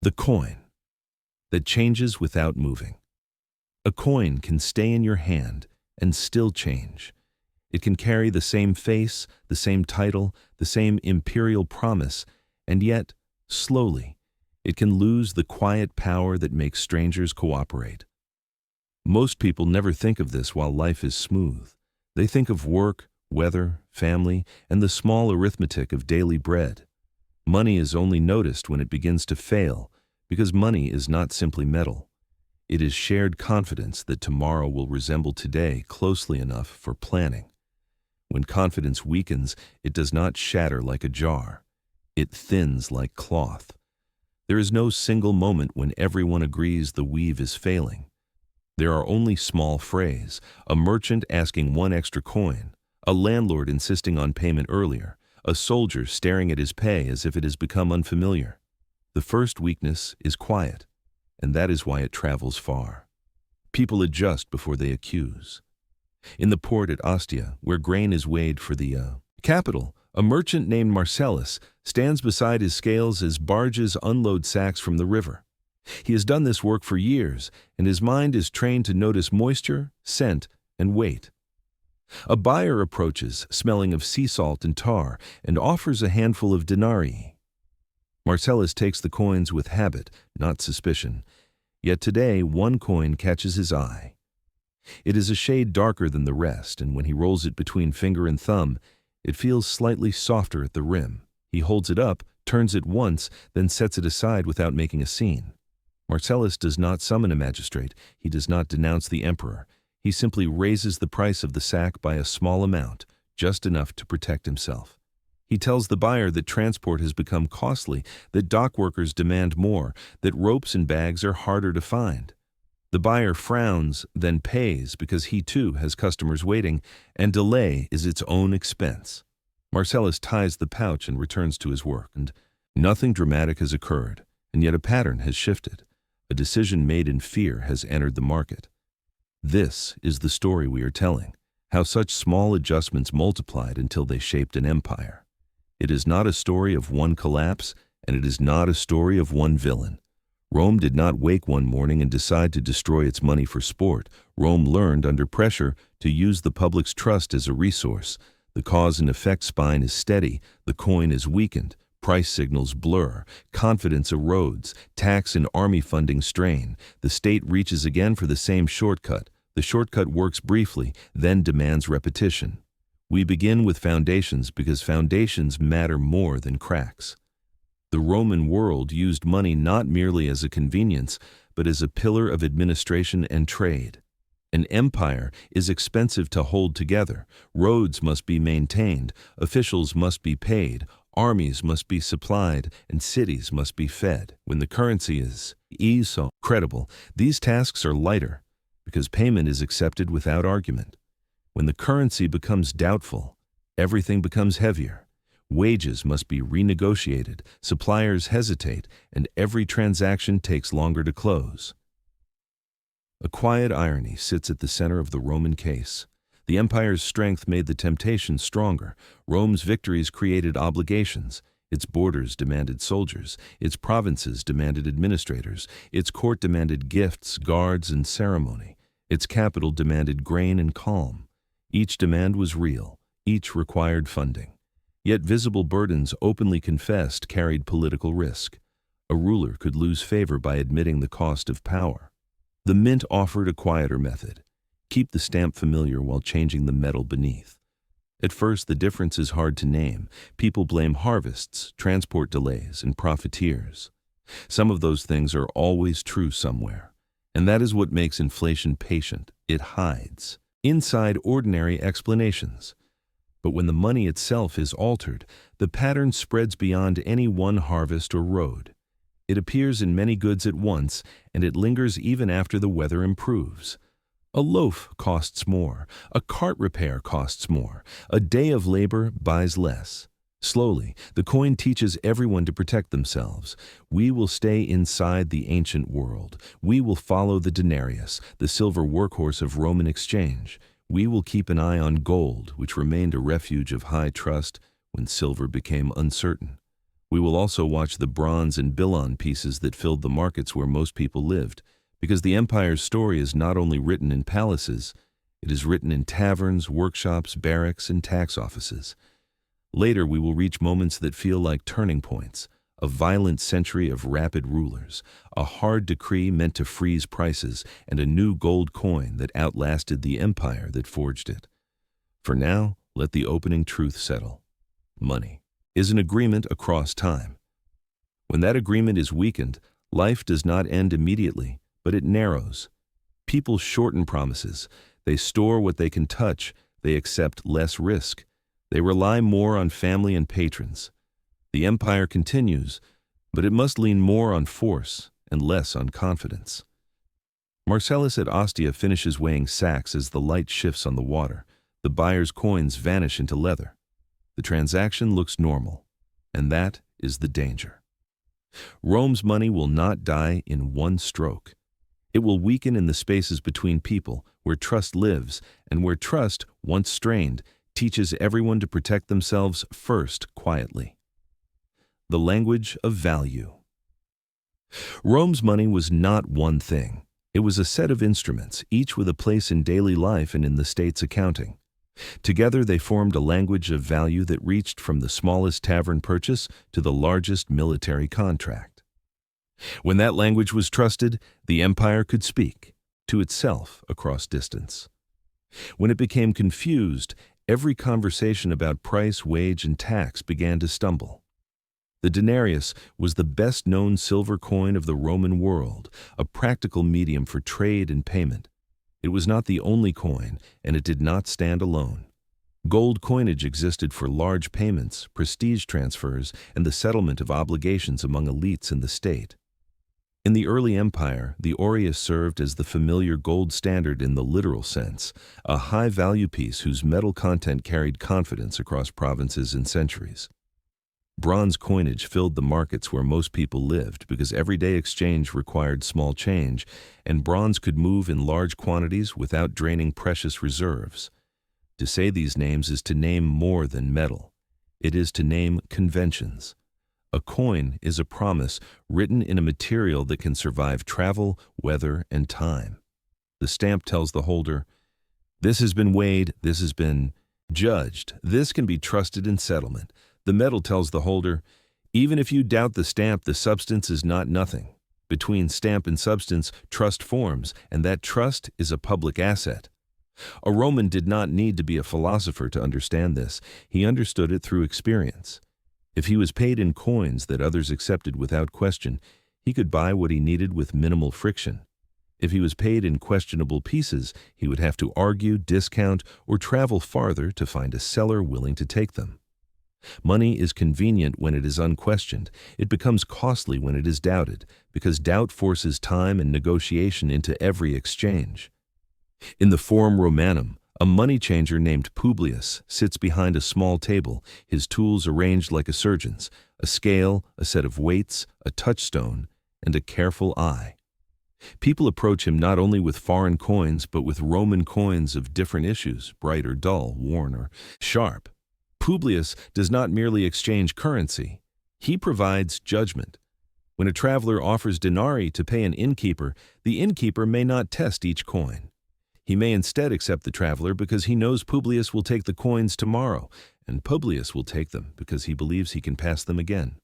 The coin that changes without moving. A coin can stay in your hand and still change. It can carry the same face, the same title, the same imperial promise, and yet, slowly, it can lose the quiet power that makes strangers cooperate. Most people never think of this while life is smooth. They think of work, weather, family, and the small arithmetic of daily bread. Money is only noticed when it begins to fail, because money is not simply metal. It is shared confidence that tomorrow will resemble today closely enough for planning. When confidence weakens, it does not shatter like a jar. It thins like cloth. There is no single moment when everyone agrees the weave is failing. There are only small frays, a merchant asking one extra coin, a landlord insisting on payment earlier, a soldier staring at his pay as if it has become unfamiliar. The first weakness is quiet, and that is why it travels far. People adjust before they accuse. In the port at Ostia, where grain is weighed for the capital, a merchant named Marcellus stands beside his scales as barges unload sacks from the river. He has done this work for years, and his mind is trained to notice moisture, scent, and weight. A buyer approaches, smelling of sea salt and tar, and offers a handful of denarii. Marcellus takes the coins with habit, not suspicion. Yet today, one coin catches his eye. It is a shade darker than the rest, and when he rolls it between finger and thumb, it feels slightly softer at the rim. He holds it up, turns it once, then sets it aside without making a scene. Marcellus does not summon a magistrate. He does not denounce the emperor. He simply raises the price of the sack by a small amount, just enough to protect himself. He tells the buyer that transport has become costly, that dock workers demand more, that ropes and bags are harder to find. The buyer frowns, then pays because he too has customers waiting, and delay is its own expense. Marcellus ties the pouch and returns to his work, and nothing dramatic has occurred, and yet a pattern has shifted. A decision made in fear has entered the market. This is the story we are telling, how such small adjustments multiplied until they shaped an empire. It is not a story of one collapse, and it is not a story of one villain. Rome did not wake one morning and decide to destroy its money for sport. Rome learned under pressure to use the public's trust as a resource. The cause and effect spine is steady, the coin is weakened, price signals blur, confidence erodes, tax and army funding strain. The state reaches again for the same shortcut. The shortcut works briefly, then demands repetition. We begin with foundations because foundations matter more than cracks. The Roman world used money not merely as a convenience, but as a pillar of administration and trade. An empire is expensive to hold together. Roads must be maintained, officials must be paid, armies must be supplied, and cities must be fed. When the currency is so credible, these tasks are lighter because payment is accepted without argument. When the currency becomes doubtful, everything becomes heavier. Wages must be renegotiated, suppliers hesitate, and every transaction takes longer to close. A quiet irony sits at the center of the Roman case. The empire's strength made the temptation stronger. Rome's victories created obligations. Its borders demanded soldiers. Its provinces demanded administrators. Its court demanded gifts, guards, and ceremony. Its capital demanded grain and calm. Each demand was real. Each required funding. Yet visible burdens openly confessed carried political risk. A ruler could lose favor by admitting the cost of power. The mint offered a quieter method. Keep the stamp familiar while changing the metal beneath. At first, the difference is hard to name. People blame harvests, transport delays, and profiteers. Some of those things are always true somewhere. And that is what makes inflation patient. It hides inside ordinary explanations. But when the money itself is altered, the pattern spreads beyond any one harvest or road. It appears in many goods at once, and it lingers even after the weather improves. A loaf costs more, a cart repair costs more, a day of labor buys less. Slowly, the coin teaches everyone to protect themselves. We will stay inside the ancient world. We will follow the denarius, the silver workhorse of Roman exchange. We will keep an eye on gold, which remained a refuge of high trust when silver became uncertain. We will also watch the bronze and billon pieces that filled the markets where most people lived, because the empire's story is not only written in palaces, it is written in taverns, workshops, barracks, and tax offices. Later, we will reach moments that feel like turning points, a violent century of rapid rulers, a hard decree meant to freeze prices, and a new gold coin that outlasted the empire that forged it. For now, let the opening truth settle. Money is an agreement across time. When that agreement is weakened, life does not end immediately, but it narrows. People shorten promises. They store what they can touch. They accept less risk. They rely more on family and patrons. The empire continues, but it must lean more on force and less on confidence. Marcellus at Ostia finishes weighing sacks as the light shifts on the water. The buyer's coins vanish into leather. The transaction looks normal, and that is the danger. Rome's money will not die in one stroke. It will weaken in the spaces between people, where trust lives, and where trust, once strained, teaches everyone to protect themselves first quietly. The language of value. Rome's money was not one thing. It was a set of instruments, each with a place in daily life and in the state's accounting. Together they formed a language of value that reached from the smallest tavern purchase to the largest military contract. When that language was trusted, the empire could speak to itself across distance. When it became confused, every conversation about price, wage, and tax began to stumble. The denarius was the best-known silver coin of the Roman world, a practical medium for trade and payment. It was not the only coin, and it did not stand alone. Gold coinage existed for large payments, prestige transfers, and the settlement of obligations among elites in the state. In the early empire, the aureus served as the familiar gold standard in the literal sense, a high-value piece whose metal content carried confidence across provinces and centuries. Bronze coinage filled the markets where most people lived because everyday exchange required small change, and bronze could move in large quantities without draining precious reserves. To say these names is to name more than metal. It is to name conventions. A coin is a promise written in a material that can survive travel, weather, and time. The stamp tells the holder, "This has been weighed, this has been judged, this can be trusted in settlement." The metal tells the holder, "Even if you doubt the stamp, the substance is not nothing. Between stamp and substance, trust forms, and that trust is a public asset." A Roman did not need to be a philosopher to understand this. He understood it through experience. If he was paid in coins that others accepted without question, he could buy what he needed with minimal friction. If he was paid in questionable pieces, he would have to argue, discount, or travel farther to find a seller willing to take them. Money is convenient when it is unquestioned. It becomes costly when it is doubted, because doubt forces time and negotiation into every exchange. In the Forum Romanum, a money changer named Publius sits behind a small table, his tools arranged like a surgeon's, a scale, a set of weights, a touchstone, and a careful eye. People approach him not only with foreign coins, but with Roman coins of different issues, bright or dull, worn or sharp. Publius does not merely exchange currency. He provides judgment. When a traveler offers denarii to pay an innkeeper, the innkeeper may not test each coin. He may instead accept the traveler because he knows Publius will take the coins tomorrow, and Publius will take them because he believes he can pass them again.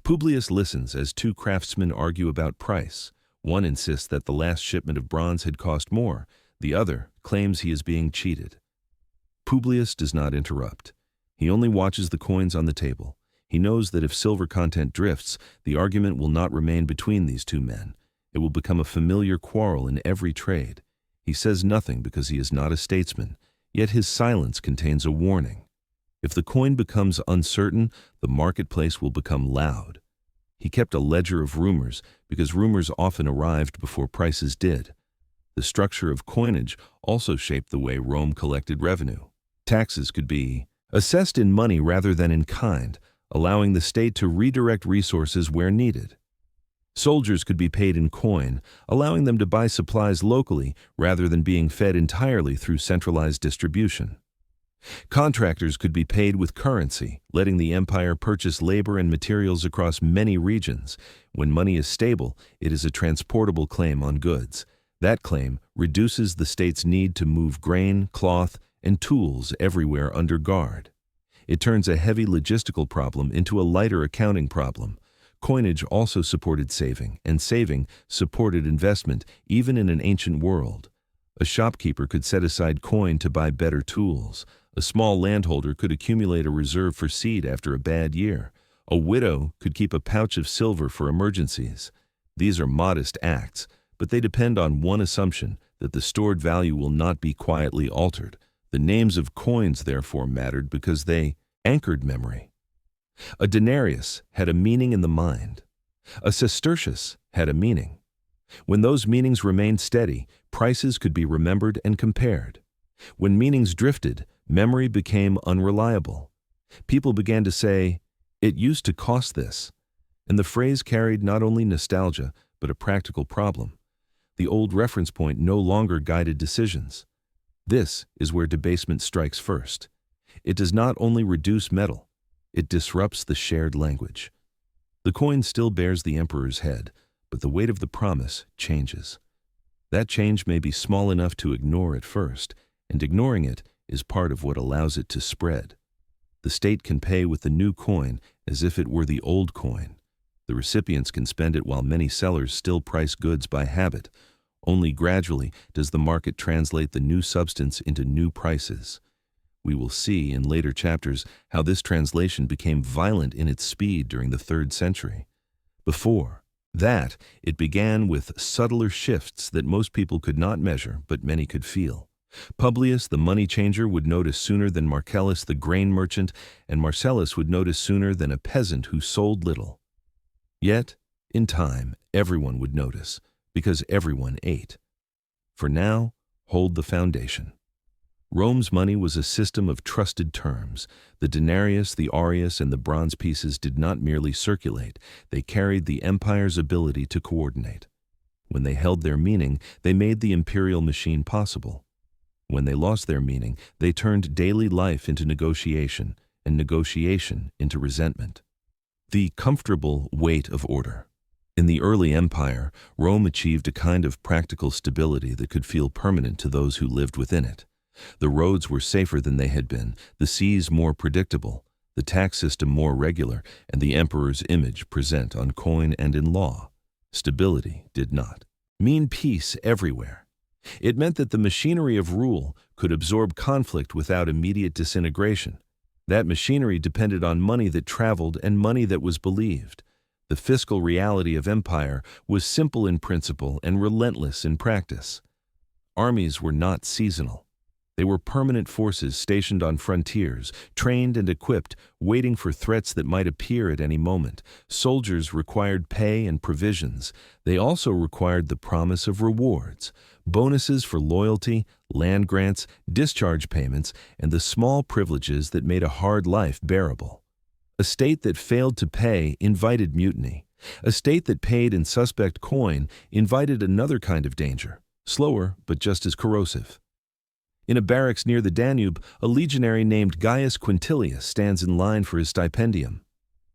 Publius listens as two craftsmen argue about price. One insists that the last shipment of bronze had cost more. The other claims he is being cheated. Publius does not interrupt. He only watches the coins on the table. He knows that if silver content drifts, the argument will not remain between these two men. It will become a familiar quarrel in every trade. He says nothing because he is not a statesman, yet his silence contains a warning. If the coin becomes uncertain, the marketplace will become loud. He kept a ledger of rumors because rumors often arrived before prices did. The structure of coinage also shaped the way Rome collected revenue. Taxes could be assessed in money rather than in kind, allowing the state to redirect resources where needed. Soldiers could be paid in coin, allowing them to buy supplies locally rather than being fed entirely through centralized distribution. Contractors could be paid with currency, letting the empire purchase labor and materials across many regions. When money is stable, it is a transportable claim on goods. That claim reduces the state's need to move grain, cloth, and tools everywhere under guard. It turns a heavy logistical problem into a lighter accounting problem. Coinage also supported saving, and saving supported investment, even in an ancient world. A shopkeeper could set aside coin to buy better tools. A small landholder could accumulate a reserve for seed after a bad year. A widow could keep a pouch of silver for emergencies. These are modest acts, but they depend on one assumption, that the stored value will not be quietly altered. The names of coins, therefore, mattered because they anchored memory. A denarius had a meaning in the mind. A sestertius had a meaning. When those meanings remained steady, prices could be remembered and compared. When meanings drifted, memory became unreliable. People began to say, "It used to cost this," and the phrase carried not only nostalgia, but a practical problem. The old reference point no longer guided decisions. This is where debasement strikes first. It does not only reduce metal, it disrupts the shared language. The coin still bears the emperor's head, but the weight of the promise changes. That change may be small enough to ignore at first, and ignoring it is part of what allows it to spread. The state can pay with the new coin as if it were the old coin. The recipients can spend it while many sellers still price goods by habit. Only gradually does the market translate the new substance into new prices. We will see in later chapters how this translation became violent in its speed during the 3rd century. Before that, it began with subtler shifts that most people could not measure, but many could feel. Publius, the money changer, would notice sooner than Marcellus, the grain merchant, and Marcellus would notice sooner than a peasant who sold little. Yet, in time, everyone would notice, because everyone ate. For now, hold the foundation. Rome's money was a system of trusted terms. The denarius, the aureus, and the bronze pieces did not merely circulate, they carried the empire's ability to coordinate. When they held their meaning, they made the imperial machine possible. When they lost their meaning, they turned daily life into negotiation, and negotiation into resentment. The comfortable weight of order. In the early empire, Rome achieved a kind of practical stability that could feel permanent to those who lived within it. The roads were safer than they had been, the seas more predictable, the tax system more regular, and the emperor's image present on coin and in law. Stability did not mean peace everywhere. It meant that the machinery of rule could absorb conflict without immediate disintegration. That machinery depended on money that traveled and money that was believed. The fiscal reality of empire was simple in principle and relentless in practice. Armies were not seasonal. They were permanent forces stationed on frontiers, trained and equipped, waiting for threats that might appear at any moment. Soldiers required pay and provisions. They also required the promise of rewards, bonuses for loyalty, land grants, discharge payments, and the small privileges that made a hard life bearable. A state that failed to pay invited mutiny. A state that paid in suspect coin invited another kind of danger, slower but just as corrosive. In a barracks near the Danube, a legionary named Gaius Quintilius stands in line for his stipendium.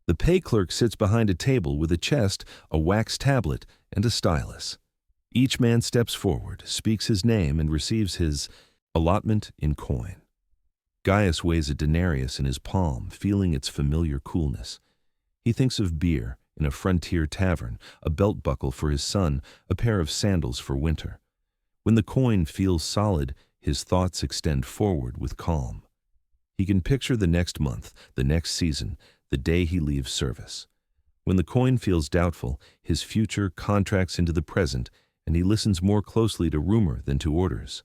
The pay clerk sits behind a table with a chest, a wax tablet, and a stylus. Each man steps forward, speaks his name, and receives his allotment in coin. Gaius weighs a denarius in his palm, feeling its familiar coolness. He thinks of beer in a frontier tavern, a belt buckle for his son, a pair of sandals for winter. When the coin feels solid, his thoughts extend forward with calm. He can picture the next month, the next season, the day he leaves service. When the coin feels doubtful, his future contracts into the present, and he listens more closely to rumor than to orders.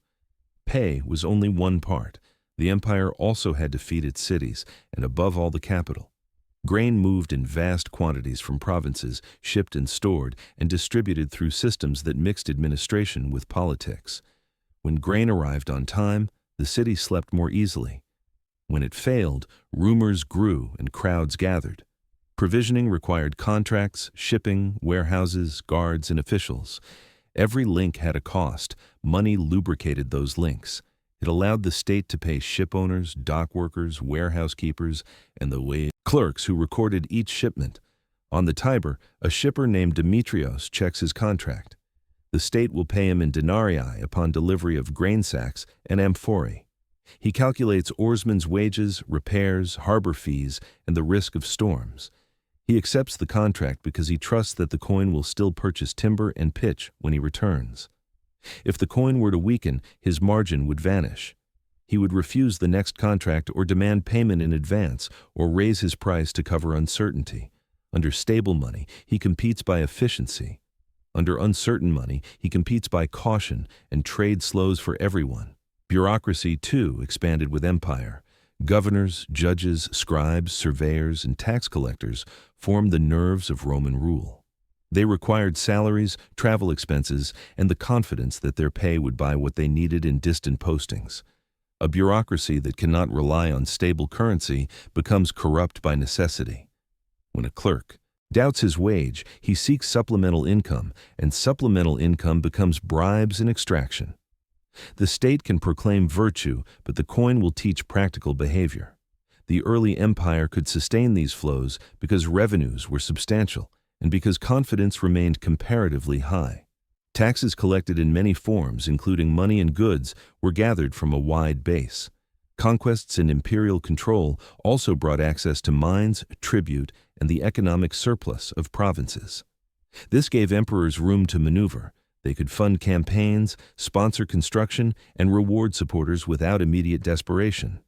Pay was only one part. The empire also had to feed its cities, and above all the capital. Grain moved in vast quantities from provinces, shipped and stored, and distributed through systems that mixed administration with politics. When grain arrived on time, the city slept more easily. When it failed, rumors grew and crowds gathered. Provisioning required contracts, shipping, warehouses, guards, and officials. Every link had a cost. Money lubricated those links. It allowed the state to pay ship owners, dock workers, warehouse keepers, and the wage clerks who recorded each shipment. On the Tiber, a shipper named Demetrios checks his contract. The state will pay him in denarii upon delivery of grain sacks and amphorae. He calculates oarsmen's wages, repairs, harbor fees, and the risk of storms. He accepts the contract because he trusts that the coin will still purchase timber and pitch when he returns. If the coin were to weaken, his margin would vanish. He would refuse the next contract or demand payment in advance or raise his price to cover uncertainty. Under stable money, he competes by efficiency. Under uncertain money, he competes by caution, and trade slows for everyone. Bureaucracy, too, expanded with empire. Governors, judges, scribes, surveyors, and tax collectors formed the nerves of Roman rule. They required salaries, travel expenses, and the confidence that their pay would buy what they needed in distant postings. A bureaucracy that cannot rely on stable currency becomes corrupt by necessity. When a clerk doubts his wage, he seeks supplemental income, and supplemental income becomes bribes and extraction. The state can proclaim virtue, but the coin will teach practical behavior. The early empire could sustain these flows because revenues were substantial and because confidence remained comparatively high. Taxes collected in many forms, including money and goods, were gathered from a wide base. Conquests and imperial control also brought access to mines, tribute, and the economic surplus of provinces. This gave emperors room to maneuver. They could fund campaigns, sponsor construction, and reward supporters without immediate desperation.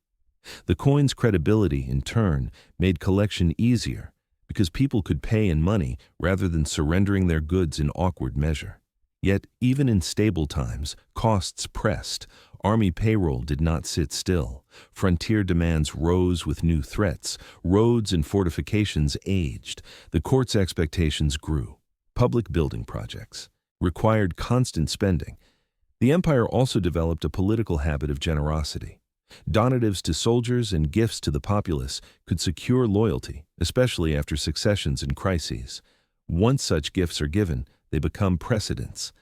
The coin's credibility, in turn, made collection easier because people could pay in money rather than surrendering their goods in awkward measure. Yet, even in stable times, costs pressed. Army payroll did not sit still. Frontier demands rose with new threats. Roads and fortifications aged. The court's expectations grew. Public building projects required constant spending. The empire also developed a political habit of generosity. Donatives to soldiers and gifts to the populace could secure loyalty, especially after successions and crises. Once such gifts are given, they become precedents.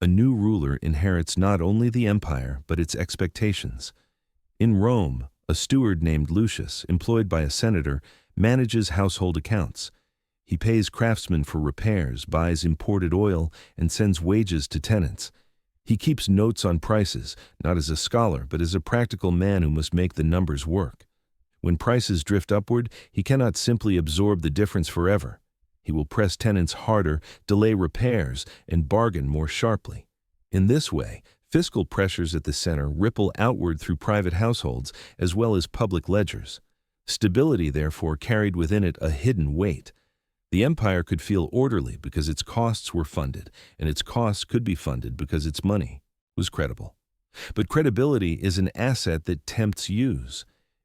A new ruler inherits not only the empire, but its expectations. In Rome, a steward named Lucius, employed by a senator, manages household accounts. He pays craftsmen for repairs, buys imported oil, and sends wages to tenants. He keeps notes on prices, not as a scholar, but as a practical man who must make the numbers work. When prices drift upward, he cannot simply absorb the difference forever. He will press tenants harder, delay repairs, and bargain more sharply. In this way, fiscal pressures at the center ripple outward through private households as well as public ledgers. Stability, therefore, carried within it a hidden weight. The empire could feel orderly because its costs were funded, and its costs could be funded because its money was credible. But credibility is an asset that tempts use.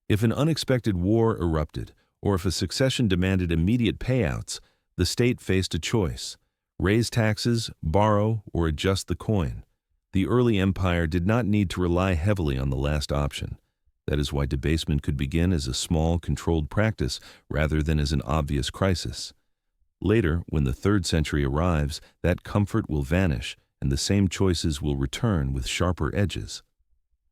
If an unexpected war erupted, or if a succession demanded immediate payouts, the state faced a choice: raise taxes, borrow, or adjust the coin. The early empire did not need to rely heavily on the last option. That is why debasement could begin as a small, controlled practice rather than as an obvious crisis. Later, when the 3rd century arrives, that comfort will vanish, and the same choices will return with sharper edges.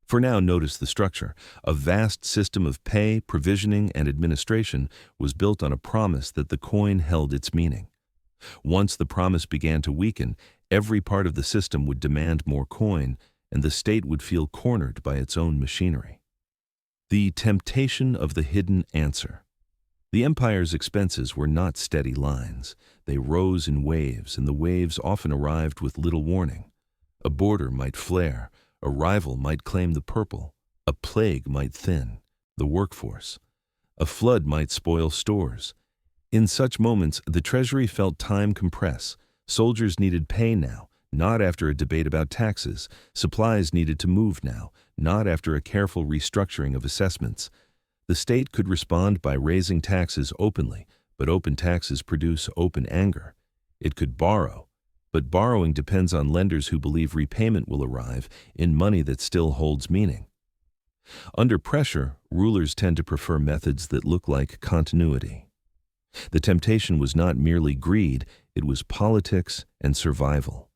For now, notice the structure. A vast system of pay, provisioning, and administration was built on a promise that the coin held its meaning. Once the promise began to weaken, every part of the system would demand more coin, and the state would feel cornered by its own machinery. The temptation of the hidden answer. The empire's expenses were not steady lines. They rose in waves, and the waves often arrived with little warning. A border might flare. A rival might claim the purple. A plague might thin the workforce. A flood might spoil stores. In such moments, the treasury felt time compress. Soldiers needed pay now, not after a debate about taxes. Supplies needed to move now, not after a careful restructuring of assessments. The state could respond by raising taxes openly, but open taxes produce open anger. It could borrow, but borrowing depends on lenders who believe repayment will arrive in money that still holds meaning. Under pressure, rulers tend to prefer methods that look like continuity. The temptation was not merely greed, it was politics and survival.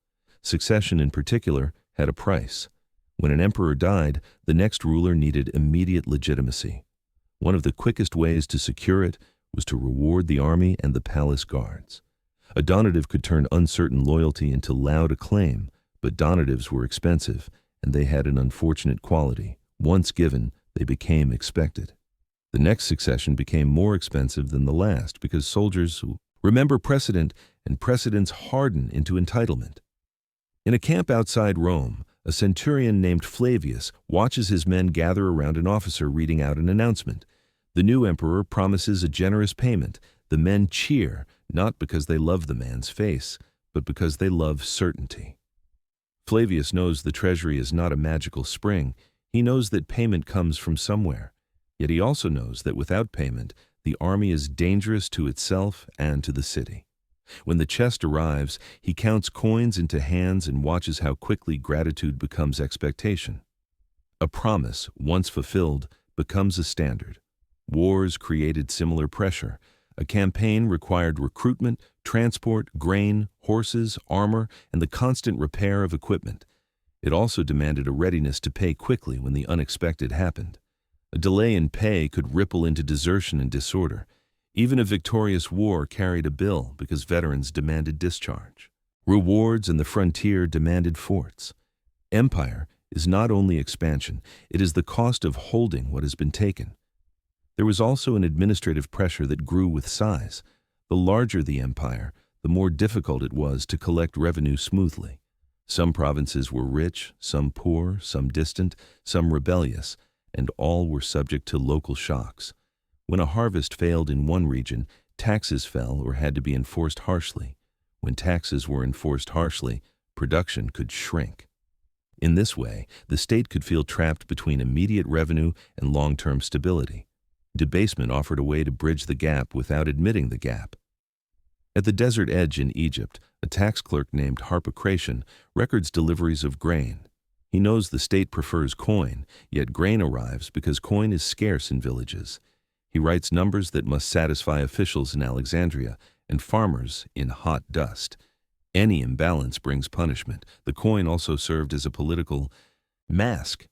Succession in particular had a price. When an emperor died, the next ruler needed immediate legitimacy. One of the quickest ways to secure it was to reward the army and the palace guards. A donative could turn uncertain loyalty into loud acclaim, but donatives were expensive, and they had an unfortunate quality. Once given, they became expected. The next succession became more expensive than the last because soldiers remember precedent, and precedents harden into entitlement. In a camp outside Rome, a centurion named Flavius watches his men gather around an officer reading out an announcement. The new emperor promises a generous payment. The men cheer, not because they love the man's face, but because they love certainty. Flavius knows the treasury is not a magical spring. He knows that payment comes from somewhere. Yet he also knows that without payment, the army is dangerous to itself and to the city. When the chest arrives, he counts coins into hands and watches how quickly gratitude becomes expectation. A promise, once fulfilled, becomes a standard. Wars created similar pressure. A campaign required recruitment, transport, grain, horses, armor, and the constant repair of equipment. It also demanded a readiness to pay quickly when the unexpected happened. A delay in pay could ripple into desertion and disorder. Even a victorious war carried a bill because veterans demanded discharge. Rewards and the frontier demanded forts. Empire is not only expansion, it is the cost of holding what has been taken. There was also an administrative pressure that grew with size. The larger the empire, the more difficult it was to collect revenue smoothly. Some provinces were rich, some poor, some distant, some rebellious, and all were subject to local shocks. When a harvest failed in one region, taxes fell or had to be enforced harshly. When taxes were enforced harshly, production could shrink. In this way, the state could feel trapped between immediate revenue and long-term stability. Debasement offered a way to bridge the gap without admitting the gap. At the desert edge in Egypt, a tax clerk named Harpocration records deliveries of grain. He knows the state prefers coin, yet grain arrives because coin is scarce in villages. He writes numbers that must satisfy officials in Alexandria and farmers in hot dust. Any imbalance brings punishment. The coin also served as a political mask.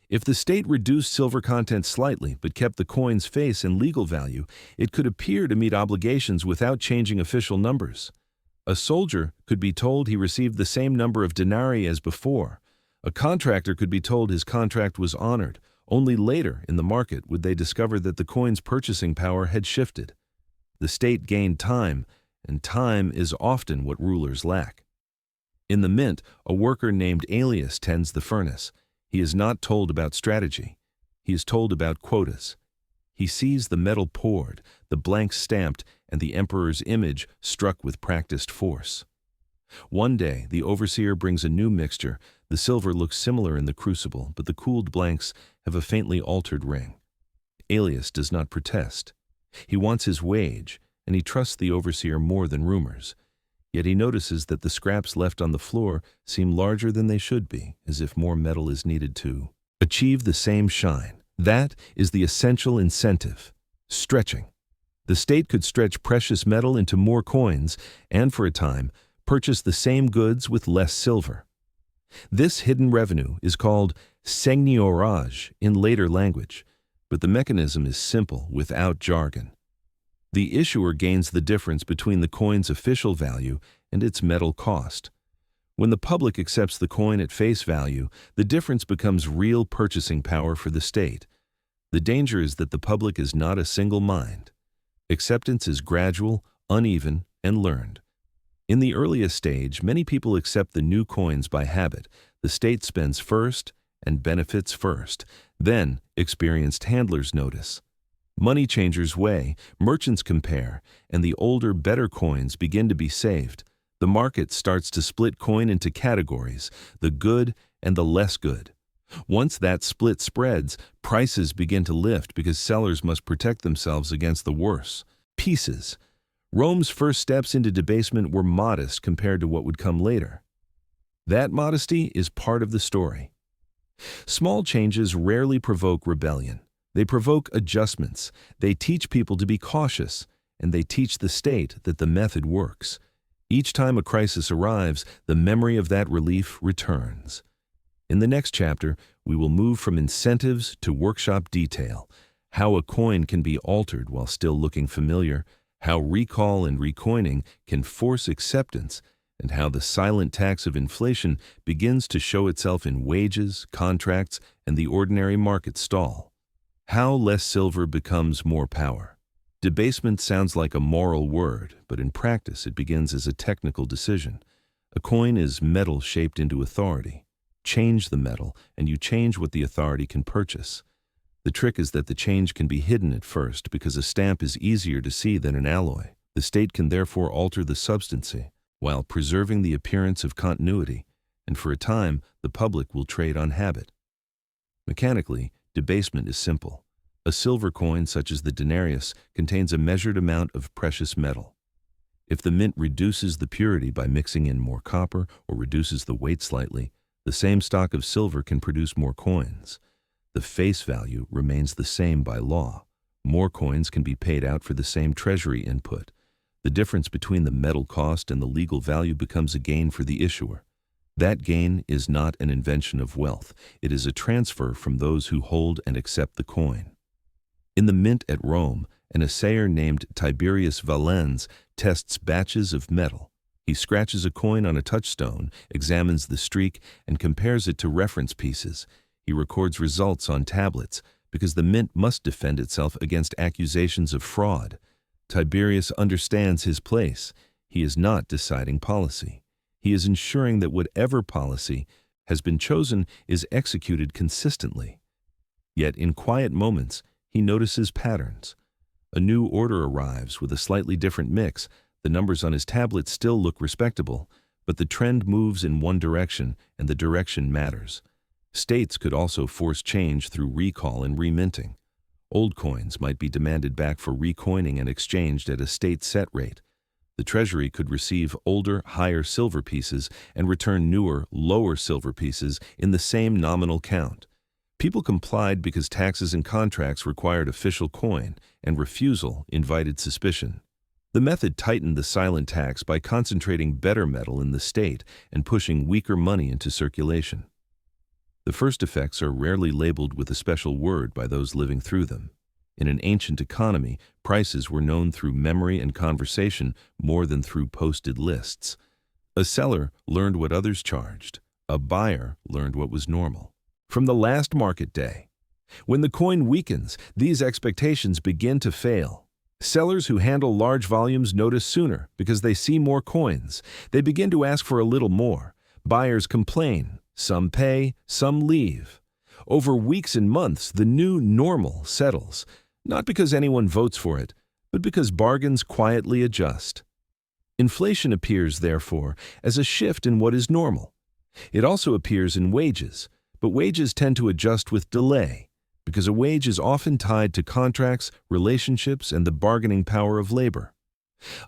If the state reduced silver content slightly but kept the coin's face and legal value, it could appear to meet obligations without changing official numbers. A soldier could be told he received the same number of denarii as before. A contractor could be told his contract was honored. Only later in the market would they discover that the coin's purchasing power had shifted. The state gained time, and time is often what rulers lack. In the mint, a worker named Aelius tends the furnace. He is not told about strategy. He is told about quotas. He sees the metal poured, the blanks stamped, and the emperor's image struck with practiced force. One day, the overseer brings a new mixture. The silver looks similar in the crucible, but the cooled blanks have a faintly altered ring. Aelius does not protest. He wants his wage, and he trusts the overseer more than rumors. Yet he notices that the scraps left on the floor seem larger than they should be, as if more metal is needed to achieve the same shine. That is the essential incentive: stretching. The state could stretch precious metal into more coins and, for a time, purchase the same goods with less silver. This hidden revenue is called seigniorage in later language, but the mechanism is simple without jargon. The issuer gains the difference between the coin's official value and its metal cost. When the public accepts the coin at face value, the difference becomes real purchasing power for the state. The danger is that the public is not a single mind. Acceptance is gradual, uneven, and learned. In the earliest stage, many people accept the new coins by habit. The state spends first and benefits first. Then, experienced handlers notice. Money changers weigh, merchants compare, and the older, better coins begin to be saved. The market starts to split coin into categories, the good and the less good. Once that split spreads, prices begin to lift because sellers must protect themselves against the worse pieces. Rome's first steps into debasement were modest compared to what would come later. That modesty is part of the story. Small changes rarely provoke rebellion. They provoke adjustments. They teach people to be cautious, and they teach the state that the method works. Each time a crisis arrives, the memory of that relief returns. In the next chapter, we will move from incentives to workshop detail, how a coin can be altered while still looking familiar, how recall and recoining can force acceptance, and how the silent tax of inflation begins to show itself in wages, contracts, and the ordinary market stall. How less silver becomes more power. Debasement sounds like a moral word, but in practice it begins as a technical decision. A coin is metal shaped into authority. Change the metal, and you change what the authority can purchase. The trick is that the change can be hidden at first because a stamp is easier to see than an alloy. The state can therefore alter the substancy, while preserving the appearance of continuity, and for a time, the public will trade on habit. Mechanically, debasement is simple. A silver coin, such as the denarius, contains a measured amount of precious metal. If the mint reduces the purity by mixing in more copper or reduces the weight slightly, the same stock of silver can produce more coins. The face value remains the same by law. More coins can be paid out for the same treasury input. The difference between the metal cost and the legal value becomes a gain for the issuer. That gain is not an invention of wealth. It is a transfer from those who hold and accept the coin. In the mint at Rome, an assayer named Tiberius Valens tests batches of metal. He scratches a coin on a touchstone, examines the streak, and compares it to reference pieces. He records results on tablets, because the mint must defend itself against accusations of fraud. Tiberius understands his place. He is not deciding policy. He is ensuring that whatever policy has been chosen is executed consistently. Yet in quiet moments, he notices patterns. A new order arrives with a slightly different mix. The numbers on his tablet still look respectable, but the trend moves in one direction, and the direction matters. States could also force change through recall and reminting. Old coins might be demanded back for recoining and exchanged at a state set rate. The Treasury could receive older, higher silver pieces and return newer, lower silver pieces in the same nominal count. People complied because taxes and contracts required official coin, and refusal invited suspicion. The method tightened the silent tax by concentrating better metal in the state and pushing weaker money into circulation. The first effects are rarely labeled with a special word by those living through them. In an ancient economy, prices were known through memory and conversation more than through posted lists. A seller learned what others charged. A buyer learned what was normal. From the last market day. When the coin weakens, these expectations begin to fail. Sellers who handle large volumes notice sooner because they see more coins. They begin to ask for a little more. Buyers complain. Some pay, some leave. Over weeks and months, the new normal settles, not because anyone votes for it, but because bargains quietly adjust. Inflation appears, therefore, as a shift in what is normal. It also appears in wages, but wages tend to adjust with delay, because a wage is often tied to contracts, relationships, and the bargaining power of labor.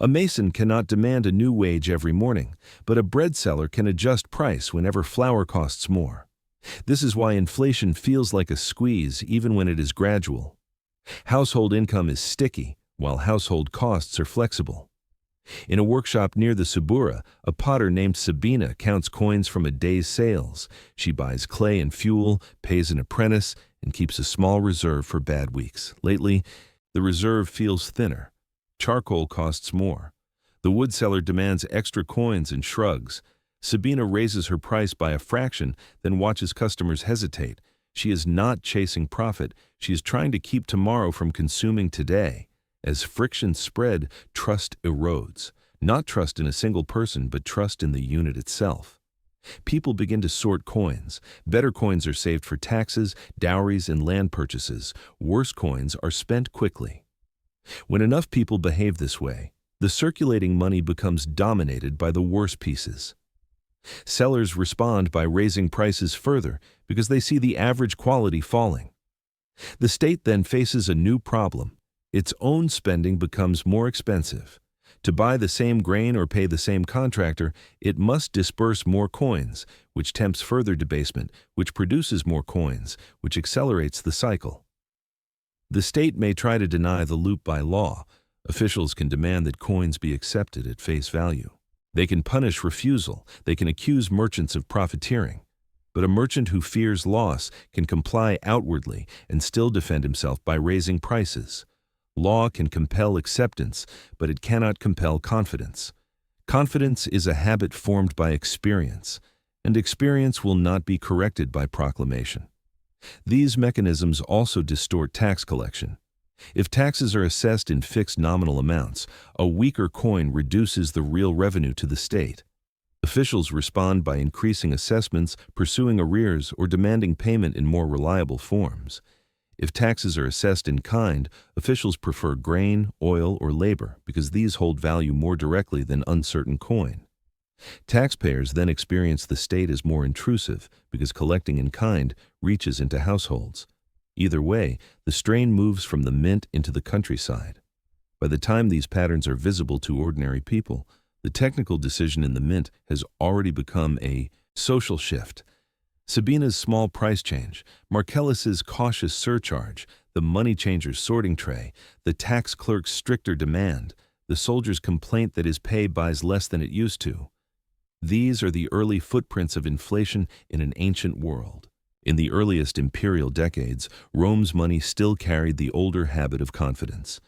A mason cannot demand a new wage every morning, but a bread seller can adjust price whenever flour costs more. This is why inflation feels like a squeeze even when it is gradual. Household income is sticky, while household costs are flexible. In a workshop near the Subura, a potter named Sabina counts coins from a day's sales. She buys clay and fuel, pays an apprentice, and keeps a small reserve for bad weeks. Lately, the reserve feels thinner. Charcoal costs more. The wood seller demands extra coins and shrugs. Sabina raises her price by a fraction, then watches customers hesitate. She is not chasing profit. She is trying to keep tomorrow from consuming today. As friction spread, trust erodes. Not trust in a single person, but trust in the unit itself. People begin to sort coins. Better coins are saved for taxes, dowries, and land purchases. Worse coins are spent quickly. When enough people behave this way, the circulating money becomes dominated by the worse pieces. Sellers respond by raising prices further because they see the average quality falling. The state then faces a new problem. Its own spending becomes more expensive. To buy the same grain or pay the same contractor, it must disburse more coins, which tempts further debasement, which produces more coins, which accelerates the cycle. The state may try to deny the loop by law. Officials can demand that coins be accepted at face value. They can punish refusal. They can accuse merchants of profiteering. But a merchant who fears loss can comply outwardly and still defend himself by raising prices. Law can compel acceptance, but it cannot compel confidence. Confidence is a habit formed by experience, and experience will not be corrected by proclamation. These mechanisms also distort tax collection. If taxes are assessed in fixed nominal amounts, a weaker coin reduces the real revenue to the state. Officials respond by increasing assessments, pursuing arrears, or demanding payment in more reliable forms. If taxes are assessed in kind, officials prefer grain, oil, or labor because these hold value more directly than uncertain coin. Taxpayers then experience the state as more intrusive because collecting in kind reaches into households. Either way, the strain moves from the mint into the countryside. By the time these patterns are visible to ordinary people, the technical decision in the mint has already become a social shift. Sabina's small price change, Marcellus's cautious surcharge, the money changer's sorting tray, the tax clerk's stricter demand, the soldier's complaint that his pay buys less than it used to. These are the early footprints of inflation in an ancient world. In the earliest imperial decades, Rome's money still carried the older habit of confidence.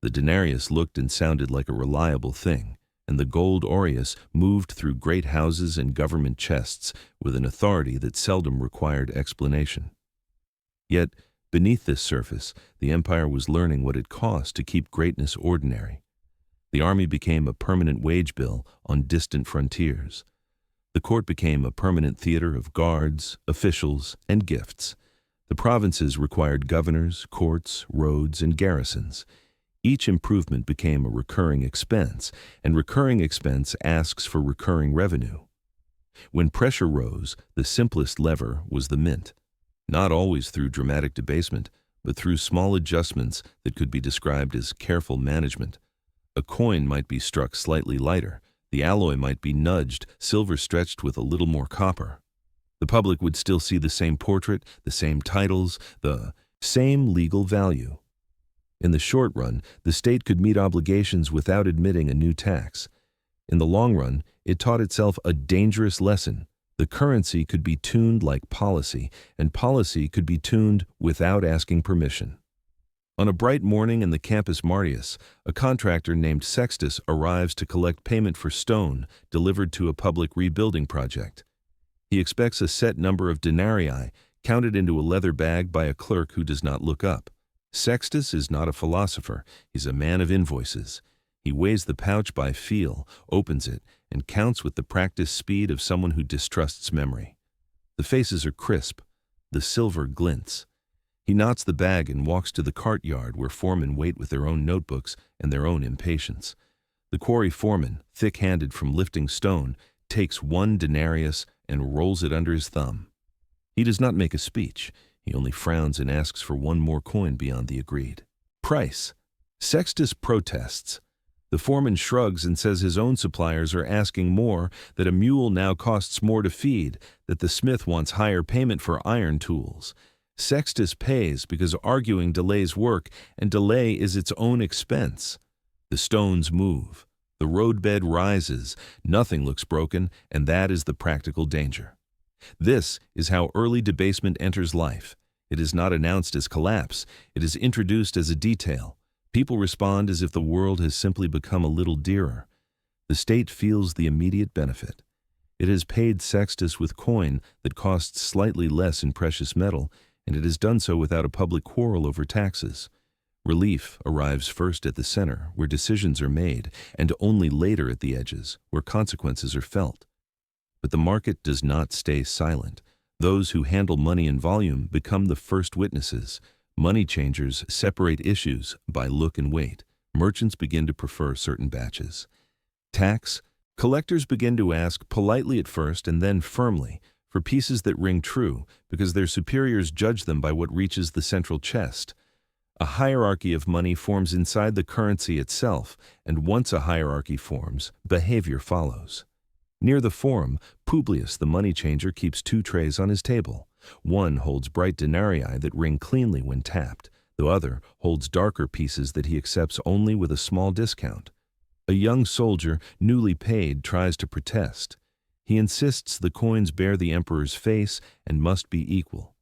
The denarius looked and sounded like a reliable thing, and the gold aureus moved through great houses and government chests with an authority that seldom required explanation. Yet, beneath this surface, the empire was learning what it cost to keep greatness ordinary. The army became a permanent wage bill on distant frontiers. The court became a permanent theater of guards, officials, and gifts. The provinces required governors, courts, roads, and garrisons. Each improvement became a recurring expense, and recurring expense asks for recurring revenue. When pressure rose, the simplest lever was the mint, not always through dramatic debasement, but through small adjustments that could be described as careful management. A coin might be struck slightly lighter, the alloy might be nudged, silver stretched with a little more copper. The public would still see the same portrait, the same titles, the same legal value. In the short run, the state could meet obligations without admitting a new tax. In the long run, it taught itself a dangerous lesson. The currency could be tuned like policy, and policy could be tuned without asking permission. On a bright morning in the Campus Martius, a contractor named Sextus arrives to collect payment for stone delivered to a public rebuilding project. He expects a set number of denarii, counted into a leather bag by a clerk who does not look up. Sextus is not a philosopher, he's a man of invoices. He weighs the pouch by feel, opens it, and counts with the practiced speed of someone who distrusts memory. The faces are crisp, the silver glints. He knots the bag and walks to the cart yard where foremen wait with their own notebooks and their own impatience. The quarry foreman, thick-handed from lifting stone, takes one denarius and rolls it under his thumb. He does not make a speech. He only frowns and asks for one more coin beyond the agreed price. Sextus protests. The foreman shrugs and says his own suppliers are asking more, that a mule now costs more to feed, that the smith wants higher payment for iron tools. Sextus pays because arguing delays work, and delay is its own expense. The stones move. The roadbed rises. Nothing looks broken, and that is the practical danger. This is how early debasement enters life. It is not announced as collapse. It is introduced as a detail. People respond as if the world has simply become a little dearer. The state feels the immediate benefit. It has paid Sextus with coin that costs slightly less in precious metal, and it has done so without a public quarrel over taxes. Relief arrives first at the center, where decisions are made, and only later at the edges, where consequences are felt. But the market does not stay silent. Those who handle money in volume become the first witnesses. Money changers separate issues by look and weight. Merchants begin to prefer certain batches. Tax collectors begin to ask politely at first and then firmly for pieces that ring true because their superiors judge them by what reaches the central chest. A hierarchy of money forms inside the currency itself, and once a hierarchy forms, behavior follows. Near the forum, Publius the money changer keeps two trays on his table. One holds bright denarii that ring cleanly when tapped. The other holds darker pieces that he accepts only with a small discount. A young soldier, newly paid, tries to protest. He insists the coins bear the emperor's face and must be equal.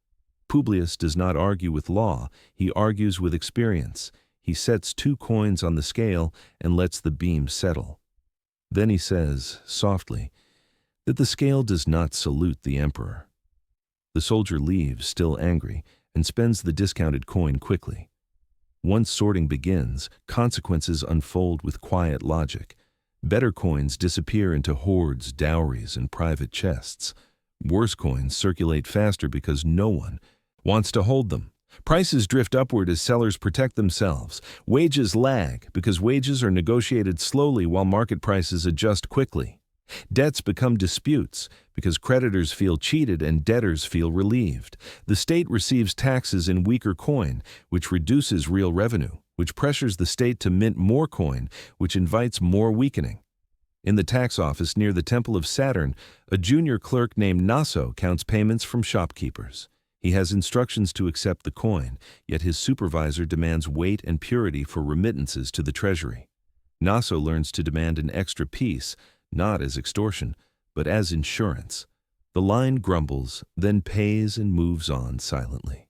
Publius does not argue with law, he argues with experience. He sets 2 coins on the scale and lets the beam settle. Then he says, softly, that the scale does not salute the emperor. The soldier leaves, still angry, and spends the discounted coin quickly. Once sorting begins, consequences unfold with quiet logic. Better coins disappear into hoards, dowries, and private chests. Worse coins circulate faster because no one wants to hold them. Prices drift upward as sellers protect themselves. Wages lag because wages are negotiated slowly while market prices adjust quickly. Debts become disputes because creditors feel cheated and debtors feel relieved. The state receives taxes in weaker coin, which reduces real revenue, which pressures the state to mint more coin, which invites more weakening. In the tax office near the Temple of Saturn, a junior clerk named Naso counts payments from shopkeepers. He has instructions to accept the coin, yet his supervisor demands weight and purity for remittances to the treasury. Naso learns to demand an extra piece, not as extortion, but as insurance. The line grumbles, then pays and moves on silently.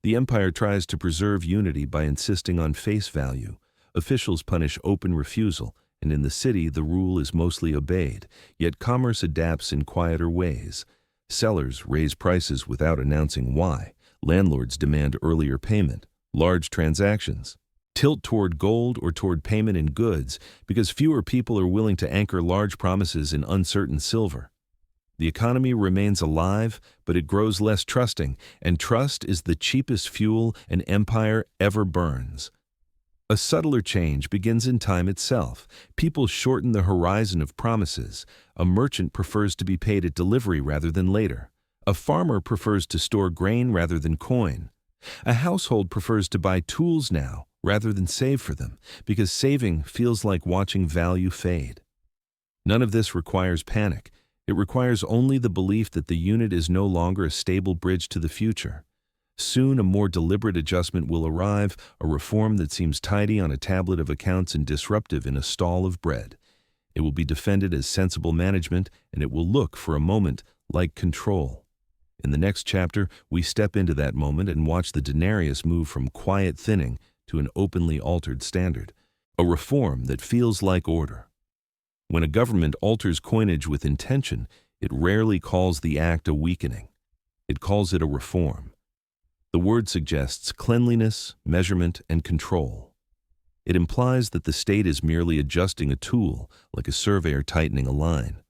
The empire tries to preserve unity by insisting on face value. Officials punish open refusal, and in the city the rule is mostly obeyed, yet commerce adapts in quieter ways. Sellers raise prices without announcing why. Landlords demand earlier payment. Large transactions tilt toward gold or toward payment in goods because fewer people are willing to anchor large promises in uncertain silver. The economy remains alive, but it grows less trusting, and trust is the cheapest fuel an empire ever burns. A subtler change begins in time itself. People shorten the horizon of promises. A merchant prefers to be paid at delivery rather than later. A farmer prefers to store grain rather than coin. A household prefers to buy tools now rather than save for them, because saving feels like watching value fade. None of this requires panic. It requires only the belief that the unit is no longer a stable bridge to the future. Soon a more deliberate adjustment will arrive, a reform that seems tidy on a tablet of accounts and disruptive in a stall of bread. It will be defended as sensible management, and it will look, for a moment, like control. In the next chapter, we step into that moment and watch the denarius move from quiet thinning to an openly altered standard, a reform that feels like order. When a government alters coinage with intention, it rarely calls the act a weakening. It calls it a reform. The word suggests cleanliness, measurement, and control. It implies that the state is merely adjusting a tool, like a surveyor tightening a line.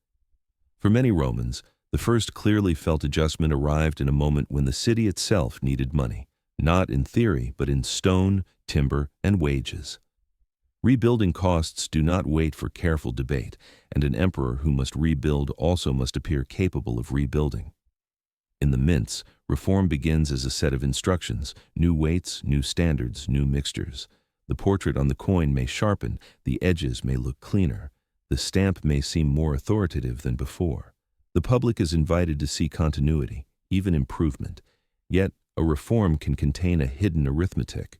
For many Romans, the first clearly felt adjustment arrived in a moment when the city itself needed money, not in theory, but in stone, timber, and wages. Rebuilding costs do not wait for careful debate, and an emperor who must rebuild also must appear capable of rebuilding. In the mints, reform begins as a set of instructions, new weights, new standards, new mixtures. The portrait on the coin may sharpen, the edges may look cleaner, the stamp may seem more authoritative than before. The public is invited to see continuity, even improvement. Yet, a reform can contain a hidden arithmetic.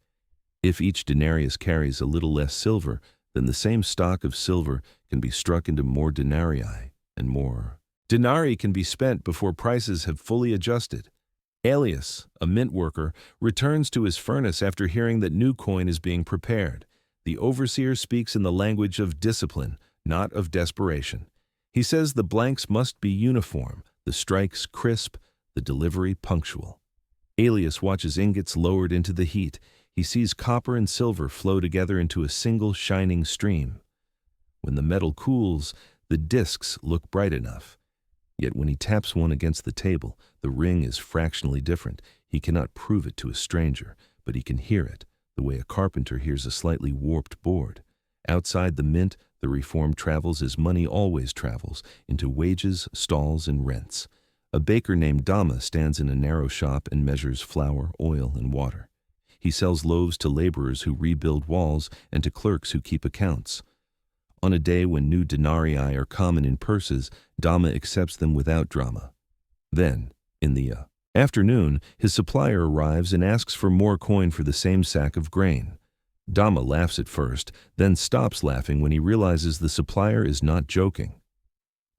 If each denarius carries a little less silver, then the same stock of silver can be struck into more denarii, and more denarii can be spent before prices have fully adjusted. Aelius, a mint worker, returns to his furnace after hearing that new coin is being prepared. The overseer speaks in the language of discipline, not of desperation. He says the blanks must be uniform, the strikes crisp, the delivery punctual. Aelius watches ingots lowered into the heat. He sees copper and silver flow together into a single shining stream. When the metal cools, the discs look bright enough. Yet when he taps one against the table, the ring is fractionally different. He cannot prove it to a stranger, but he can hear it, the way a carpenter hears a slightly warped board. Outside the mint, the reform travels as money always travels, into wages, stalls, and rents. A baker named Dama stands in a narrow shop and measures flour, oil, and water. He sells loaves to laborers who rebuild walls and to clerks who keep accounts. On a day when new denarii are common in purses, Dama accepts them without drama. Then, in the afternoon, his supplier arrives and asks for more coin for the same sack of grain. Dama laughs at first, then stops laughing when he realizes the supplier is not joking.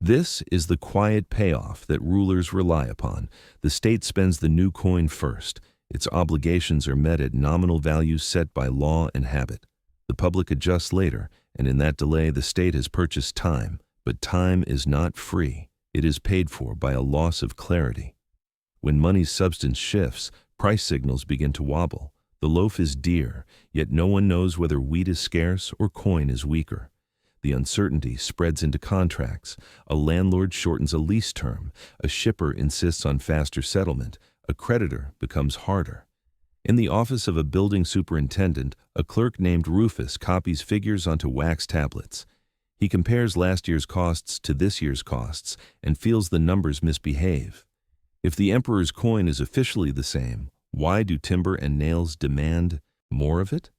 This is the quiet payoff that rulers rely upon. The state spends the new coin first. Its obligations are met at nominal values set by law and habit. The public adjusts later, and in that delay the state has purchased time. But time is not free. It is paid for by a loss of clarity. When money's substance shifts, price signals begin to wobble. The loaf is dear, yet no one knows whether wheat is scarce or coin is weaker. The uncertainty spreads into contracts. A landlord shortens a lease term. A shipper insists on faster settlement. A creditor becomes harder. In the office of a building superintendent, a clerk named Rufus copies figures onto wax tablets. He compares last year's costs to this year's costs and feels the numbers misbehave. If the emperor's coin is officially the same, why do timber and nails demand more of it?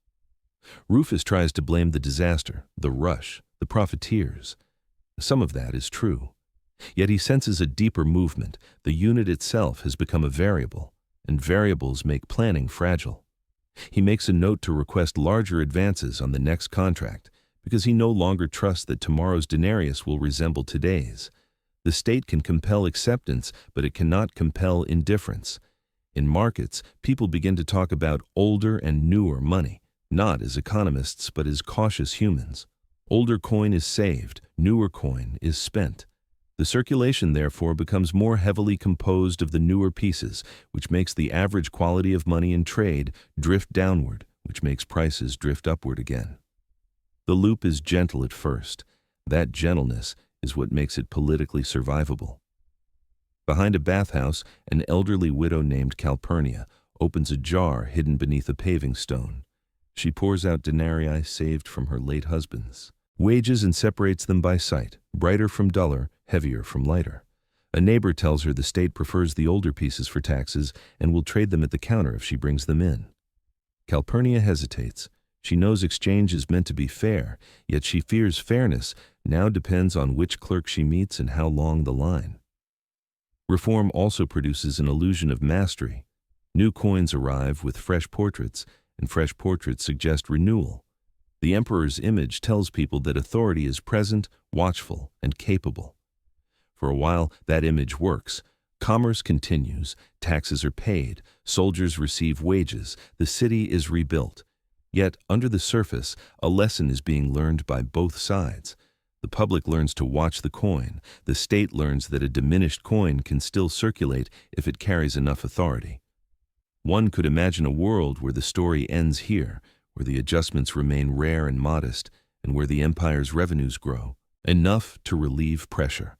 Rufus tries to blame the disaster, the rush, the profiteers. Some of that is true. Yet he senses a deeper movement. The unit itself has become a variable, and variables make planning fragile. He makes a note to request larger advances on the next contract because he no longer trusts that tomorrow's denarius will resemble today's. The state can compel acceptance, but it cannot compel indifference. In markets, people begin to talk about older and newer money, not as economists but as cautious humans. Older coin is saved, newer coin is spent. The circulation, therefore, becomes more heavily composed of the newer pieces, which makes the average quality of money in trade drift downward, which makes prices drift upward again. The loop is gentle at first. That gentleness is what makes it politically survivable. Behind a bathhouse, an elderly widow named Calpurnia opens a jar hidden beneath a paving stone. She pours out denarii saved from her late husband's wages and separates them by sight, brighter from duller, heavier from lighter. A neighbor tells her the state prefers the older pieces for taxes and will trade them at the counter if she brings them in. Calpurnia hesitates. She knows exchange is meant to be fair, yet she fears fairness now depends on which clerk she meets and how long the line. Reform also produces an illusion of mastery. New coins arrive with fresh portraits, and fresh portraits suggest renewal. The emperor's image tells people that authority is present, watchful, and capable. For a while, that image works. Commerce continues, taxes are paid, soldiers receive wages, the city is rebuilt. Yet, under the surface, a lesson is being learned by both sides. The public learns to watch the coin. The state learns that a diminished coin can still circulate if it carries enough authority. One could imagine a world where the story ends here, where the adjustments remain rare and modest, and where the empire's revenues grow, enough to relieve pressure.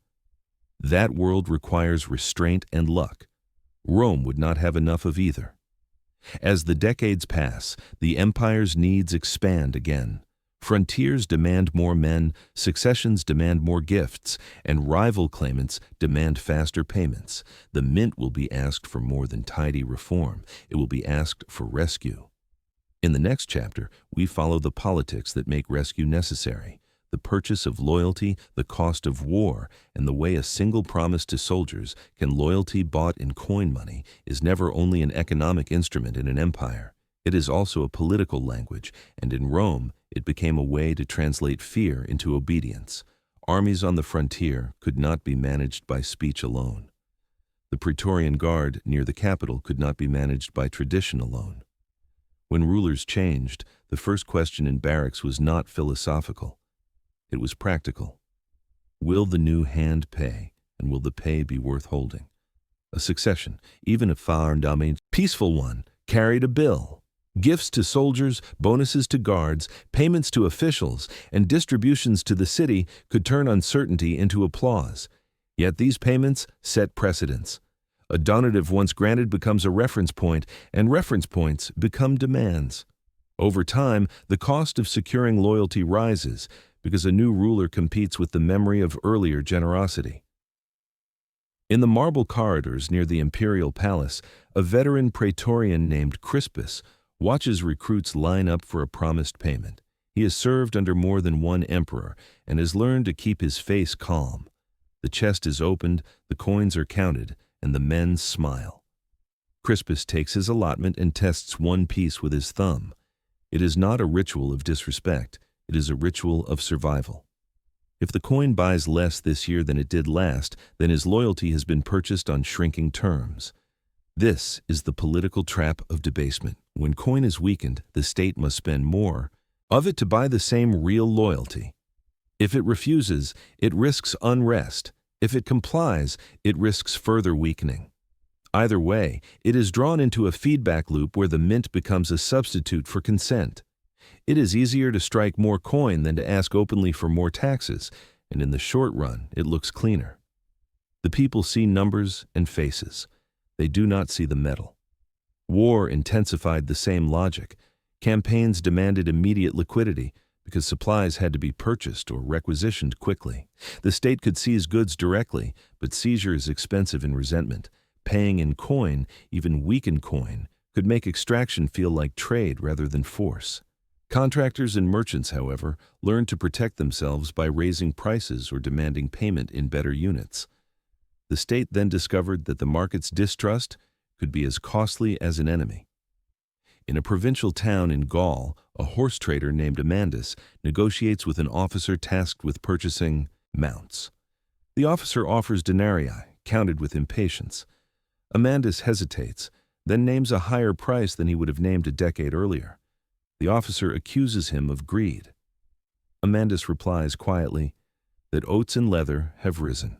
That world requires restraint and luck. Rome would not have enough of either. As the decades pass, the empire's needs expand again. Frontiers demand more men, successions demand more gifts, and rival claimants demand faster payments. The mint will be asked for more than tidy reform. It will be asked for rescue. In the next chapter, we follow the politics that make rescue necessary, the purchase of loyalty, the cost of war, and the way a single promise to soldiers can loyalty bought in coin money is never only an economic instrument in an empire. It is also a political language, and in Rome, it became a way to translate fear into obedience. Armies on the frontier could not be managed by speech alone. The Praetorian Guard near the capital could not be managed by tradition alone. When rulers changed, the first question in barracks was not philosophical. It was practical. Will the new hand pay, and will the pay be worth holding? A succession, even a peaceful one, carried a bill. Gifts to soldiers, bonuses to guards, payments to officials, and distributions to the city could turn uncertainty into applause. Yet these payments set precedents. A donative once granted becomes a reference point, and reference points become demands. Over time, the cost of securing loyalty rises because a new ruler competes with the memory of earlier generosity. In the marble corridors near the imperial palace, a veteran praetorian named Crispus watches recruits line up for a promised payment. He has served under more than one emperor and has learned to keep his face calm. The chest is opened, the coins are counted, and the men smile. Crispus takes his allotment and tests one piece with his thumb. It is not a ritual of disrespect. It is a ritual of survival. If the coin buys less this year than it did last, then his loyalty has been purchased on shrinking terms. This is the political trap of debasement. When coin is weakened, the state must spend more of it to buy the same real loyalty. If it refuses, it risks unrest. If it complies, it risks further weakening. Either way, it is drawn into a feedback loop where the mint becomes a substitute for consent. It is easier to strike more coin than to ask openly for more taxes, and in the short run, it looks cleaner. The people see numbers and faces. They do not see the metal. War intensified the same logic. Campaigns demanded immediate liquidity because supplies had to be purchased or requisitioned quickly. The state could seize goods directly, but seizure is expensive in resentment. Paying in coin, even weakened coin, could make extraction feel like trade rather than force. Contractors and merchants, however, learned to protect themselves by raising prices or demanding payment in better units. The state then discovered that the market's distrust could be as costly as an enemy. In a provincial town in Gaul, a horse trader named Amandus negotiates with an officer tasked with purchasing mounts. The officer offers denarii, counted with impatience. Amandus hesitates, then names a higher price than he would have named a decade earlier. The officer accuses him of greed. Amandus replies quietly that oats and leather have risen,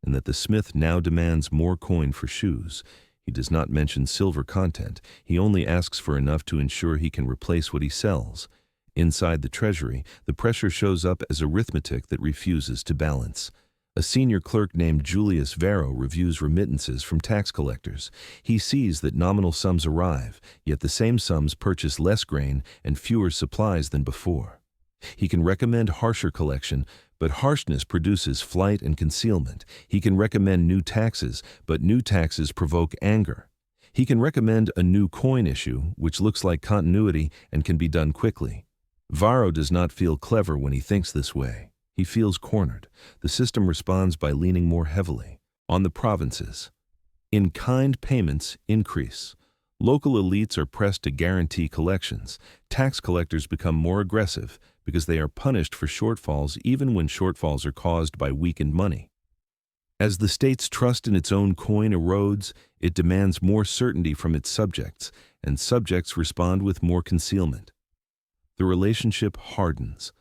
and that the smith now demands more coin for shoes. He does not mention silver content. He only asks for enough to ensure he can replace what he sells. Inside the treasury, the pressure shows up as arithmetic that refuses to balance. A senior clerk named Julius Varro reviews remittances from tax collectors. He sees that nominal sums arrive, yet the same sums purchase less grain and fewer supplies than before. He can recommend harsher collection, but harshness produces flight and concealment. He can recommend new taxes, but new taxes provoke anger. He can recommend a new coin issue, which looks like continuity and can be done quickly. Varro does not feel clever when he thinks this way. He feels cornered. The system responds by leaning more heavily on the provinces. In-kind payments increase. Local elites are pressed to guarantee collections. Tax collectors become more aggressive because they are punished for shortfalls even when shortfalls are caused by weakened money. As the state's trust in its own coin erodes, it demands more certainty from its subjects, and subjects respond with more concealment. The relationship hardens.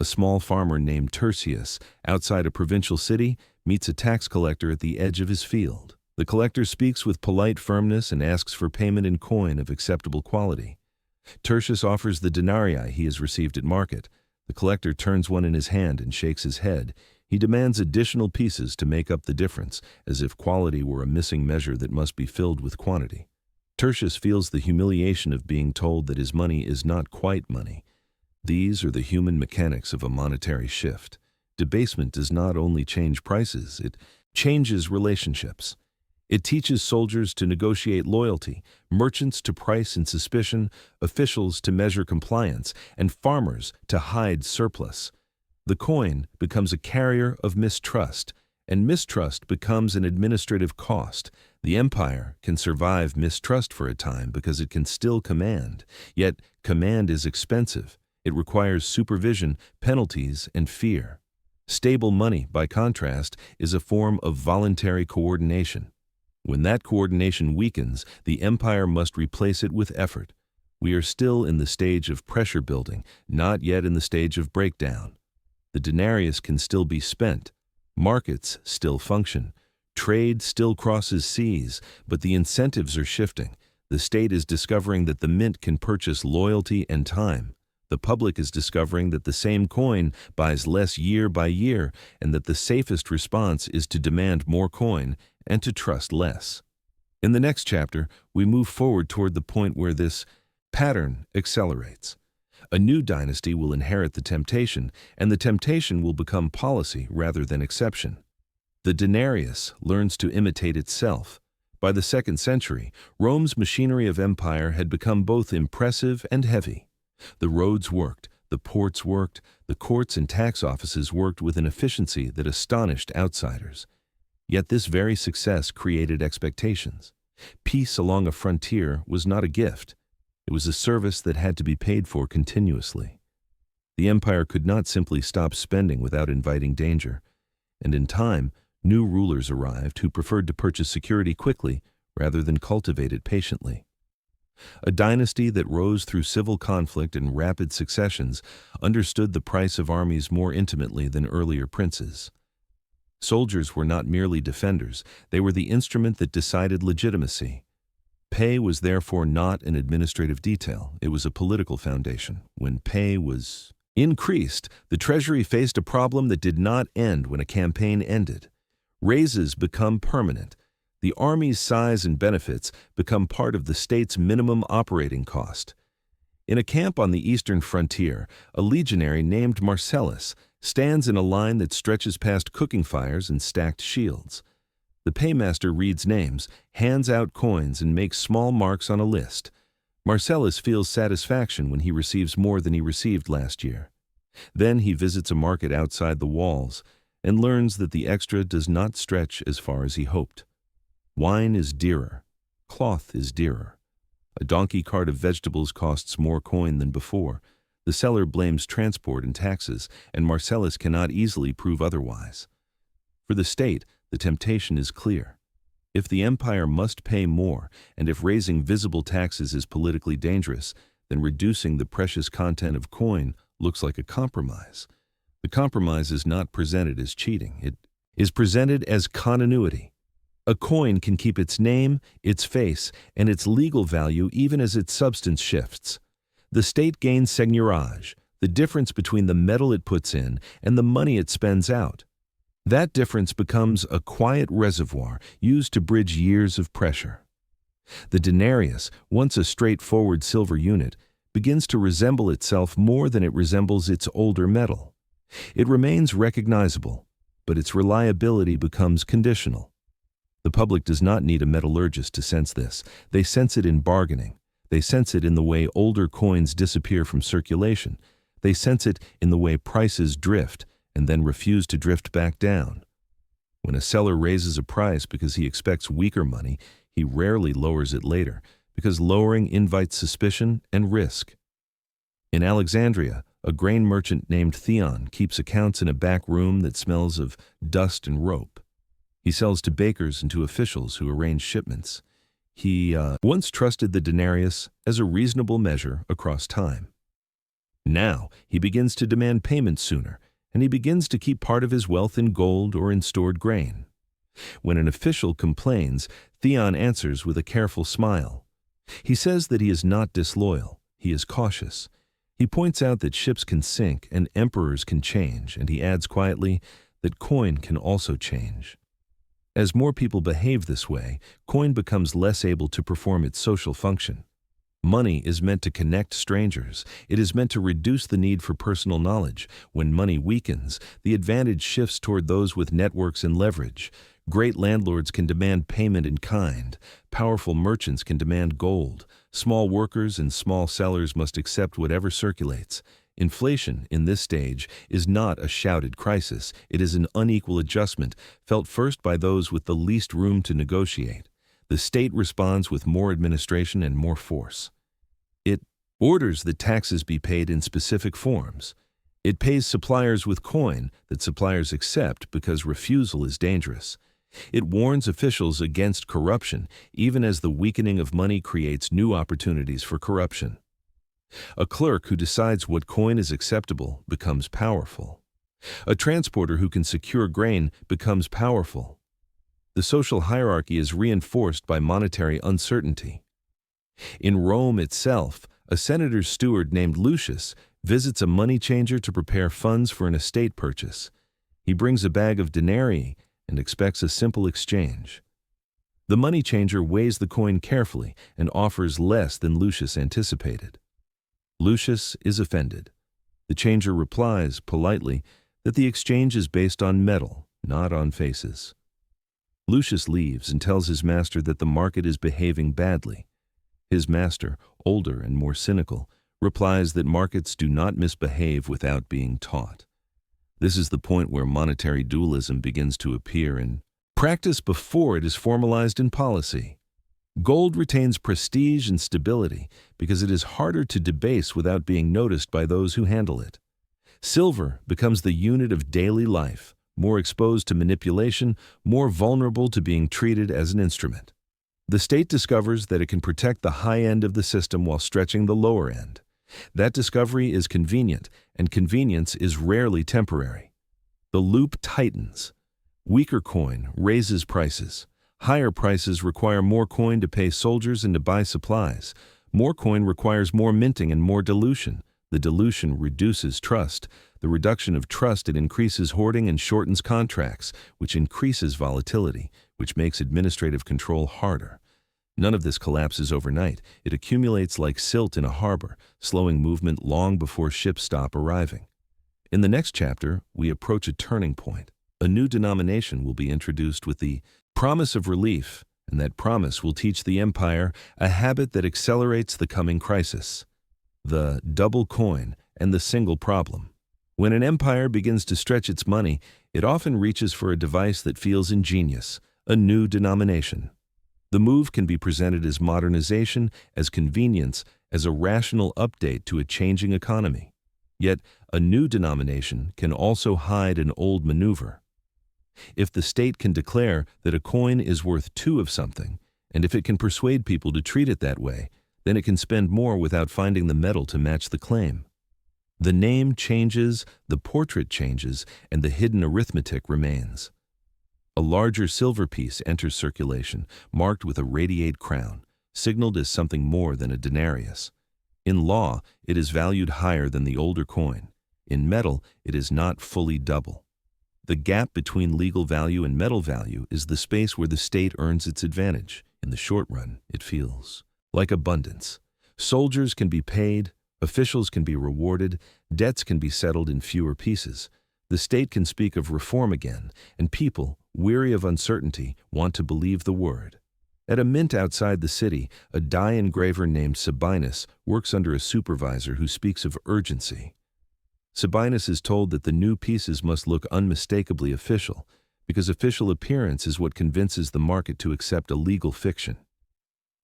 A small farmer named Tertius, outside a provincial city, meets a tax collector at the edge of his field. The collector speaks with polite firmness and asks for payment in coin of acceptable quality. Tertius offers the denarii he has received at market. The collector turns one in his hand and shakes his head. He demands additional pieces to make up the difference, as if quality were a missing measure that must be filled with quantity. Tertius feels the humiliation of being told that his money is not quite money. These are the human mechanics of a monetary shift. Debasement does not only change prices, it changes relationships. It teaches soldiers to negotiate loyalty, merchants to price in suspicion, officials to measure compliance, and farmers to hide surplus. The coin becomes a carrier of mistrust, and mistrust becomes an administrative cost. The empire can survive mistrust for a time because it can still command, yet command is expensive. It requires supervision, penalties, and fear. Stable money, by contrast, is a form of voluntary coordination. When that coordination weakens, the empire must replace it with effort. We are still in the stage of pressure building, not yet in the stage of breakdown. The denarius can still be spent. Markets still function. Trade still crosses seas, but the incentives are shifting. The state is discovering that the mint can purchase loyalty and time. The public is discovering that the same coin buys less year by year, and that the safest response is to demand more coin and to trust less. In the next chapter, we move forward toward the point where this pattern accelerates. A new dynasty will inherit the temptation, and the temptation will become policy rather than exception. The denarius learns to imitate itself. By the 2nd century, Rome's machinery of empire had become both impressive and heavy. The roads worked, the ports worked, the courts and tax offices worked with an efficiency that astonished outsiders. Yet this very success created expectations. Peace along a frontier was not a gift. It was a service that had to be paid for continuously. The empire could not simply stop spending without inviting danger, and in time, new rulers arrived who preferred to purchase security quickly rather than cultivate it patiently. A dynasty that rose through civil conflict and rapid successions understood the price of armies more intimately than earlier princes. Soldiers were not merely defenders, they were the instrument that decided legitimacy. Pay was therefore not an administrative detail, it was a political foundation. When pay was increased, the treasury faced a problem that did not end when a campaign ended. Raises become permanent. The army's size and benefits become part of the state's minimum operating cost. In a camp on the eastern frontier, a legionary named Marcellus stands in a line that stretches past cooking fires and stacked shields. The paymaster reads names, hands out coins, and makes small marks on a list. Marcellus feels satisfaction when he receives more than he received last year. Then he visits a market outside the walls and learns that the extra does not stretch as far as he hoped. Wine is dearer. Cloth is dearer. A donkey cart of vegetables costs more coin than before. The seller blames transport and taxes, and Marcellus cannot easily prove otherwise. For the state, the temptation is clear. If the empire must pay more, and if raising visible taxes is politically dangerous, then reducing the precious content of coin looks like a compromise. The compromise is not presented as cheating. It is presented as continuity. A coin can keep its name, its face, and its legal value even as its substance shifts. The state gains seigniorage, the difference between the metal it puts in and the money it spends out. That difference becomes a quiet reservoir used to bridge years of pressure. The denarius, once a straightforward silver unit, begins to resemble itself more than it resembles its older metal. It remains recognizable, but its reliability becomes conditional. The public does not need a metallurgist to sense this. They sense it in bargaining. They sense it in the way older coins disappear from circulation. They sense it in the way prices drift and then refuse to drift back down. When a seller raises a price because he expects weaker money, he rarely lowers it later, because lowering invites suspicion and risk. In Alexandria, a grain merchant named Theon keeps accounts in a back room that smells of dust and rope. He sells to bakers and to officials who arrange shipments. He once trusted the denarius as a reasonable measure across time. Now he begins to demand payment sooner, and he begins to keep part of his wealth in gold or in stored grain. When an official complains, Theon answers with a careful smile. He says that he is not disloyal, he is cautious. He points out that ships can sink and emperors can change, and he adds quietly that coin can also change. As more people behave this way, coin becomes less able to perform its social function. Money is meant to connect strangers. It is meant to reduce the need for personal knowledge. When money weakens, the advantage shifts toward those with networks and leverage. Great landlords can demand payment in kind. Powerful merchants can demand gold. Small workers and small sellers must accept whatever circulates. Inflation, in this stage, is not a shouted crisis. It is an unequal adjustment, felt first by those with the least room to negotiate. The state responds with more administration and more force. It orders that taxes be paid in specific forms. It pays suppliers with coin that suppliers accept because refusal is dangerous. It warns officials against corruption, even as the weakening of money creates new opportunities for corruption. A clerk who decides what coin is acceptable becomes powerful. A transporter who can secure grain becomes powerful. The social hierarchy is reinforced by monetary uncertainty. In Rome itself, a senator's steward named Lucius visits a money changer to prepare funds for an estate purchase. He brings a bag of denarii and expects a simple exchange. The money changer weighs the coin carefully and offers less than Lucius anticipated. Lucius is offended. The changer replies, politely, that the exchange is based on metal, not on faces. Lucius leaves and tells his master that the market is behaving badly. His master, older and more cynical, replies that markets do not misbehave without being taught. This is the point where monetary dualism begins to appear in practice before it is formalized in policy. Gold retains prestige and stability because it is harder to debase without being noticed by those who handle it. Silver becomes the unit of daily life, more exposed to manipulation, more vulnerable to being treated as an instrument. The state discovers that it can protect the high end of the system while stretching the lower end. That discovery is convenient, and convenience is rarely temporary. The loop tightens. Weaker coin raises prices. Higher prices require more coin to pay soldiers and to buy supplies. More coin requires more minting and more dilution. The dilution reduces trust. The reduction of trust, it increases hoarding and shortens contracts, which increases volatility, which makes administrative control harder. None of this collapses overnight. It accumulates like silt in a harbor, slowing movement long before ships stop arriving. In the next chapter, we approach a turning point. A new denomination will be introduced with the promise of relief, and that promise will teach the empire a habit that accelerates the coming crisis: the double coin and the single problem. When an empire begins to stretch its money, it often reaches for a device that feels ingenious: a new denomination. The move can be presented as modernization, as convenience, as a rational update to a changing economy. Yet, a new denomination can also hide an old maneuver. If the state can declare that a coin is worth 2 of something, and if it can persuade people to treat it that way, then it can spend more without finding the metal to match the claim. The name changes, the portrait changes, and the hidden arithmetic remains. A larger silver piece enters circulation, marked with a radiate crown, signaled as something more than a denarius. In law, it is valued higher than the older coin. In metal, it is not fully double. The gap between legal value and metal value is the space where the state earns its advantage. In the short run, it feels like abundance. Soldiers can be paid, officials can be rewarded, debts can be settled in fewer pieces. The state can speak of reform again, and people, weary of uncertainty, want to believe the word. At a mint outside the city, a die engraver named Sabinus works under a supervisor who speaks of urgency. Sabinus is told that the new pieces must look unmistakably official, because official appearance is what convinces the market to accept a legal fiction.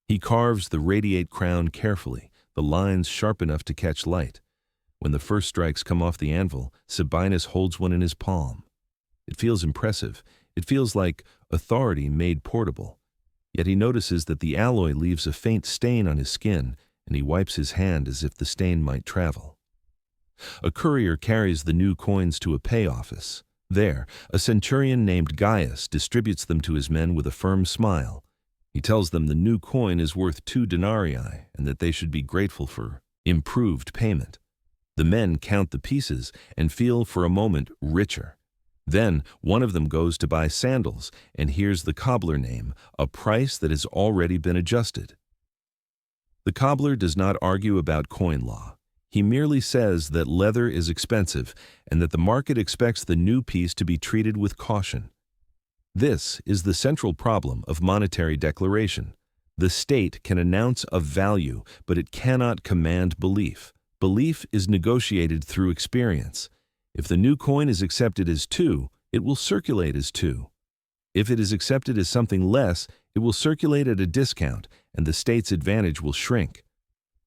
He carves the radiate crown carefully, the lines sharp enough to catch light. When the first strikes come off the anvil, Sabinus holds one in his palm. It feels impressive. It feels like authority made portable. Yet he notices that the alloy leaves a faint stain on his skin, and he wipes his hand as if the stain might travel. A courier carries the new coins to a pay office. There, a centurion named Gaius distributes them to his men with a firm smile. He tells them the new coin is worth 2 denarii and that they should be grateful for improved payment. The men count the pieces and feel for a moment richer. Then one of them goes to buy sandals and hears the cobbler name, a price that has already been adjusted. The cobbler does not argue about coin law. He merely says that leather is expensive and that the market expects the new piece to be treated with caution. This is the central problem of monetary declaration. The state can announce a value, but it cannot command belief. Belief is negotiated through experience. If the new coin is accepted as 2, it will circulate as 2. If it is accepted as something less, it will circulate at a discount, and the state's advantage will shrink.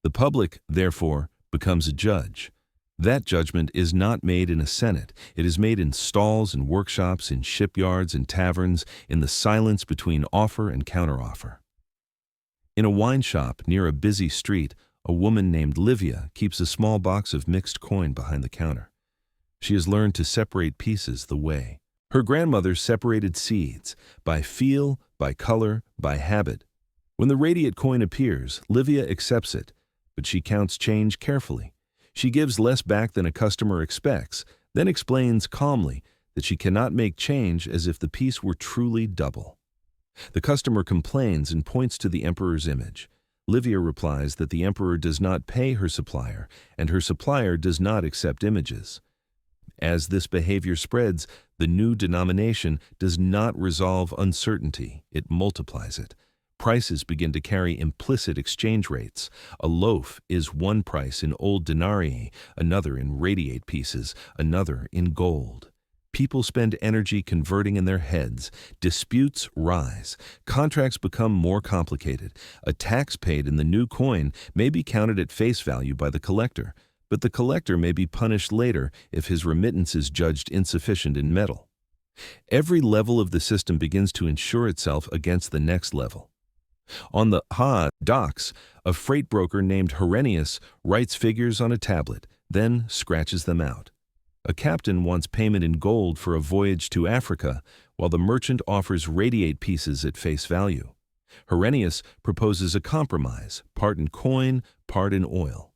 The public, therefore, becomes a judge. That judgment is not made in a senate. It is made in stalls and workshops, in shipyards and taverns, in the silence between offer and counteroffer. In a wine shop near a busy street, a woman named Livia keeps a small box of mixed coin behind the counter. She has learned to separate pieces the way her grandmother separated seeds, by feel, by color, by habit. When the radiate coin appears, Livia accepts it, but she counts change carefully. She gives less back than a customer expects, then explains calmly that she cannot make change as if the piece were truly double. The customer complains and points to the emperor's image. Livia replies that the emperor does not pay her supplier, and her supplier does not accept images. As this behavior spreads, the new denomination does not resolve uncertainty, it multiplies it. Prices begin to carry implicit exchange rates. A loaf is one price in old denarii, another in radiate pieces, another in gold. People spend energy converting in their heads. Disputes rise. Contracts become more complicated. A tax paid in the new coin may be counted at face value by the collector, but the collector may be punished later if his remittance is judged insufficient in metal. Every level of the system begins to insure itself against the next level. On the docks, a freight broker named Hardens writes figures on a tablet, then scratches them out. A captain wants payment in gold for a voyage to Africa, while the merchant offers radiate pieces at face value. Hardens proposes a compromise, part in coin, part in oil.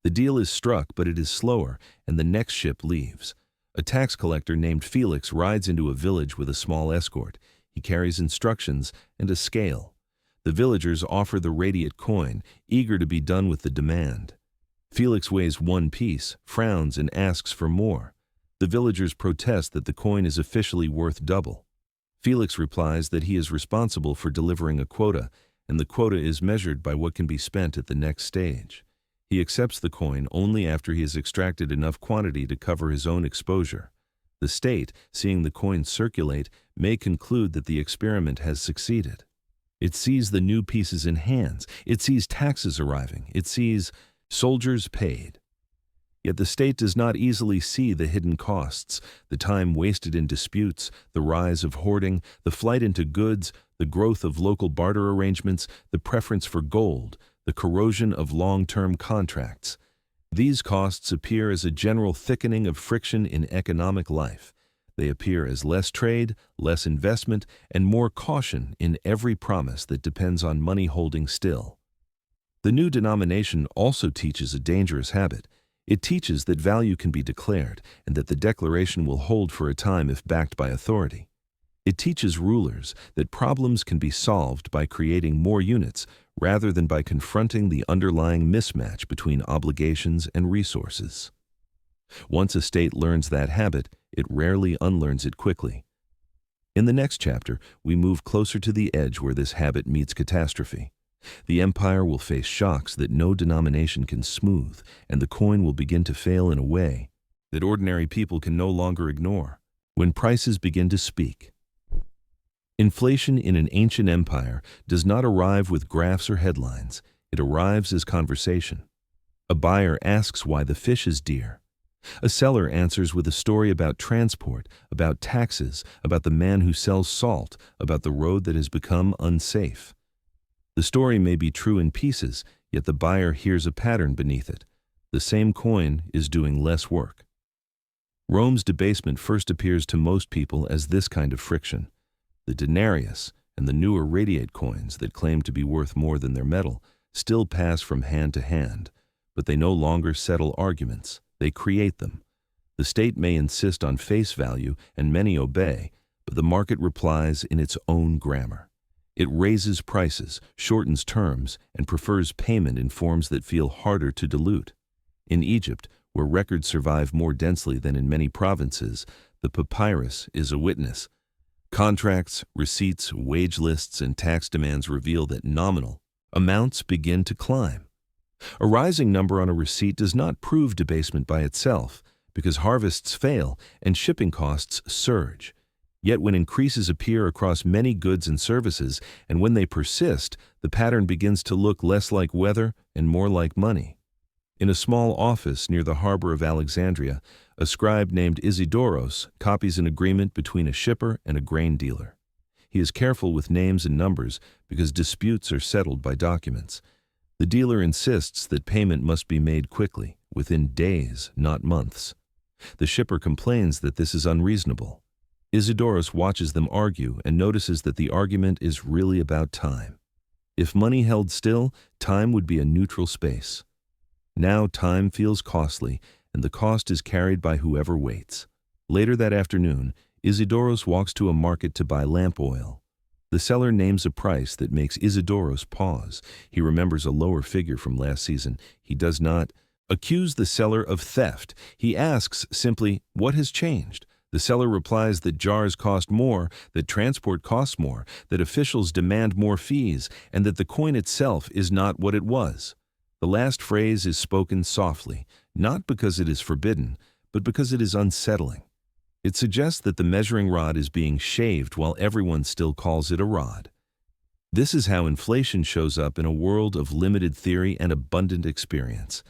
The deal is struck, but it is slower, and the next ship leaves. A tax collector named Felix rides into a village with a small escort. He carries instructions and a scale. The villagers offer the radiate coin, eager to be done with the demand. Felix weighs one piece, frowns, and asks for more. The villagers protest that the coin is officially worth double. Felix replies that he is responsible for delivering a quota, and the quota is measured by what can be spent at the next stage. He accepts the coin only after he has extracted enough quantity to cover his own exposure. The state, seeing the coin circulate, may conclude that the experiment has succeeded. It sees the new pieces in hands. It sees taxes arriving. It sees soldiers paid. Yet the state does not easily see the hidden costs, the time wasted in disputes, the rise of hoarding, the flight into goods, the growth of local barter arrangements, the preference for gold, the corrosion of long-term contracts. These costs appear as a general thickening of friction in economic life. They appear as less trade, less investment, and more caution in every promise that depends on money holding still. The new denomination also teaches a dangerous habit. It teaches that value can be declared and that the declaration will hold for a time if backed by authority. It teaches rulers that problems can be solved by creating more units rather than by confronting the underlying mismatch between obligations and resources. Once a state learns that habit, it rarely unlearns it quickly. In the next chapter, we move closer to the edge where this habit meets catastrophe. The empire will face shocks that no denomination can smooth, and the coin will begin to fail in a way that ordinary people can no longer ignore. When prices begin to speak. Inflation in an ancient empire does not arrive with graphs or headlines. It arrives as conversation. A buyer asks why the fish is dear. A seller answers with a story about transport, about taxes, about the man who sells salt, about the road that has become unsafe. The story may be true in pieces, yet the buyer hears a pattern beneath it. The same coin is doing less work. Rome's debasement first appears to most people as this kind of friction. The denarius and the newer radiate coins that claim to be worth more than their metal still pass from hand to hand, but they no longer settle arguments. They create them. The state may insist on face value, and many obey, but the market replies in its own grammar. It raises prices, shortens terms, and prefers payment in forms that feel harder to dilute. In Egypt, where records survive more densely than in many provinces, the papyrus is a witness. Contracts, receipts, wage lists, and tax demands reveal that nominal amounts begin to climb. A rising number on a receipt does not prove debasement by itself, because harvests fail and shipping costs surge. Yet when increases appear across many goods and services, and when they persist, the pattern begins to look less like weather and more like money. In a small office near the harbor of Alexandria, a scribe named Isidoros copies an agreement between a shipper and a grain dealer. He is careful with names and numbers because disputes are settled by documents. The dealer insists that payment must be made quickly, within days, not months. The shipper complains that this is unreasonable. Isidoros watches them argue and notices that the argument is really about time. If money held still, time would be a neutral space. Now time feels costly, and the cost is carried by whoever waits. Later that afternoon, Isidoros walks to a market to buy lamp oil. The seller names a price that makes Isidoros pause. He remembers a lower figure from last season. He does not accuse the seller of theft. He asks simply, what has changed? The seller replies that jars cost more, that transport costs more, that officials demand more fees, and that the coin itself is not what it was. The last phrase is spoken softly, not because it is forbidden, but because it is unsettling. It suggests that the measuring rod is being shaved while everyone still calls it a rod. This is how inflation shows up in a world of limited theory and abundant experience.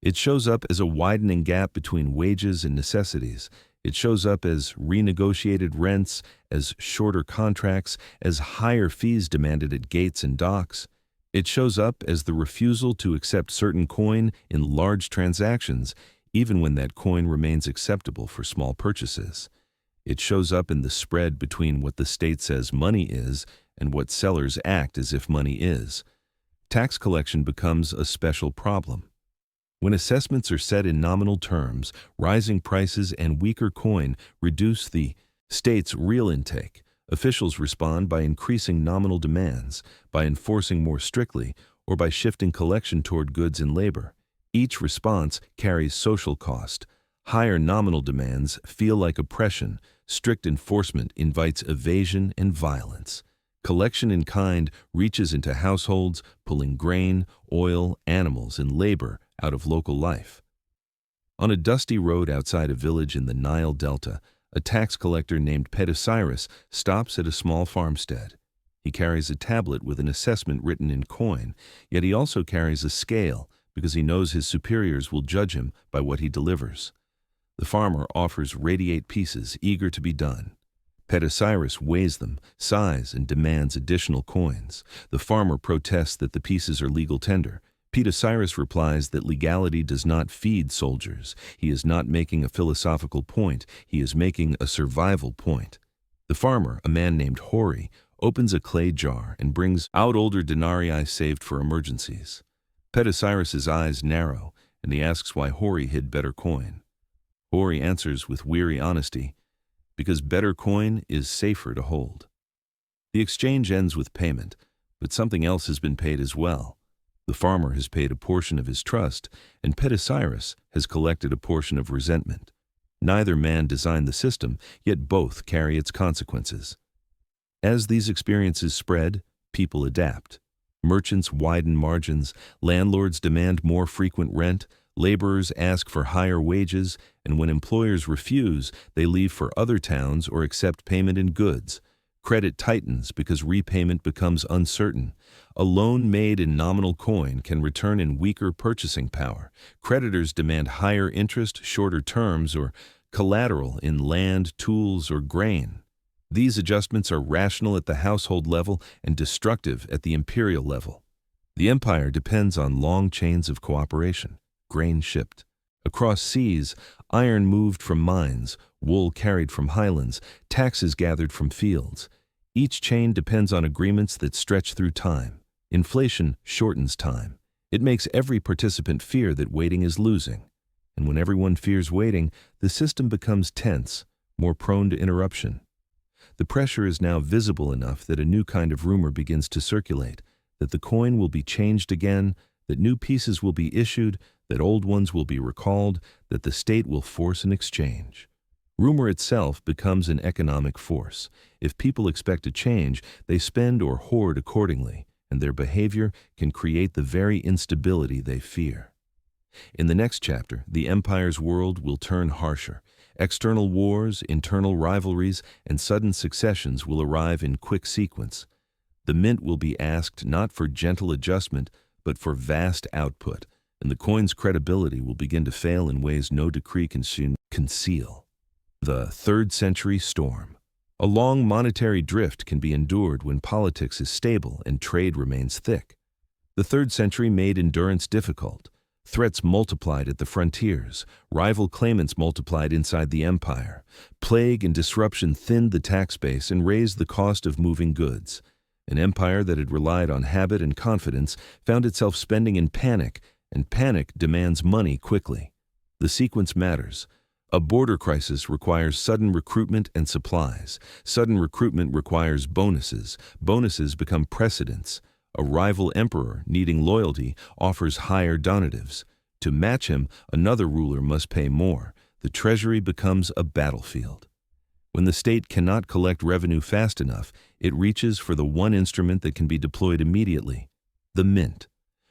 It shows up as a widening gap between wages and necessities. It shows up as renegotiated rents, as shorter contracts, as higher fees demanded at gates and docks. It shows up as the refusal to accept certain coin in large transactions, even when that coin remains acceptable for small purchases. It shows up in the spread between what the state says money is and what sellers act as if money is. Tax collection becomes a special problem. When assessments are set in nominal terms, rising prices and weaker coin reduce the state's real intake. Officials respond by increasing nominal demands, by enforcing more strictly, or by shifting collection toward goods and labor. Each response carries social cost. Higher nominal demands feel like oppression. Strict enforcement invites evasion and violence. Collection in kind reaches into households, pulling grain, oil, animals, and labor out of local life. On a dusty road outside a village in the Nile Delta, a tax collector named Pedicyrus stops at a small farmstead. He carries a tablet with an assessment written in coin, yet he also carries a scale because he knows his superiors will judge him by what he delivers. The farmer offers radiate pieces, eager to be done. Pedicyrus weighs them, sighs, and demands additional coins. The farmer protests that the pieces are legal tender. Pedicyrus replies that legality does not feed soldiers. He is not making a philosophical point, he is making a survival point. The farmer, a man named Hori, opens a clay jar and brings out older denarii saved for emergencies. Pedicyrus's eyes narrow, and he asks why Hori hid better coin. Hori answers with weary honesty, because better coin is safer to hold. The exchange ends with payment, but something else has been paid as well. The farmer has paid a portion of his trust, and Pedicyrus has collected a portion of resentment. Neither man designed the system, yet both carry its consequences. As these experiences spread, people adapt. Merchants widen margins, landlords demand more frequent rent, laborers ask for higher wages, and when employers refuse, they leave for other towns or accept payment in goods. Credit tightens because repayment becomes uncertain. A loan made in nominal coin can return in weaker purchasing power. Creditors demand higher interest, shorter terms, or collateral in land, tools, or grain. These adjustments are rational at the household level and destructive at the imperial level. The empire depends on long chains of cooperation. Grain shipped across seas, iron moved from mines, wool carried from highlands, taxes gathered from fields. Each chain depends on agreements that stretch through time. Inflation shortens time. It makes every participant fear that waiting is losing. And when everyone fears waiting, the system becomes tense, more prone to interruption. The pressure is now visible enough that a new kind of rumor begins to circulate, that the coin will be changed again, that new pieces will be issued, that old ones will be recalled, that the state will force an exchange. Rumor itself becomes an economic force. If people expect a change, they spend or hoard accordingly, and their behavior can create the very instability they fear. In the next chapter, the empire's world will turn harsher. External wars, internal rivalries, and sudden successions will arrive in quick sequence. The mint will be asked not for gentle adjustment, but for vast output, and the coin's credibility will begin to fail in ways no decree can conceal. The 3rd century storm. A long monetary drift can be endured when politics is stable and trade remains thick. The 3rd century made endurance difficult. Threats multiplied at the frontiers. Rival claimants multiplied inside the empire. Plague and disruption thinned the tax base and raised the cost of moving goods. An empire that had relied on habit and confidence found itself spending in panic, and panic demands money quickly. The sequence matters. A border crisis requires sudden recruitment and supplies. Sudden recruitment requires bonuses. Bonuses become precedents. A rival emperor, needing loyalty, offers higher donatives. To match him, another ruler must pay more. The treasury becomes a battlefield. When the state cannot collect revenue fast enough, it reaches for the one instrument that can be deployed immediately: the mint.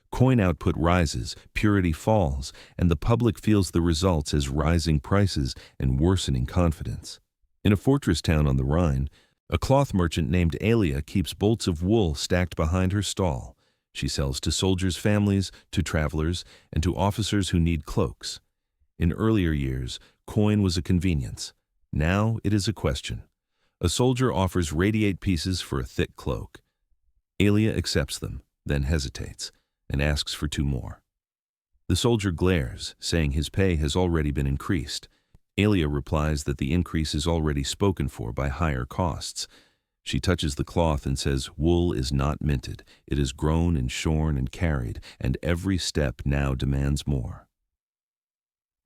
Coin output rises, purity falls, and the public feels the results as rising prices and worsening confidence. In a fortress town on the Rhine, a cloth merchant named Alia keeps bolts of wool stacked behind her stall. She sells to soldiers' families, to travelers, and to officers who need cloaks. In earlier years, coin was a convenience. Now it is a question. A soldier offers radiate pieces for a thick cloak. Alia accepts them, then hesitates, and asks for 2 more. The soldier glares, saying his pay has already been increased. Alia replies that the increase is already spoken for by higher costs. She touches the cloth and says wool is not minted. It is grown and shorn and carried, and every step now demands more.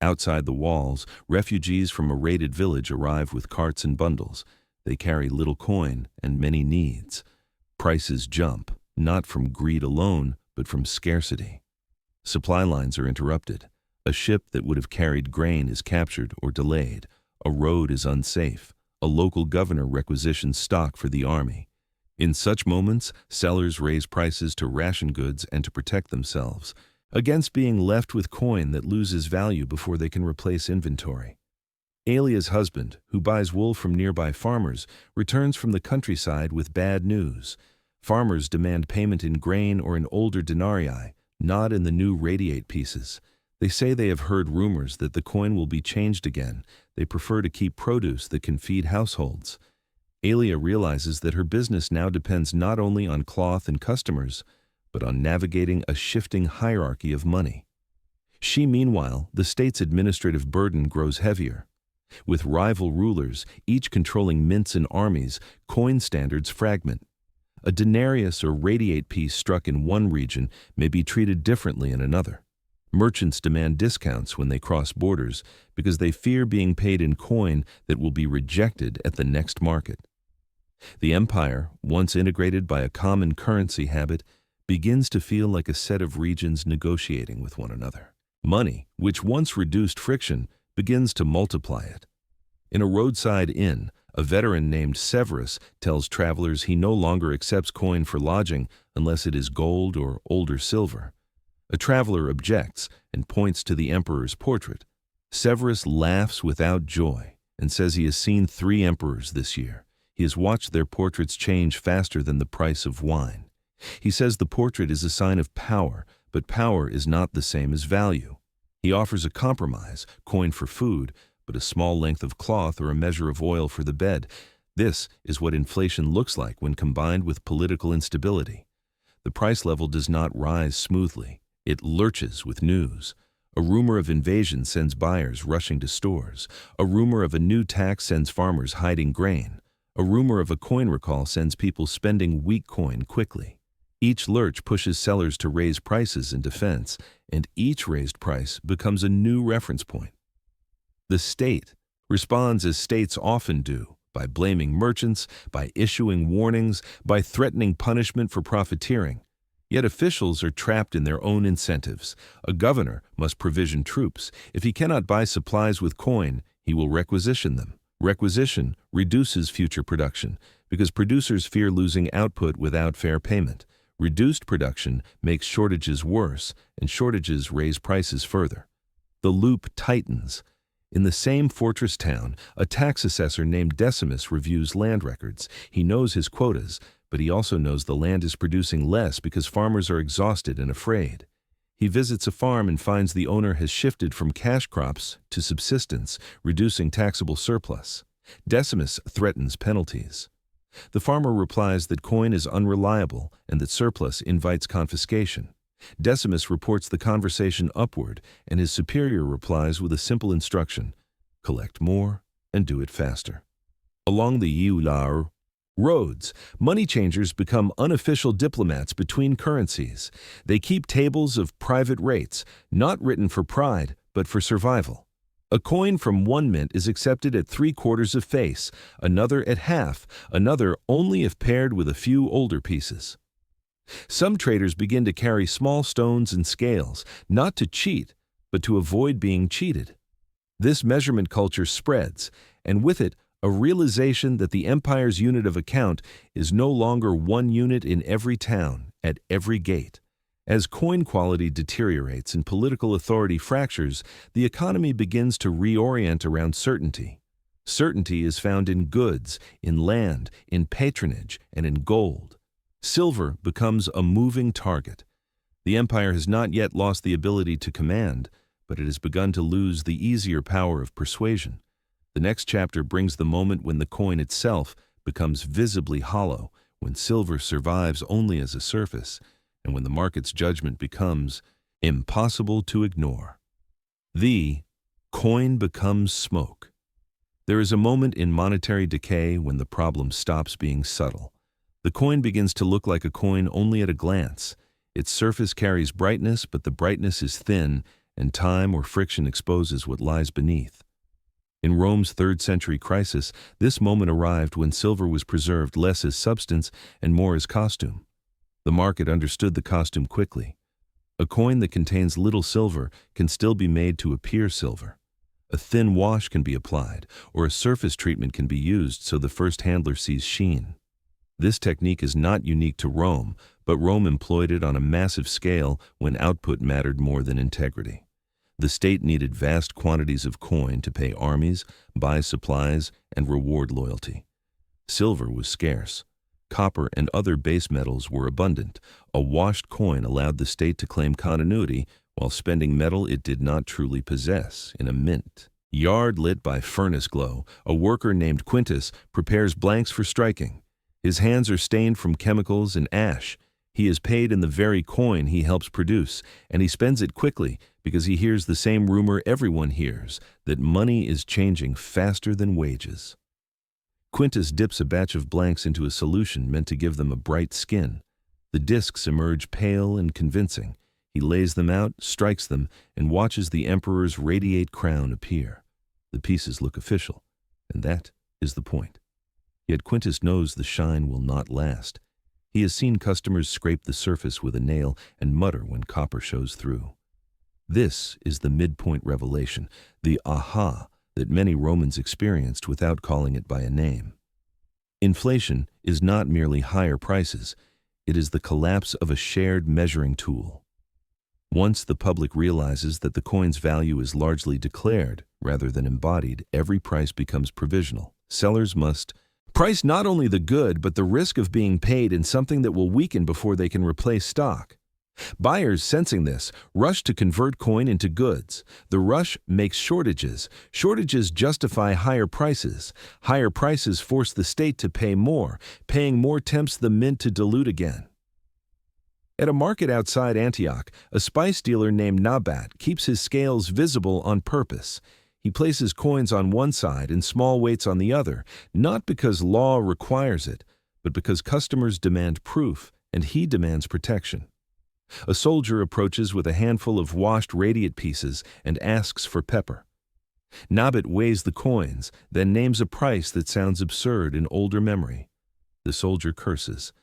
Outside the walls, refugees from a raided village arrive with carts and bundles. They carry little coin and many needs. Prices jump, not from greed alone, but from scarcity. Supply lines are interrupted. A ship that would have carried grain is captured or delayed. A road is unsafe. A local governor requisitions stock for the army. In such moments, sellers raise prices to ration goods and to protect themselves, against being left with coin that loses value before they can replace inventory. Alia's husband, who buys wool from nearby farmers, returns from the countryside with bad news. Farmers demand payment in grain or in older denarii, not in the new radiate pieces. They say they have heard rumors that the coin will be changed again. They prefer to keep produce that can feed households. Alia realizes that her business now depends not only on cloth and customers, but on navigating a shifting hierarchy of money. Meanwhile, the state's administrative burden grows heavier. With rival rulers, each controlling mints and armies, coin standards fragment. A denarius or radiate piece struck in one region may be treated differently in another. Merchants demand discounts when they cross borders because they fear being paid in coin that will be rejected at the next market. The empire, once integrated by a common currency habit, begins to feel like a set of regions negotiating with one another. Money, which once reduced friction, begins to multiply it. In a roadside inn, a veteran named Severus tells travelers he no longer accepts coin for lodging unless it is gold or older silver. A traveler objects and points to the emperor's portrait. Severus laughs without joy and says he has seen 3 emperors this year. He has watched their portraits change faster than the price of wine. He says the portrait is a sign of power, but power is not the same as value. He offers a compromise, coin for food, but a small length of cloth or a measure of oil for the bed. This is what inflation looks like when combined with political instability. The price level does not rise smoothly. It lurches with news. A rumor of invasion sends buyers rushing to stores. A rumor of a new tax sends farmers hiding grain. A rumor of a coin recall sends people spending weak coin quickly. Each lurch pushes sellers to raise prices in defense, and each raised price becomes a new reference point. The state responds as states often do, by blaming merchants, by issuing warnings, by threatening punishment for profiteering. Yet officials are trapped in their own incentives. A governor must provision troops. If he cannot buy supplies with coin, he will requisition them. Requisition reduces future production because producers fear losing output without fair payment. Reduced production makes shortages worse, and shortages raise prices further. The loop tightens. In the same fortress town, a tax assessor named Decimus reviews land records. He knows his quotas, but he also knows the land is producing less because farmers are exhausted and afraid. He visits a farm and finds the owner has shifted from cash crops to subsistence, reducing taxable surplus. Decimus threatens penalties. The farmer replies that coin is unreliable and that surplus invites confiscation. Decimus reports the conversation upward, and his superior replies with a simple instruction: collect more and do it faster. Along the Eular roads, money changers become unofficial diplomats between currencies. They keep tables of private rates, not written for pride, but for survival. A coin from one mint is accepted at 3/4 of face, another at half, another only if paired with a few older pieces. Some traders begin to carry small stones and scales, not to cheat, but to avoid being cheated. This measurement culture spreads, and with it, a realization that the empire's unit of account is no longer one unit in every town, at every gate. As coin quality deteriorates and political authority fractures, the economy begins to reorient around certainty. Certainty is found in goods, in land, in patronage, and in gold. Silver becomes a moving target. The empire has not yet lost the ability to command, but it has begun to lose the easier power of persuasion. The next chapter brings the moment when the coin itself becomes visibly hollow, when silver survives only as a surface, and when the market's judgment becomes impossible to ignore. The coin becomes smoke. There is a moment in monetary decay when the problem stops being subtle. The coin begins to look like a coin only at a glance. Its surface carries brightness, but the brightness is thin, and time or friction exposes what lies beneath. In Rome's 3rd century crisis, this moment arrived when silver was preserved less as substance and more as costume. The market understood the costume quickly. A coin that contains little silver can still be made to appear silver. A thin wash can be applied, or a surface treatment can be used so the first handler sees sheen. This technique is not unique to Rome, but Rome employed it on a massive scale when output mattered more than integrity. The state needed vast quantities of coin to pay armies, buy supplies, and reward loyalty. Silver was scarce. Copper and other base metals were abundant. A washed coin allowed the state to claim continuity while spending metal it did not truly possess in a mint. Yard lit by furnace glow, a worker named Quintus prepares blanks for striking. His hands are stained from chemicals and ash. He is paid in the very coin he helps produce, and he spends it quickly because he hears the same rumor everyone hears, that money is changing faster than wages. Quintus dips a batch of blanks into a solution meant to give them a bright skin. The discs emerge pale and convincing. He lays them out, strikes them, and watches the emperor's radiate crown appear. The pieces look official, and that is the point. Yet Quintus knows the shine will not last. He has seen customers scrape the surface with a nail and mutter when copper shows through. This is the midpoint revelation, the aha that many Romans experienced without calling it by a name. Inflation is not merely higher prices, it is the collapse of a shared measuring tool. Once the public realizes that the coin's value is largely declared rather than embodied, every price becomes provisional. Sellers must price not only the good, but the risk of being paid in something that will weaken before they can replace stock. Buyers, sensing this, rush to convert coin into goods. The rush makes shortages. Shortages justify higher prices. Higher prices force the state to pay more. Paying more tempts the mint to dilute again. At a market outside Antioch, a spice dealer named Nabat keeps his scales visible on purpose. He places coins on one side and small weights on the other, not because law requires it, but because customers demand proof and he demands protection. A soldier approaches with a handful of washed radiate pieces and asks for pepper. Nabat weighs the coins, then names a price that sounds absurd in older memory. The soldier curses.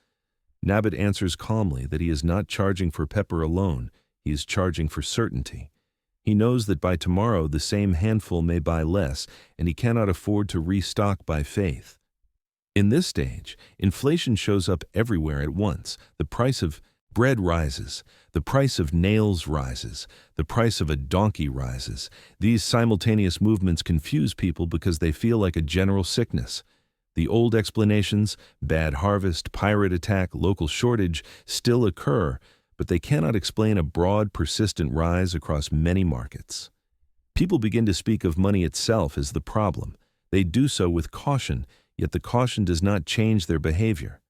Nabat answers calmly that he is not charging for pepper alone, he is charging for certainty. He knows that by tomorrow the same handful may buy less, and he cannot afford to restock by faith. In this stage, inflation shows up everywhere at once. The price of bread rises, the price of nails rises, the price of a donkey rises. These simultaneous movements confuse people because they feel like a general sickness. The old explanations, bad harvest, pirate attack, local shortage, still occur, but they cannot explain a broad, persistent rise across many markets. People begin to speak of money itself as the problem. They do so with caution, yet the caution does not change their behavior.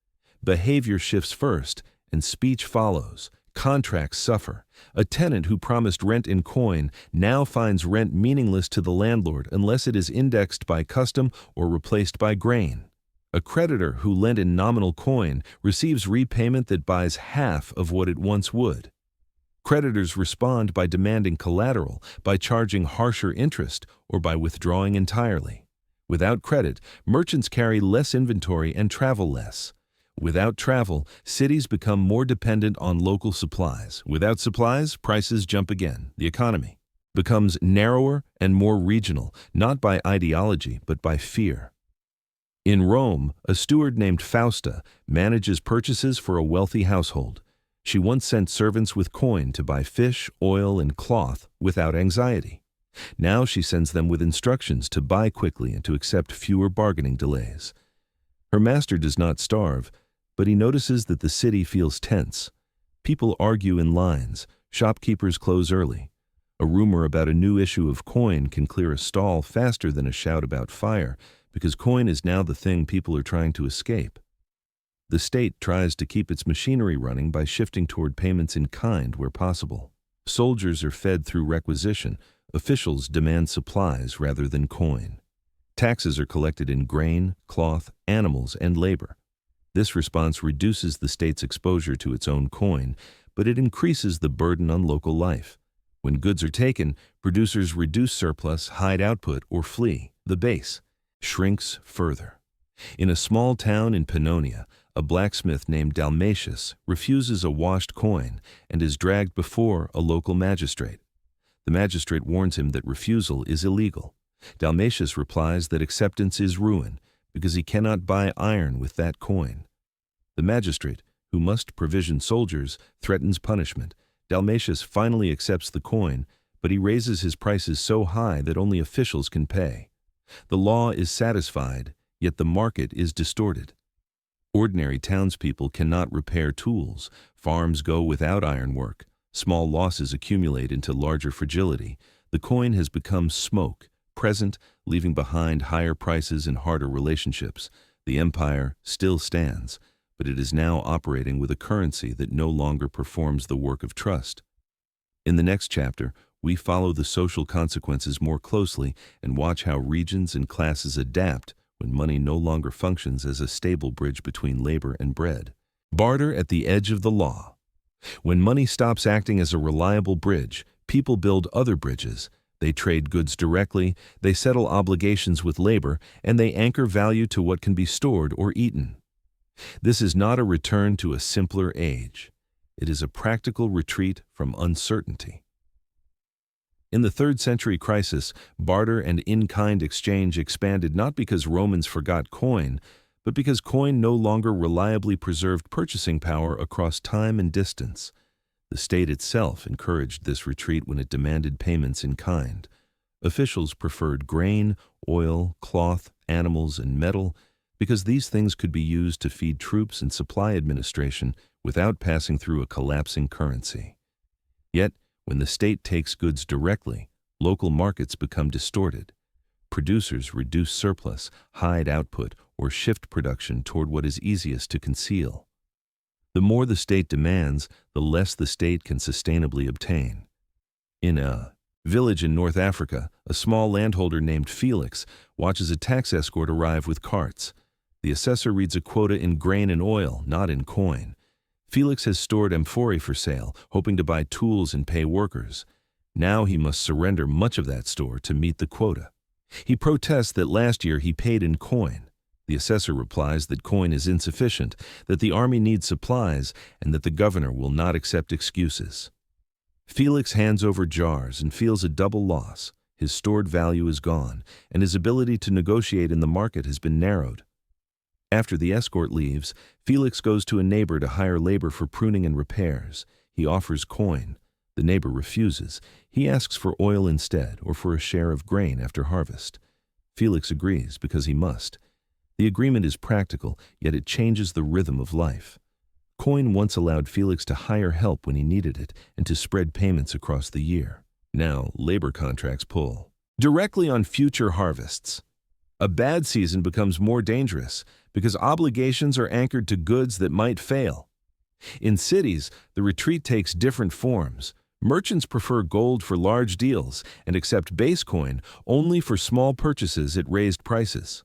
Behavior shifts first, and speech follows. Contracts suffer. A tenant who promised rent in coin now finds rent meaningless to the landlord unless it is indexed by custom or replaced by grain. A creditor who lent in nominal coin receives repayment that buys half of what it once would. Creditors respond by demanding collateral, by charging harsher interest, or by withdrawing entirely. Without credit, merchants carry less inventory and travel less. Without travel, cities become more dependent on local supplies. Without supplies, prices jump again. The economy becomes narrower and more regional, not by ideology, but by fear. In Rome, a steward named Fausta manages purchases for a wealthy household. She once sent servants with coin to buy fish, oil, and cloth without anxiety. Now she sends them with instructions to buy quickly and to accept fewer bargaining delays. Her master does not starve, But he notices that the city feels tense. People argue in lines, shopkeepers close early. A rumor about a new issue of coin can clear a stall faster than a shout about fire, because coin is now the thing people are trying to escape. The state tries to keep its machinery running by shifting toward payments in kind where possible. Soldiers are fed through requisition. Officials demand supplies rather than coin. Taxes are collected in grain, cloth, animals, and labor. This response reduces the state's exposure to its own coin, but it increases the burden on local life. When goods are taken, producers reduce surplus, hide output, or flee. The base shrinks further. In a small town in Pannonia, a blacksmith named Dalmatius refuses a washed coin and is dragged before a local magistrate. The magistrate warns him that refusal is illegal. Dalmatius replies that acceptance is ruin because he cannot buy iron with that coin. The magistrate, who must provision soldiers, threatens punishment. Dalmatius finally accepts the coin, but he raises his prices so high that only officials can pay. The law is satisfied, yet the market is distorted. Ordinary townspeople cannot repair tools. Farms go without ironwork. Small losses accumulate into larger fragility. The coin has become smoke, present, leaving behind higher prices and harder relationships. The empire still stands, but it is now operating with a currency that no longer performs the work of trust. In the next chapter, we follow the social consequences more closely and watch how regions and classes adapt when money no longer functions as a stable bridge between labor and bread. Barter at the edge of the law. When money stops acting as a reliable bridge, people build other bridges. They trade goods directly, they settle obligations with labor, and they anchor value to what can be stored or eaten. This is not a return to a simpler age. It is a practical retreat from uncertainty. In the 3rd century crisis, barter and in-kind exchange expanded not because Romans forgot coin, but because coin no longer reliably preserved purchasing power across time and distance. The state itself encouraged this retreat when it demanded payments in kind. Officials preferred grain, oil, cloth, animals, and metal because these things could be used to feed troops and supply administration without passing through a collapsing currency. Yet, when the state takes goods directly, local markets become distorted. Producers reduce surplus, hide output, or shift production toward what is easiest to conceal. The more the state demands, the less the state can sustainably obtain. In a village in North Africa, a small landholder named Felix watches a tax escort arrive with carts. The assessor reads a quota in grain and oil, not in coin. Felix has stored amphorae for sale, hoping to buy tools and pay workers. Now he must surrender much of that store to meet the quota. He protests that last year he paid in coin. The assessor replies that coin is insufficient, that the army needs supplies, and that the governor will not accept excuses. Felix hands over jars and feels a double loss. His stored value is gone, and his ability to negotiate in the market has been narrowed. After the escort leaves, Felix goes to a neighbor to hire labor for pruning and repairs. He offers coin. The neighbor refuses. He asks for oil instead, or for a share of grain after harvest. Felix agrees because he must. The agreement is practical, yet it changes the rhythm of life. Coin once allowed Felix to hire help when he needed it and to spread payments across the year. Now, labor contracts pull directly on future harvests. A bad season becomes more dangerous because obligations are anchored to goods that might fail. In cities, the retreat takes different forms. Merchants prefer gold for large deals and accept base coin only for small purchases at raised prices.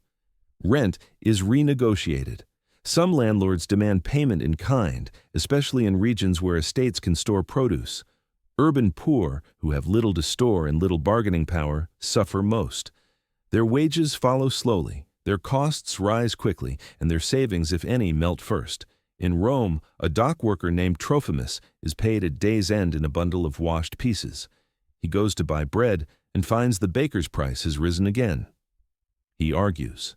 Rent is renegotiated. Some landlords demand payment in kind, especially in regions where estates can store produce. Urban poor, who have little to store and little bargaining power, suffer most. Their wages follow slowly, their costs rise quickly, and their savings, if any, melt first. In Rome, a dock worker named Trophimus is paid at day's end in a bundle of washed pieces. He goes to buy bread and finds the baker's price has risen again. He argues.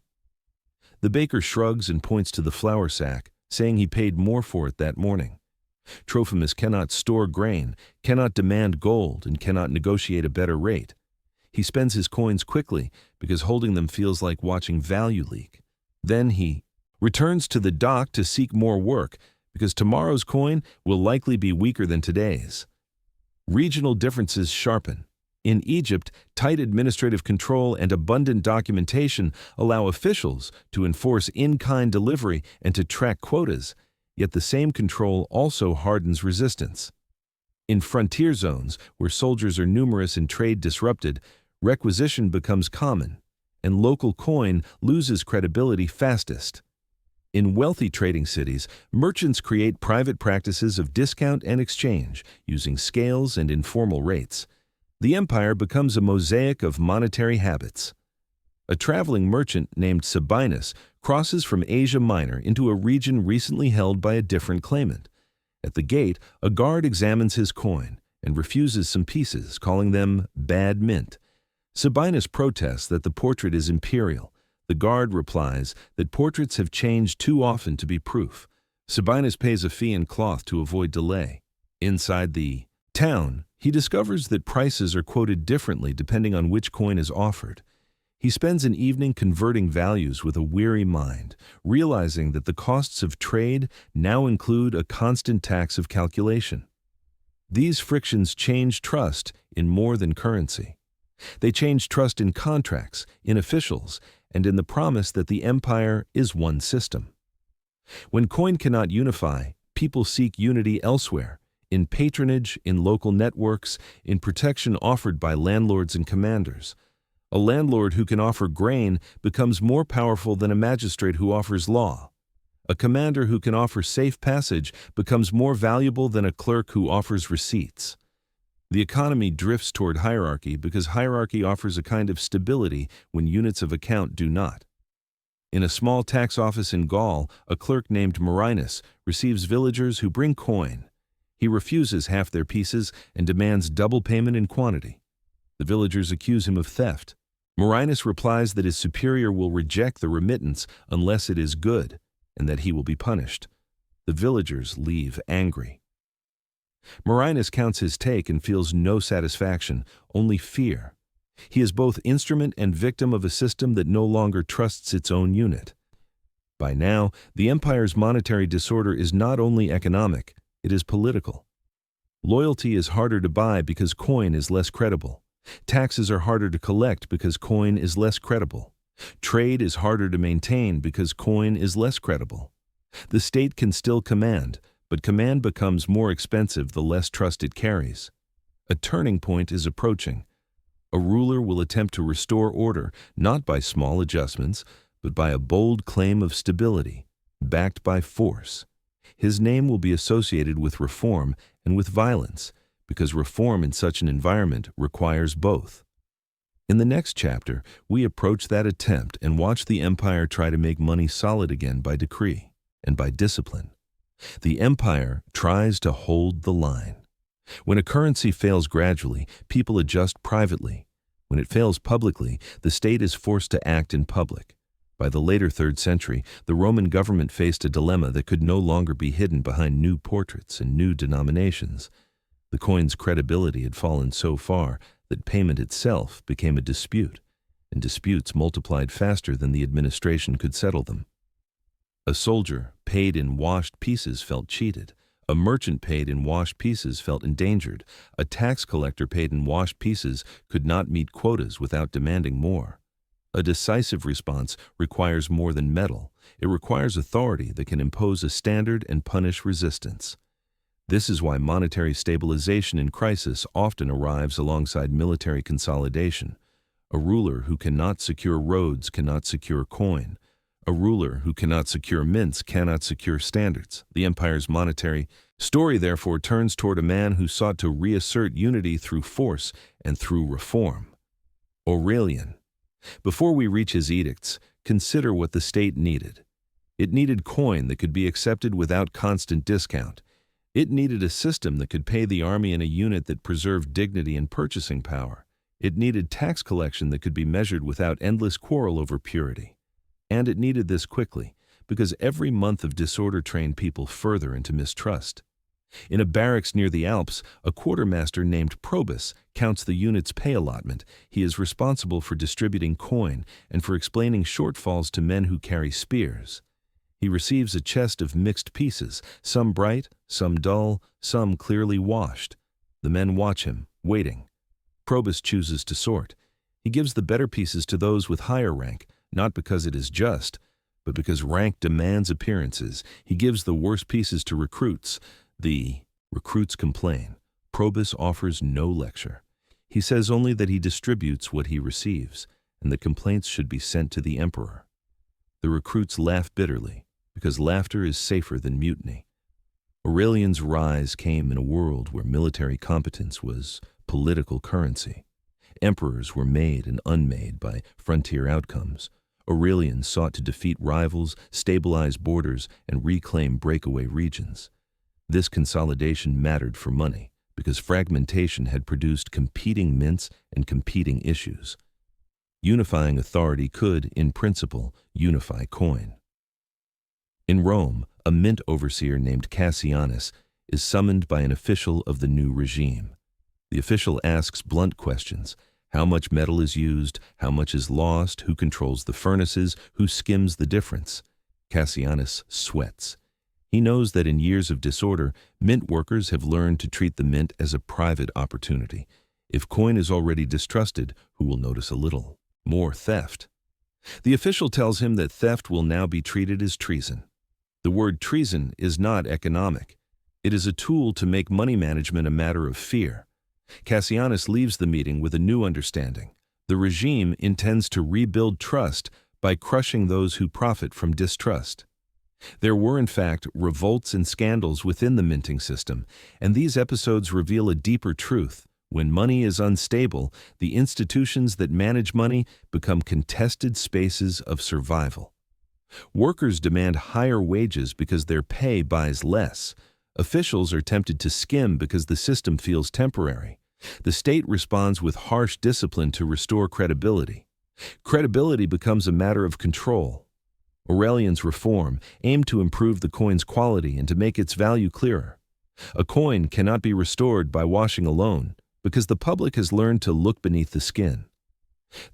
The baker shrugs and points to the flour sack, saying he paid more for it that morning. Trophimus cannot store grain, cannot demand gold, and cannot negotiate a better rate. He spends his coins quickly because holding them feels like watching value leak. Then he returns to the dock to seek more work because tomorrow's coin will likely be weaker than today's. Regional differences sharpen. In Egypt, tight administrative control and abundant documentation allow officials to enforce in-kind delivery and to track quotas, yet the same control also hardens resistance. In frontier zones, where soldiers are numerous and trade disrupted, requisition becomes common, and local coin loses credibility fastest. In wealthy trading cities, merchants create private practices of discount and exchange, using scales and informal rates. The empire becomes a mosaic of monetary habits. A traveling merchant named Sabinus crosses from Asia Minor into a region recently held by a different claimant. At the gate, a guard examines his coin and refuses some pieces, calling them bad mint. Sabinus protests that the portrait is imperial. The guard replies that portraits have changed too often to be proof. Sabinus pays a fee in cloth to avoid delay. Inside the town, he discovers that prices are quoted differently depending on which coin is offered. He spends an evening converting values with a weary mind, realizing that the costs of trade now include a constant tax of calculation. These frictions change trust in more than currency. They change trust in contracts, in officials, and in the promise that the empire is one system. When coin cannot unify, people seek unity elsewhere, in patronage, in local networks, in protection offered by landlords and commanders. A landlord who can offer grain becomes more powerful than a magistrate who offers law. A commander who can offer safe passage becomes more valuable than a clerk who offers receipts. The economy drifts toward hierarchy because hierarchy offers a kind of stability when units of account do not. In a small tax office in Gaul, a clerk named Marinus receives villagers who bring coin. He refuses half their pieces and demands double payment in quantity. The villagers accuse him of theft. Marinus replies that his superior will reject the remittance unless it is good, and that he will be punished. The villagers leave angry. Marinus counts his take and feels no satisfaction, only fear. He is both instrument and victim of a system that no longer trusts its own unit. By now, the empire's monetary disorder is not only economic, it is political. Loyalty is harder to buy because coin is less credible. Taxes are harder to collect because coin is less credible. Trade is harder to maintain because coin is less credible. The state can still command, but command becomes more expensive the less trust it carries. A turning point is approaching. A ruler will attempt to restore order not by small adjustments, but by a bold claim of stability, backed by force. His name will be associated with reform and with violence, because reform in such an environment requires both. In the next chapter, we approach that attempt and watch the empire try to make money solid again by decree and by discipline. The empire tries to hold the line. When a currency fails gradually, people adjust privately. When it fails publicly, the state is forced to act in public. By the later 3rd century, the Roman government faced a dilemma that could no longer be hidden behind new portraits and new denominations. The coin's credibility had fallen so far that payment itself became a dispute, and disputes multiplied faster than the administration could settle them. A soldier paid in washed pieces felt cheated. A merchant paid in washed pieces felt endangered. A tax collector paid in washed pieces could not meet quotas without demanding more. A decisive response requires more than metal. It requires authority that can impose a standard and punish resistance. This is why monetary stabilization in crisis often arrives alongside military consolidation. A ruler who cannot secure roads cannot secure coin. A ruler who cannot secure mints cannot secure standards. The empire's monetary story therefore turns toward a man who sought to reassert unity through force and through reform. Aurelian. Before we reach his edicts, consider what the state needed. It needed coin that could be accepted without constant discount. It needed a system that could pay the army in a unit that preserved dignity and purchasing power. It needed tax collection that could be measured without endless quarrel over purity. And it needed this quickly, because every month of disorder trained people further into mistrust. In a barracks near the Alps, a quartermaster named Probus counts the unit's pay allotment. He is responsible for distributing coin and for explaining shortfalls to men who carry spears. He receives a chest of mixed pieces, some bright, some dull, some clearly washed. The men watch him, waiting. Probus chooses to sort. He gives the better pieces to those with higher rank, not because it is just, but because rank demands appearances. He gives the worst pieces to recruits. The recruits complain. Probus offers no lecture. He says only that he distributes what he receives, and that complaints should be sent to the emperor. The recruits laugh bitterly, because laughter is safer than mutiny. Aurelian's rise came in a world where military competence was political currency. Emperors were made and unmade by frontier outcomes. Aurelian sought to defeat rivals, stabilize borders, and reclaim breakaway regions. This consolidation mattered for money, because fragmentation had produced competing mints and competing issues. Unifying authority could, in principle, unify coin. In Rome, a mint overseer named Cassianus is summoned by an official of the new regime. The official asks blunt questions. How much metal is used? How much is lost? Who controls the furnaces? Who skims the difference? Cassianus sweats. He knows that in years of disorder, mint workers have learned to treat the mint as a private opportunity. If coin is already distrusted, who will notice a little more theft? The official tells him that theft will now be treated as treason. The word treason is not economic. It is a tool to make money management a matter of fear. Cassianus leaves the meeting with a new understanding. The regime intends to rebuild trust by crushing those who profit from distrust. There were, in fact, revolts and scandals within the minting system, and these episodes reveal a deeper truth. When money is unstable, the institutions that manage money become contested spaces of survival. Workers demand higher wages because their pay buys less. Officials are tempted to skim because the system feels temporary. The state responds with harsh discipline to restore credibility. Credibility becomes a matter of control. Aurelian's reform aimed to improve the coin's quality and to make its value clearer. A coin cannot be restored by washing alone, because the public has learned to look beneath the skin.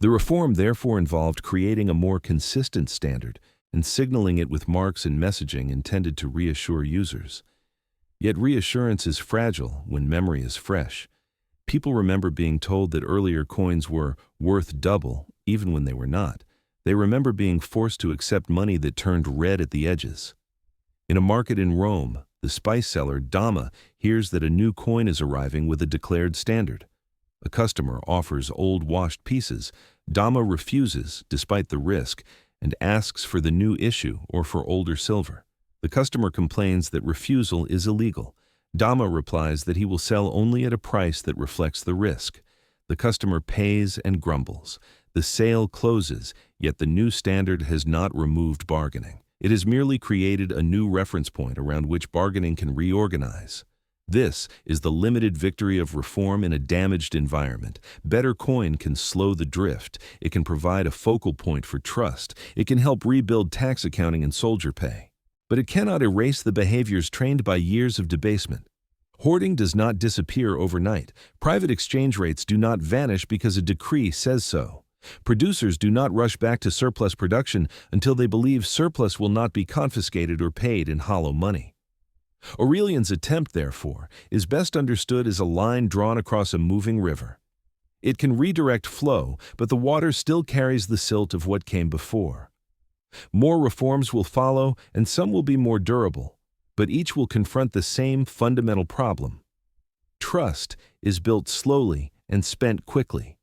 The reform therefore involved creating a more consistent standard and signaling it with marks and messaging intended to reassure users. Yet reassurance is fragile when memory is fresh. People remember being told that earlier coins were worth double, even when they were not. They remember being forced to accept money that turned red at the edges. In a market in Rome, the spice seller, Dama, hears that a new coin is arriving with a declared standard. A customer offers old washed pieces. Dama refuses, despite the risk, and asks for the new issue or for older silver. The customer complains that refusal is illegal. Dama replies that he will sell only at a price that reflects the risk. The customer pays and grumbles. The sale closes, yet the new standard has not removed bargaining. It has merely created a new reference point around which bargaining can reorganize. This is the limited victory of reform in a damaged environment. Better coin can slow the drift. It can provide a focal point for trust. It can help rebuild tax accounting and soldier pay. But it cannot erase the behaviors trained by years of debasement. Hoarding does not disappear overnight. Private exchange rates do not vanish because a decree says so. Producers do not rush back to surplus production until they believe surplus will not be confiscated or paid in hollow money. Aurelian's attempt, therefore, is best understood as a line drawn across a moving river. It can redirect flow, but the water still carries the silt of what came before. More reforms will follow, and some will be more durable, but each will confront the same fundamental problem. Trust is built slowly and spent quickly.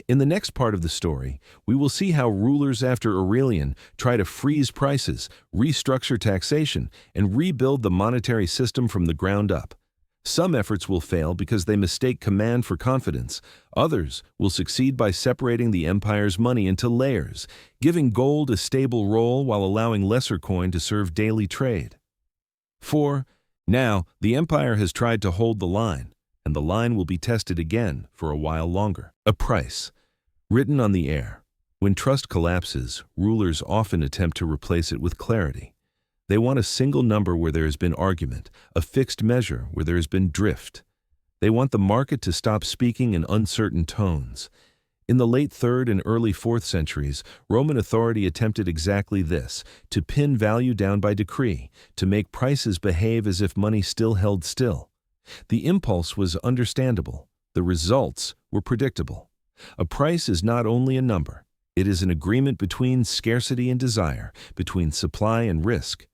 In the next part of the story, we will see how rulers after Aurelian try to freeze prices, restructure taxation, and rebuild the monetary system from the ground up. Some efforts will fail because they mistake command for confidence. Others will succeed by separating the empire's money into layers, giving gold a stable role while allowing lesser coin to serve daily trade. For now, the empire has tried to hold the line, and the line will be tested again for a while longer. A price. Written on the air. When trust collapses, rulers often attempt to replace it with clarity. They want a single number where there has been argument, a fixed measure where there has been drift. They want the market to stop speaking in uncertain tones. In the late 3rd and early 4th centuries, Roman authority attempted exactly this, to pin value down by decree, to make prices behave as if money still held still. The impulse was understandable. The results were predictable. A price is not only a number. It is an agreement between scarcity and desire, between supply and risk.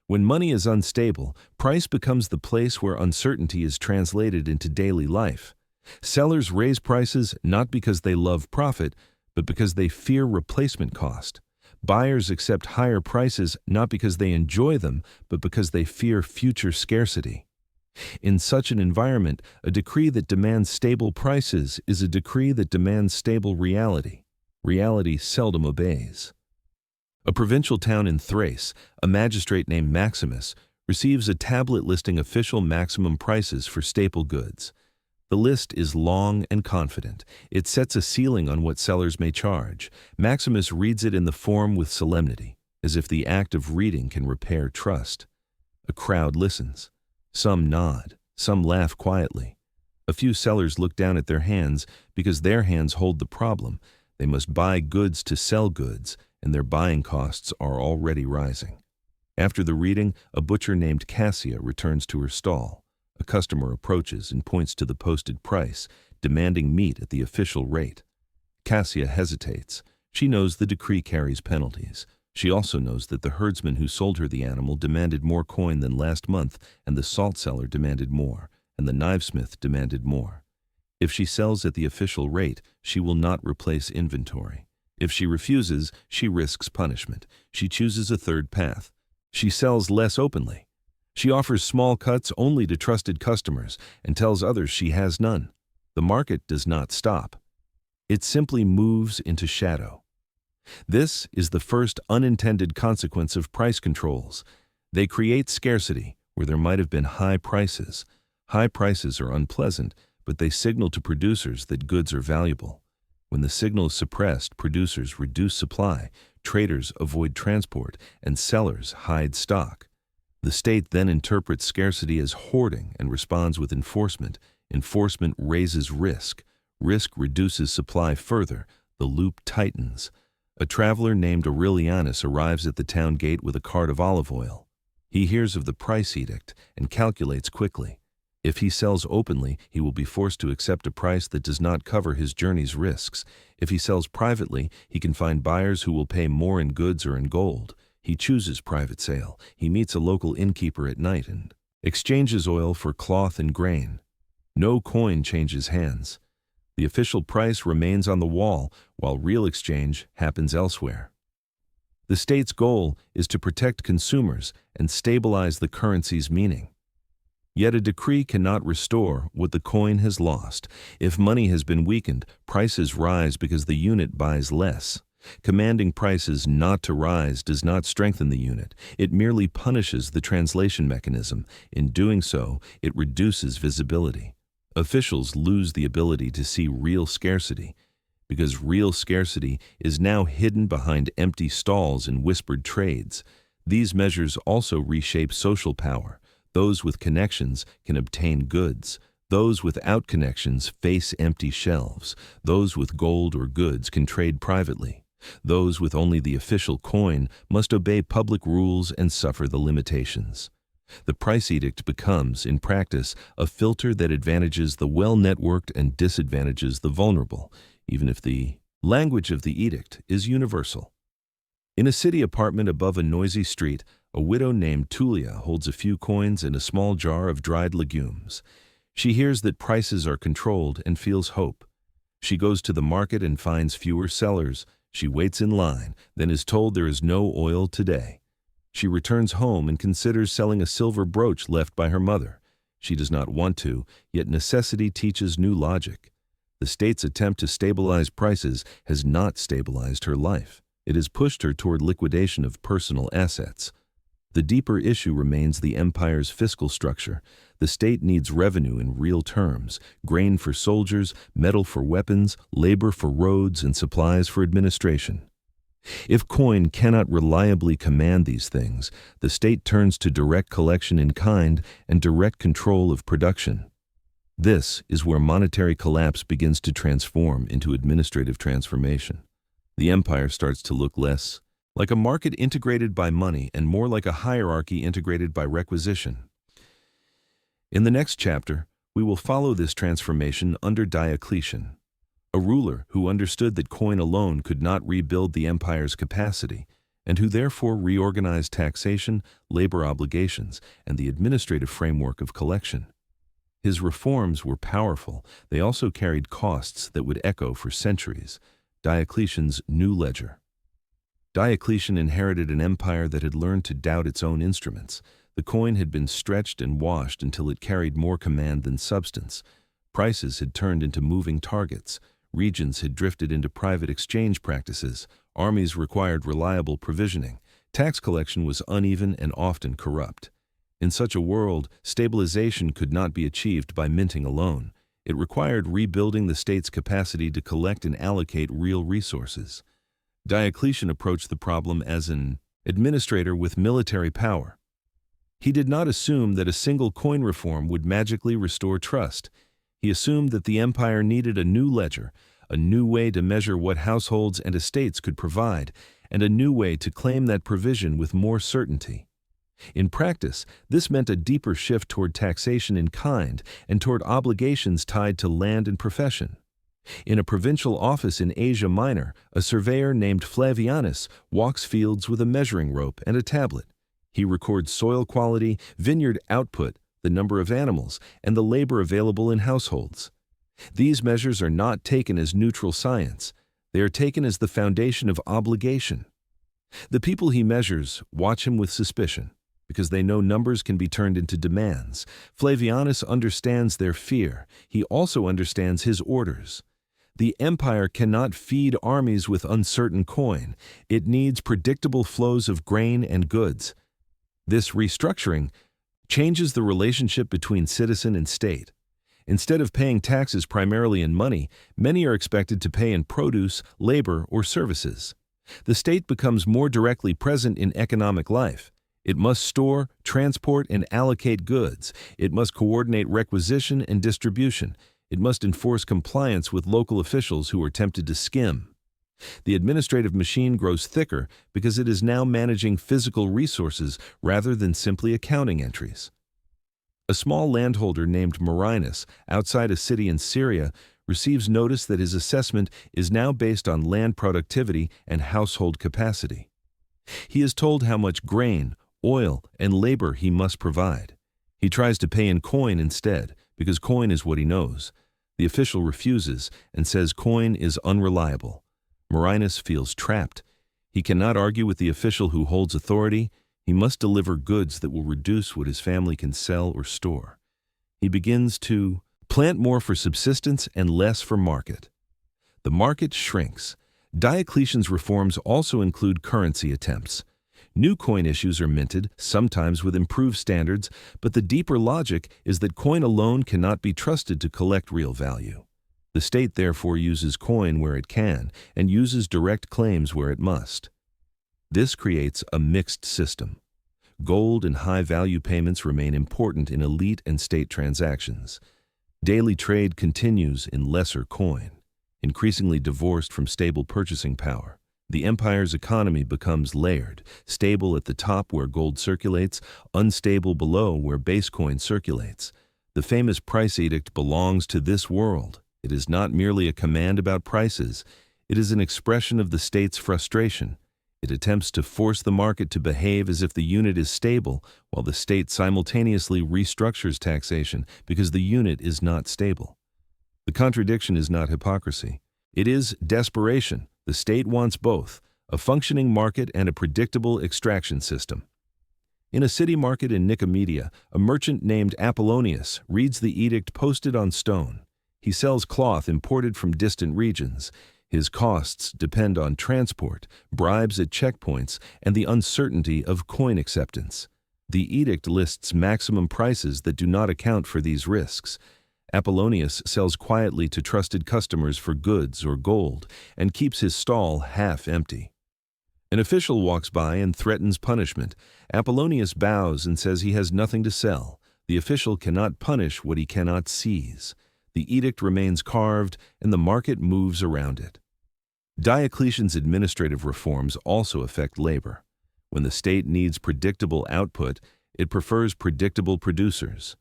When money is unstable, price becomes the place where uncertainty is translated into daily life. Sellers raise prices not because they love profit, but because they fear replacement cost. Buyers accept higher prices not because they enjoy them, but because they fear future scarcity. In such an environment, a decree that demands stable prices is a decree that demands stable reality. Reality seldom obeys. A provincial town in Thrace, a magistrate named Maximus, receives a tablet listing official maximum prices for staple goods. The list is long and confident. It sets a ceiling on what sellers may charge. Maximus reads it in the form with solemnity, as if the act of reading can repair trust. A crowd listens. Some nod, some laugh quietly. A few sellers look down at their hands because their hands hold the problem. They must buy goods to sell goods, and their buying costs are already rising. After the reading, a butcher named Cassia returns to her stall. A customer approaches and points to the posted price, demanding meat at the official rate. Cassia hesitates. She knows the decree carries penalties. She also knows that the herdsman who sold her the animal demanded more coin than last month, and the salt seller demanded more, and the knivesmith demanded more. If she sells at the official rate, she will not replace inventory. If she refuses, she risks punishment. She chooses a third path. She sells less openly. She offers small cuts only to trusted customers and tells others she has none. The market does not stop. It simply moves into shadow. This is the first unintended consequence of price controls. They create scarcity where there might have been high prices. High prices are unpleasant, but they signal to producers that goods are valuable. When the signal is suppressed, producers reduce supply, traders avoid transport, and sellers hide stock. The state then interprets scarcity as hoarding and responds with enforcement. Enforcement raises risk. Risk reduces supply further. The loop tightens. A traveler named Aurelianus arrives at the town gate with a cart of olive oil. He hears of the price edict and calculates quickly. If he sells openly, he will be forced to accept a price that does not cover his journey's risks. If he sells privately, he can find buyers who will pay more in goods or in gold. He chooses private sale. He meets a local innkeeper at night and exchanges oil for cloth and grain. No coin changes hands. The official price remains on the wall, while real exchange happens elsewhere. The state's goal is to protect consumers and stabilize the currency's meaning. Yet a decree cannot restore what the coin has lost. If money has been weakened, prices rise because the unit buys less. Commanding prices not to rise does not strengthen the unit. It merely punishes the translation mechanism. In doing so, it reduces visibility. Officials lose the ability to see real scarcity, because real scarcity is now hidden behind empty stalls and whispered trades. These measures also reshape social power. Those with connections can obtain goods. Those without connections face empty shelves. Those with gold or goods can trade privately. Those with only the official coin must obey public rules and suffer the limitations. The price edict becomes, in practice, a filter that advantages the well-networked and disadvantages the vulnerable, even if the language of the edict is universal. In a city apartment above a noisy street, a widow named Tullia holds a few coins and a small jar of dried legumes. She hears that prices are controlled and feels hope. She goes to the market and finds fewer sellers. She waits in line, then is told there is no oil today. She returns home and considers selling a silver brooch left by her mother. She does not want to, yet necessity teaches new logic. The state's attempt to stabilize prices has not stabilized her life. It has pushed her toward liquidation of personal assets. The deeper issue remains the empire's fiscal structure. The state needs revenue in real terms: grain for soldiers, metal for weapons, labor for roads, and supplies for administration. If coin cannot reliably command these things, the state turns to direct collection in kind and direct control of production. This is where monetary collapse begins to transform into administrative transformation. The empire starts to look less like a market integrated by money and more like a hierarchy integrated by requisition. In the next chapter, we will follow this transformation under Diocletian, a ruler who understood that coin alone could not rebuild the empire's capacity, and who therefore reorganized taxation, labor obligations, and the administrative framework of collection. His reforms were powerful. They also carried costs that would echo for centuries. Diocletian's new ledger. Diocletian inherited an empire that had learned to doubt its own instruments. The coin had been stretched and washed until it carried more command than substance. Prices had turned into moving targets. Regions had drifted into private exchange practices. Armies required reliable provisioning. Tax collection was uneven and often corrupt. In such a world, stabilization could not be achieved by minting alone. It required rebuilding the state's capacity to collect and allocate real resources. Diocletian approached the problem as an administrator with military power. He did not assume that a single coin reform would magically restore trust. He assumed that the empire needed a new ledger, a new way to measure what households and estates could provide, and a new way to claim that provision with more certainty. In practice, this meant a deeper shift toward taxation in kind and toward obligations tied to land and profession. In a provincial office in Asia Minor, a surveyor named Flavianus walks fields with a measuring rope and a tablet. He records soil quality, vineyard output, the number of animals, and the labor available in households. These measures are not taken as neutral science. They are taken as the foundation of obligation. The people he measures watch him with suspicion, because they know numbers can be turned into demands. Flavianus understands their fear. He also understands his orders. The empire cannot feed armies with uncertain coin. It needs predictable flows of grain and goods. This restructuring changes the relationship between citizen and state. Instead of paying taxes primarily in money, many are expected to pay in produce, labor, or services. The state becomes more directly present in economic life. It must store, transport, and allocate goods. It must coordinate requisition and distribution. It must enforce compliance with local officials who are tempted to skim. The administrative machine grows thicker because it is now managing physical resources rather than simply accounting entries. A small landholder named Marinus, outside a city in Syria, receives notice that his assessment is now based on land productivity and household capacity. He is told how much grain, oil, and labor he must provide. He tries to pay in coin instead, because coin is what he knows. The official refuses and says coin is unreliable. Marinus feels trapped. He cannot argue with the official who holds authority. He must deliver goods that will reduce what his family can sell or store. He begins to plant more for subsistence and less for market. The market shrinks. Diocletian's reforms also include currency attempts. New coin issues are minted, sometimes with improved standards, but the deeper logic is that coin alone cannot be trusted to collect real value. The state therefore uses coin where it can and uses direct claims where it must. This creates a mixed system. Gold and high-value payments remain important in elite and state transactions. Daily trade continues in lesser coin, increasingly divorced from stable purchasing power. The empire's economy becomes layered, stable at the top where gold circulates, unstable below where base coin circulates. The famous price edict belongs to this world. It is not merely a command about prices. It is an expression of the state's frustration. It attempts to force the market to behave as if the unit is stable, while the state simultaneously restructures taxation because the unit is not stable. The contradiction is not hypocrisy. It is desperation. The state wants both, a functioning market and a predictable extraction system. In a city market in Nicomedia, a merchant named Apollonius reads the edict posted on stone. He sells cloth imported from distant regions. His costs depend on transport, bribes at checkpoints, and the uncertainty of coin acceptance. The edict lists maximum prices that do not account for these risks. Apollonius sells quietly to trusted customers for goods or gold and keeps his stall half empty. An official walks by and threatens punishment. Apollonius bows and says he has nothing to sell. The official cannot punish what he cannot seize. The edict remains carved, and the market moves around it. Diocletian's administrative reforms also affect labor. When the state needs predictable output, it prefers predictable producers.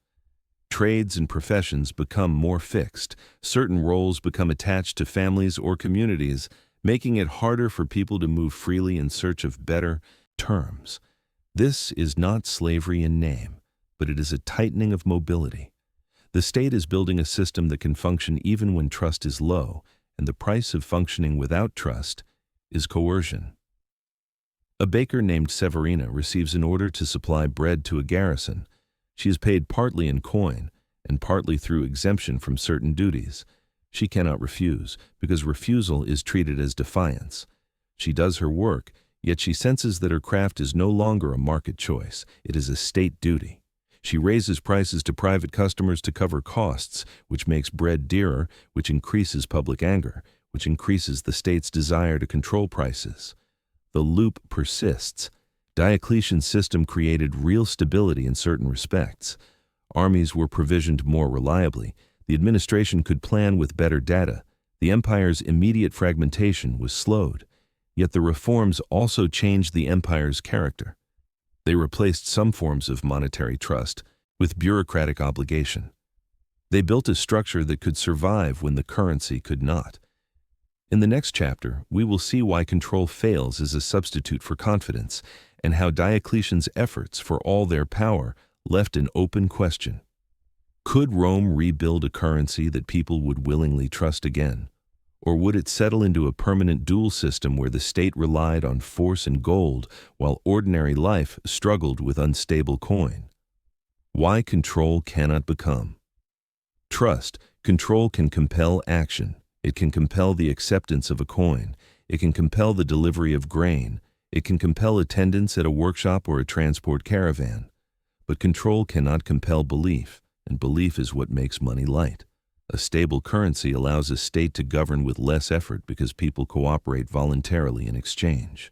Trades and professions become more fixed. Certain roles become attached to families or communities, making it harder for people to move freely in search of better terms. This is not slavery in name, but it is a tightening of mobility. The state is building a system that can function even when trust is low, and the price of functioning without trust is coercion. A baker named Severina receives an order to supply bread to a garrison. She is paid partly in coin and partly through exemption from certain duties. She cannot refuse, because refusal is treated as defiance. She does her work, yet she senses that her craft is no longer a market choice. It is a state duty. She raises prices to private customers to cover costs, which makes bread dearer, which increases public anger, which increases the state's desire to control prices. The loop persists. Diocletian's system created real stability in certain respects. Armies were provisioned more reliably. The administration could plan with better data. The empire's immediate fragmentation was slowed. Yet the reforms also changed the empire's character. They replaced some forms of monetary trust with bureaucratic obligation. They built a structure that could survive when the currency could not. In the next chapter, we will see why control fails as a substitute for confidence, and how Diocletian's efforts, for all their power, left an open question. Could Rome rebuild a currency that people would willingly trust again? Or would it settle into a permanent dual system where the state relied on force and gold, while ordinary life struggled with unstable coin? Why control cannot become. Trust. Control can compel action. It can compel the acceptance of a coin. It can compel the delivery of grain. It can compel attendance at a workshop or a transport caravan. But control cannot compel belief, and belief is what makes money light. A stable currency allows a state to govern with less effort because people cooperate voluntarily in exchange.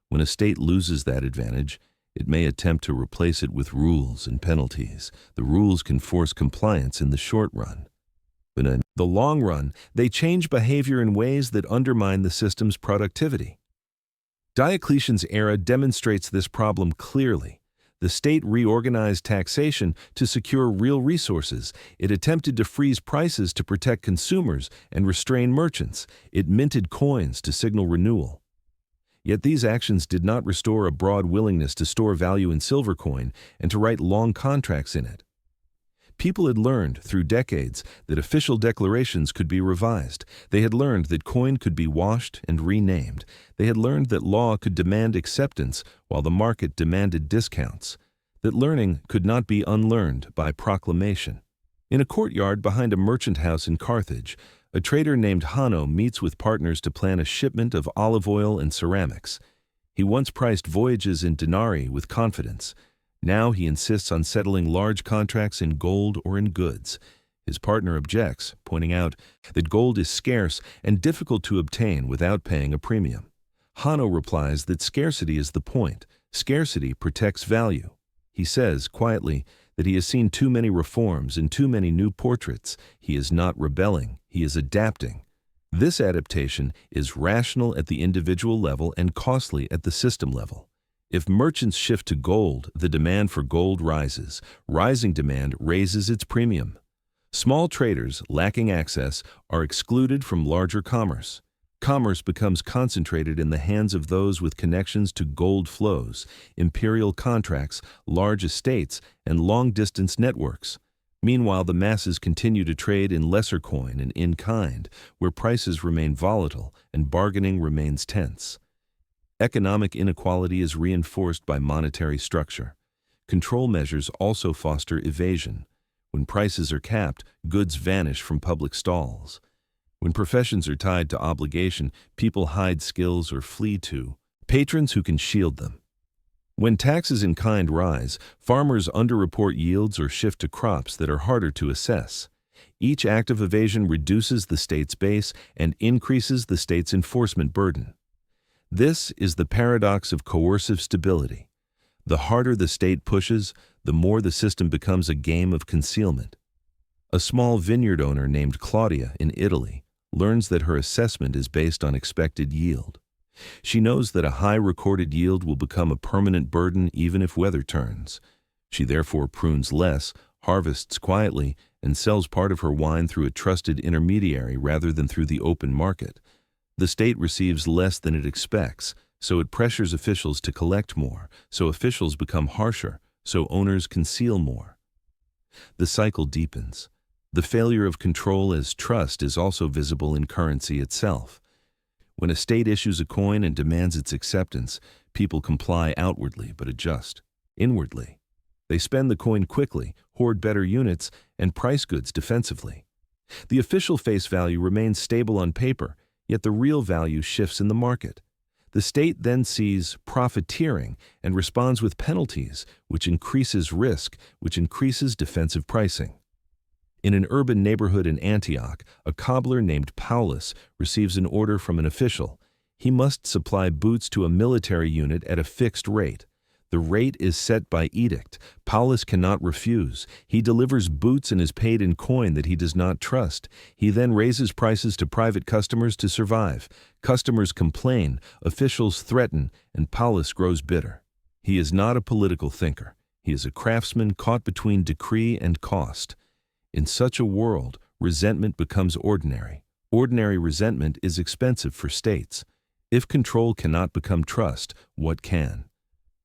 When a state loses that advantage, it may attempt to replace it with rules and penalties. The rules can force compliance in the short run. But in the long run, they change behavior in ways that undermine the system's productivity. Diocletian's era demonstrates this problem clearly. The state reorganized taxation to secure real resources. It attempted to freeze prices to protect consumers and restrain merchants. It minted coins to signal renewal. Yet these actions did not restore a broad willingness to store value in silver coin and to write long contracts in it. People had learned through decades that official declarations could be revised. They had learned that coin could be washed and renamed. They had learned that law could demand acceptance while the market demanded discounts. That learning could not be unlearned by proclamation. In a courtyard behind a merchant house in Carthage, a trader named Hanno meets with partners to plan a shipment of olive oil and ceramics. He once priced voyages in denarii with confidence. Now he insists on settling large contracts in gold or in goods. His partner objects, pointing out that gold is scarce and difficult to obtain without paying a premium. Hanno replies that scarcity is the point. Scarcity protects value. He says, quietly, that he has seen too many reforms and too many new portraits. He is not rebelling, he is adapting. This adaptation is rational at the individual level and costly at the system level. If merchants shift to gold, the demand for gold rises. Rising demand raises its premium. Small traders, lacking access, are excluded from larger commerce. Commerce becomes concentrated in the hands of those with connections to gold flows, imperial contracts, large estates, and long-distance networks. Meanwhile, the masses continue to trade in lesser coin and in kind, where prices remain volatile and bargaining remains tense. Economic inequality is reinforced by monetary structure. Control measures also foster evasion. When prices are capped, goods vanish from public stalls. When professions are tied to obligation, people hide skills or flee to patrons who can shield them. When taxes in kind rise, farmers underreport yields or shift to crops that are harder to assess. Each act of evasion reduces the state's base and increases the state's enforcement burden. This is the paradox of coercive stability. The harder the state pushes, the more the system becomes a game of concealment. A small vineyard owner named Claudia in Italy learns that her assessment is based on expected yield. She knows that a high recorded yield will become a permanent burden even if weather turns. She therefore prunes less, harvests quietly, and sells part of her wine through a trusted intermediary rather than through the open market. The state receives less than it expects, so it pressures officials to collect more, so officials become harsher, so owners conceal more. The cycle deepens. The failure of control as trust is also visible in currency itself. When a state issues a coin and demands its acceptance, people comply outwardly but adjust inwardly. They spend the coin quickly, hoard better units, and price goods defensively. The official face value remains stable on paper, yet the real value shifts in the market. The state then sees profiteering and responds with penalties, which increases risk, which increases defensive pricing. In an urban neighborhood in Antioch, a cobbler named Paulus receives an order from an official. He must supply boots to a military unit at a fixed rate. The rate is set by edict. Paulus cannot refuse. He delivers boots and is paid in coin that he does not trust. He then raises prices to private customers to survive. Customers complain, officials threaten, and Paulus grows bitter. He is not a political thinker. He is a craftsman caught between decree and cost. In such a world, resentment becomes ordinary. Ordinary resentment is expensive for states. If control cannot become trust, what can?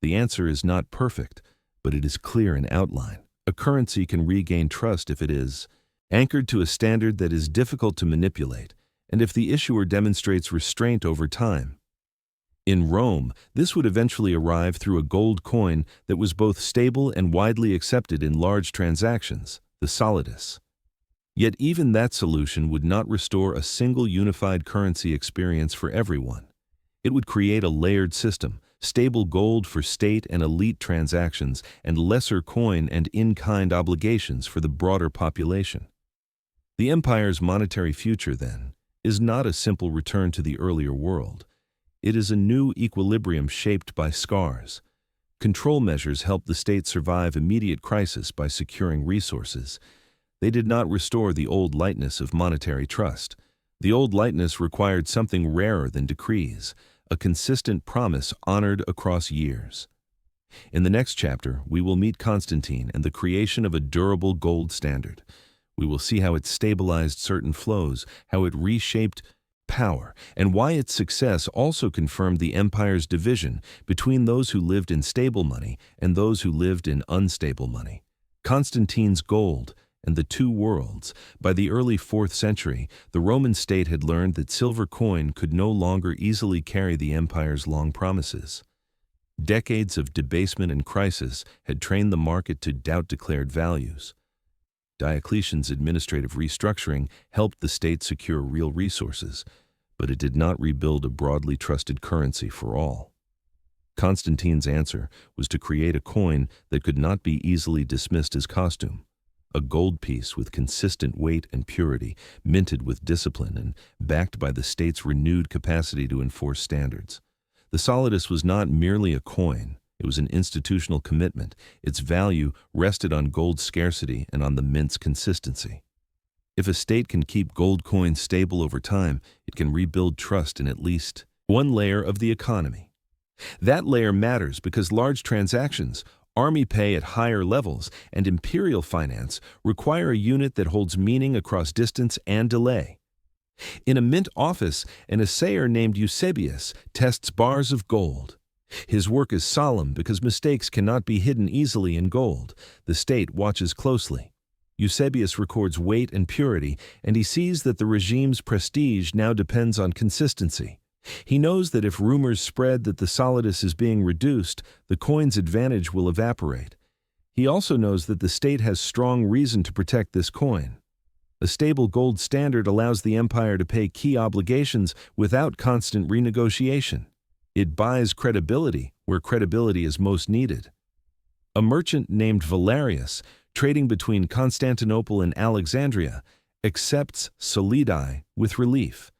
The answer is not perfect, but it is clear in outline. A currency can regain trust if it is anchored to a standard that is difficult to manipulate, and if the issuer demonstrates restraint over time. In Rome, this would eventually arrive through a gold coin that was both stable and widely accepted in large transactions, the solidus. Yet even that solution would not restore a single unified currency experience for everyone. It would create a layered system, stable gold for state and elite transactions, and lesser coin and in-kind obligations for the broader population. The empire's monetary future, then, is not a simple return to the earlier world. It is a new equilibrium shaped by scars. Control measures helped the state survive immediate crisis by securing resources. They did not restore the old lightness of monetary trust. The old lightness required something rarer than decrees, a consistent promise honored across years. In the next chapter, we will meet Constantine and the creation of a durable gold standard. We will see how it stabilized certain flows, how it reshaped power, and why its success also confirmed the empire's division between those who lived in stable money and those who lived in unstable money. Constantine's gold and the two worlds. By the early 4th century, the Roman state had learned that silver coin could no longer easily carry the empire's long promises. Decades of debasement and crisis had trained the market to doubt declared values. Diocletian's administrative restructuring helped the state secure real resources, but it did not rebuild a broadly trusted currency for all. Constantine's answer was to create a coin that could not be easily dismissed as costume. A gold piece with consistent weight and purity, minted with discipline and backed by the state's renewed capacity to enforce standards. The solidus was not merely a coin, it was an institutional commitment. Its value rested on gold's scarcity and on the mint's consistency. If a state can keep gold coins stable over time, it can rebuild trust in at least one layer of the economy. That layer matters because large transactions, army pay at higher levels, and imperial finance require a unit that holds meaning across distance and delay. In a mint office, an assayer named Eusebius tests bars of gold. His work is solemn because mistakes cannot be hidden easily in gold. The state watches closely. Eusebius records weight and purity, and he sees that the regime's prestige now depends on consistency. He knows that if rumors spread that the solidus is being reduced, the coin's advantage will evaporate. He also knows that the state has strong reason to protect this coin. A stable gold standard allows the empire to pay key obligations without constant renegotiation. It buys credibility where credibility is most needed. A merchant named Valerius, trading between Constantinople and Alexandria, accepts solidi with relief.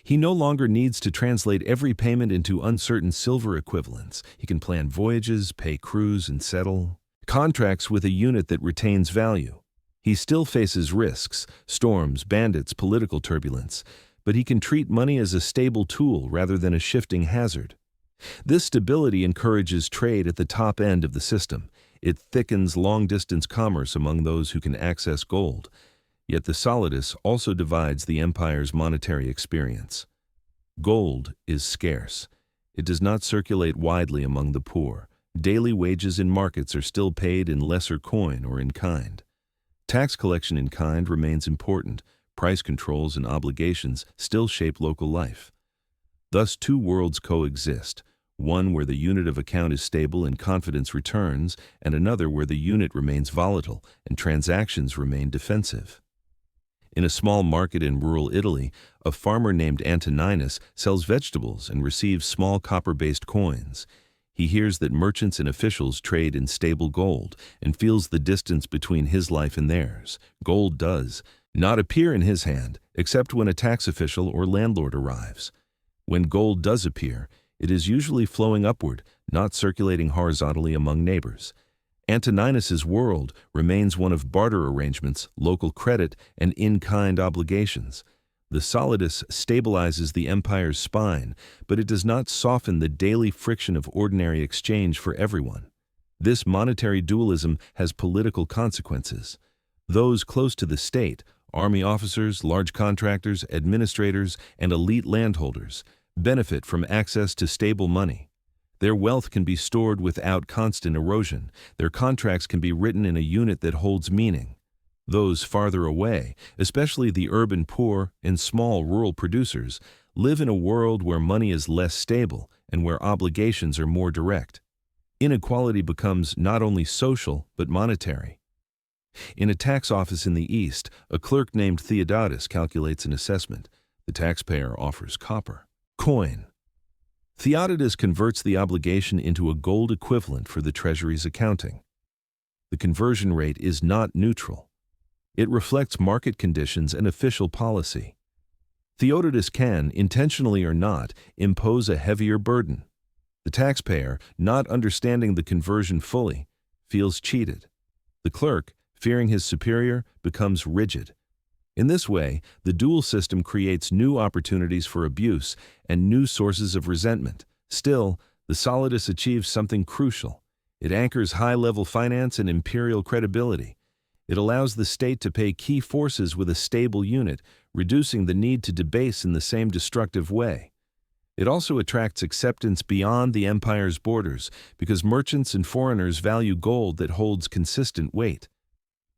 He no longer needs to translate every payment into uncertain silver equivalents. He can plan voyages, pay crews, and settle contracts with a unit that retains value. He still faces risks, storms, bandits, political turbulence, but he can treat money as a stable tool rather than a shifting hazard. This stability encourages trade at the top end of the system. It thickens long-distance commerce among those who can access gold. Yet the solidus also divides the empire's monetary experience. Gold is scarce. It does not circulate widely among the poor. Daily wages in markets are still paid in lesser coin or in kind. Tax collection in kind remains important. Price controls and obligations still shape local life. Thus, two worlds coexist, one where the unit of account is stable and confidence returns, and another where the unit remains volatile and transactions remain defensive. In a small market in rural Italy, a farmer named Antoninus sells vegetables and receives small copper-based coins. He hears that merchants and officials trade in stable gold and feels the distance between his life and theirs. Gold does not appear in his hand, except when a tax official or landlord arrives. When gold does appear, it is usually flowing upward, not circulating horizontally among neighbors. Antoninus's world remains one of barter arrangements, local credit, and in-kind obligations. The solidus stabilizes the empire's spine, but it does not soften the daily friction of ordinary exchange for everyone. This monetary dualism has political consequences. Those close to the state, army officers, large contractors, administrators, and elite landholders, benefit from access to stable money. Their wealth can be stored without constant erosion. Their contracts can be written in a unit that holds meaning. Those farther away, especially the urban poor and small rural producers, live in a world where money is less stable and where obligations are more direct. Inequality becomes not only social but monetary. In a tax office in the East, a clerk named Theodotus calculates an assessment. The taxpayer offers copper coin. Theodotus converts the obligation into a gold equivalent for the treasury's accounting. The conversion rate is not neutral. It reflects market conditions and official policy. Theodotus can, intentionally or not, impose a heavier burden. The taxpayer, not understanding the conversion fully, feels cheated. The clerk, fearing his superior, becomes rigid. In this way, the dual system creates new opportunities for abuse and new sources of resentment. Still, the solidus achieves something crucial. It anchors high-level finance and imperial credibility. It allows the state to pay key forces with a stable unit, reducing the need to debase in the same destructive way. It also attracts acceptance beyond the empire's borders because merchants and foreigners value gold that holds consistent weight.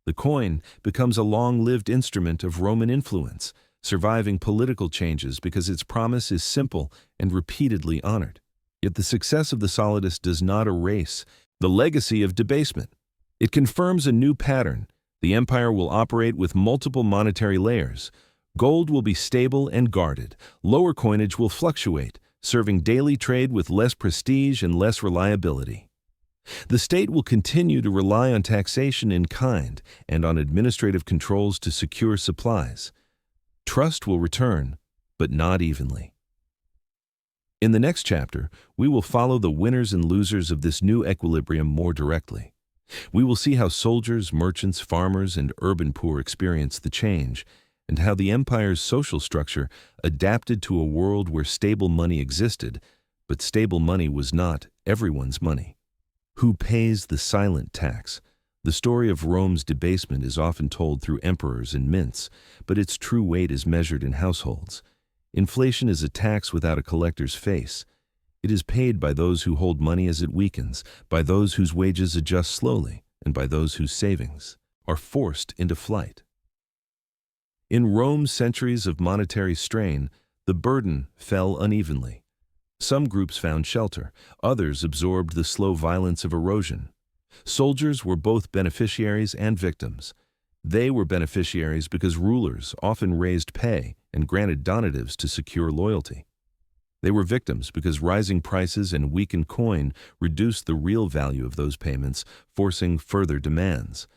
The coin becomes a long-lived instrument of Roman influence, surviving political changes because its promise is simple and repeatedly honored. Yet the success of the solidus does not erase the legacy of debasement. It confirms a new pattern. The empire will operate with multiple monetary layers. Gold will be stable and guarded. Lower coinage will fluctuate, serving daily trade with less prestige and less reliability. The state will continue to rely on taxation in kind and on administrative controls to secure supplies. Trust will return, but not evenly. In the next chapter, we will follow the winners and losers of this new equilibrium more directly. We will see how soldiers, merchants, farmers, and urban poor experienced the change, and how the empire's social structure adapted to a world where stable money existed, but stable money was not everyone's money. Who pays the silent tax? The story of Rome's debasement is often told through emperors and mints, but its true weight is measured in households. Inflation is a tax without a collector's face. It is paid by those who hold money as it weakens, by those whose wages adjust slowly, and by those whose savings are forced into flight. In Rome's centuries of monetary strain, the burden fell unevenly. Some groups found shelter, others absorbed the slow violence of erosion. Soldiers were both beneficiaries and victims. They were beneficiaries because rulers often raised pay and granted donatives to secure loyalty. They were victims because rising prices and weakened coin reduced the real value of those payments, forcing further demands.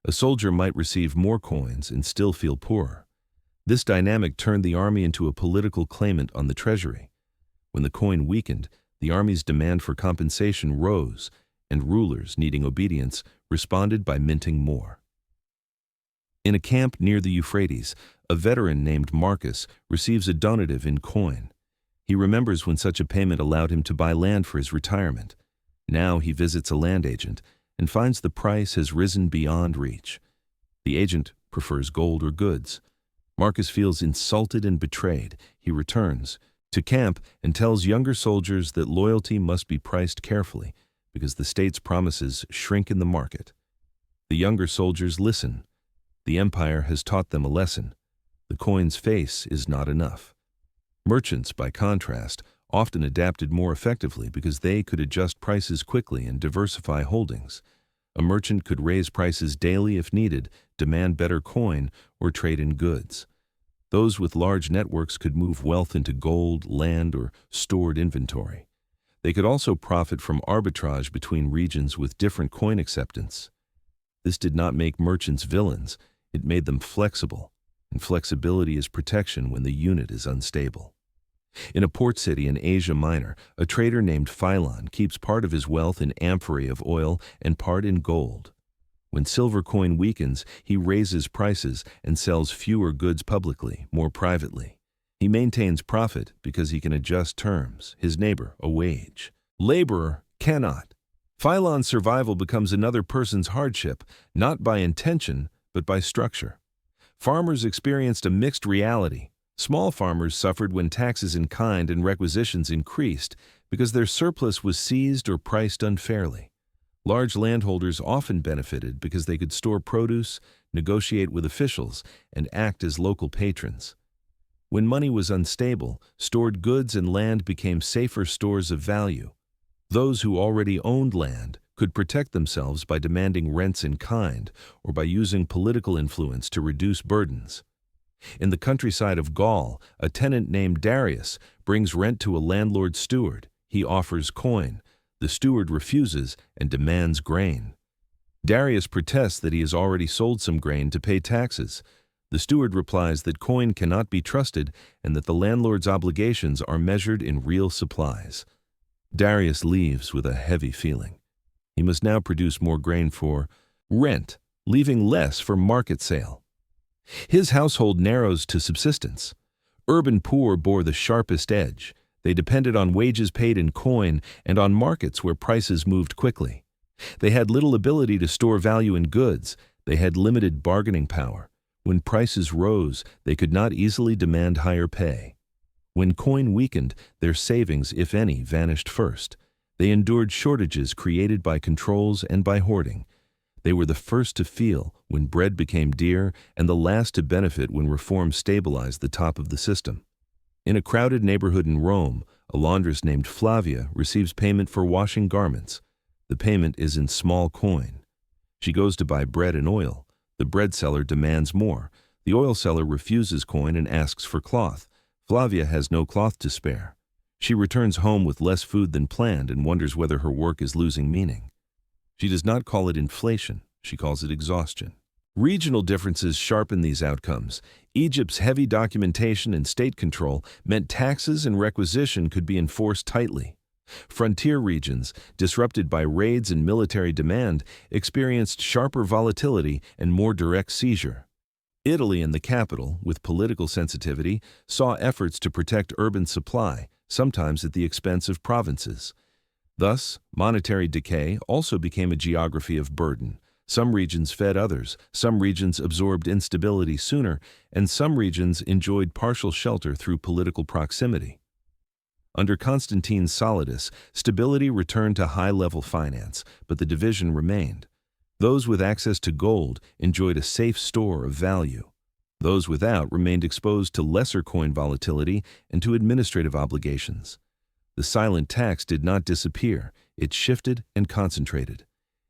A soldier might receive more coins and still feel poorer. This dynamic turned the army into a political claimant on the treasury. When the coin weakened, the army's demand for compensation rose. and rulers needing obedience responded by minting more. In a camp near the Euphrates, a veteran named Marcus receives a donative in coin. He remembers when such a payment allowed him to buy land for his retirement. Now he visits a land agent and finds the price has risen beyond reach. The agent prefers gold or goods. Marcus feels insulted and betrayed. He returns to camp and tells younger soldiers that loyalty must be priced carefully because the state's promises shrink in the market. The younger soldiers listen. The empire has taught them a lesson. The coin's face is not enough. Merchants, by contrast, often adapted more effectively because they could adjust prices quickly and diversify holdings. A merchant could raise prices daily if needed, demand better coin, or trade in goods. Those with large networks could move wealth into gold, land, or stored inventory. They could also profit from arbitrage between regions with different coin acceptance. This did not make merchants villains, it made them flexible, and flexibility is protection when the unit is unstable. In a port city in Asia Minor, a trader named Philon keeps part of his wealth in amphorae of oil and part in gold. When silver coin weakens, he raises prices and sells fewer goods publicly, more privately. He maintains profit because he can adjust terms, his neighbor a wage. Laborer cannot. Philon's survival becomes another person's hardship, not by intention, but by structure. Farmers experienced a mixed reality. Small farmers suffered when taxes in kind and requisitions increased because their surplus was seized or priced unfairly. Large landholders often benefited because they could store produce, negotiate with officials, and act as local patrons. When money was unstable, stored goods and land became safer stores of value. Those who already owned land could protect themselves by demanding rents in kind or by using political influence to reduce burdens. In the countryside of Gaul, a tenant named Darius brings rent to a landlord's steward. He offers coin. The steward refuses and demands grain. Darius protests that he has already sold some grain to pay taxes. The steward replies that coin cannot be trusted and that the landlord's obligations are measured in real supplies. Darius leaves with a heavy feeling. He must now produce more grain for rent, leaving less for market sale. His household narrows to subsistence. Urban poor bore the sharpest edge. They depended on wages paid in coin and on markets where prices moved quickly. They had little ability to store value in goods. They had limited bargaining power. When prices rose, they could not easily demand higher pay. When coin weakened, their savings, if any, vanished first. They endured shortages created by controls and by hoarding. They were the first to feel when bread became dear and the last to benefit when reform stabilized the top of the system. In a crowded neighborhood in Rome, a laundress named Flavia receives payment for washing garments. The payment is in small coin. She goes to buy bread and oil. The bread seller demands more. The oil seller refuses coin and asks for cloth. Flavia has no cloth to spare. She returns home with less food than planned and wonders whether her work is losing meaning. She does not call it inflation, she calls it exhaustion. Regional differences sharpen these outcomes. Egypt's heavy documentation and state control meant taxes and requisition could be enforced tightly. Frontier regions, disrupted by raids and military demand, experienced sharper volatility and more direct seizure. Italy and the capital, with political sensitivity, saw efforts to protect urban supply, sometimes at the expense of provinces. Thus, monetary decay also became a geography of burden. Some regions fed others, some regions absorbed instability sooner, and some regions enjoyed partial shelter through political proximity. Under Constantine Solidus, stability returned to high-level finance, but the division remained. Those with access to gold enjoyed a safe store of value. Those without remained exposed to lesser coin volatility and to administrative obligations. The silent tax did not disappear, it shifted and concentrated.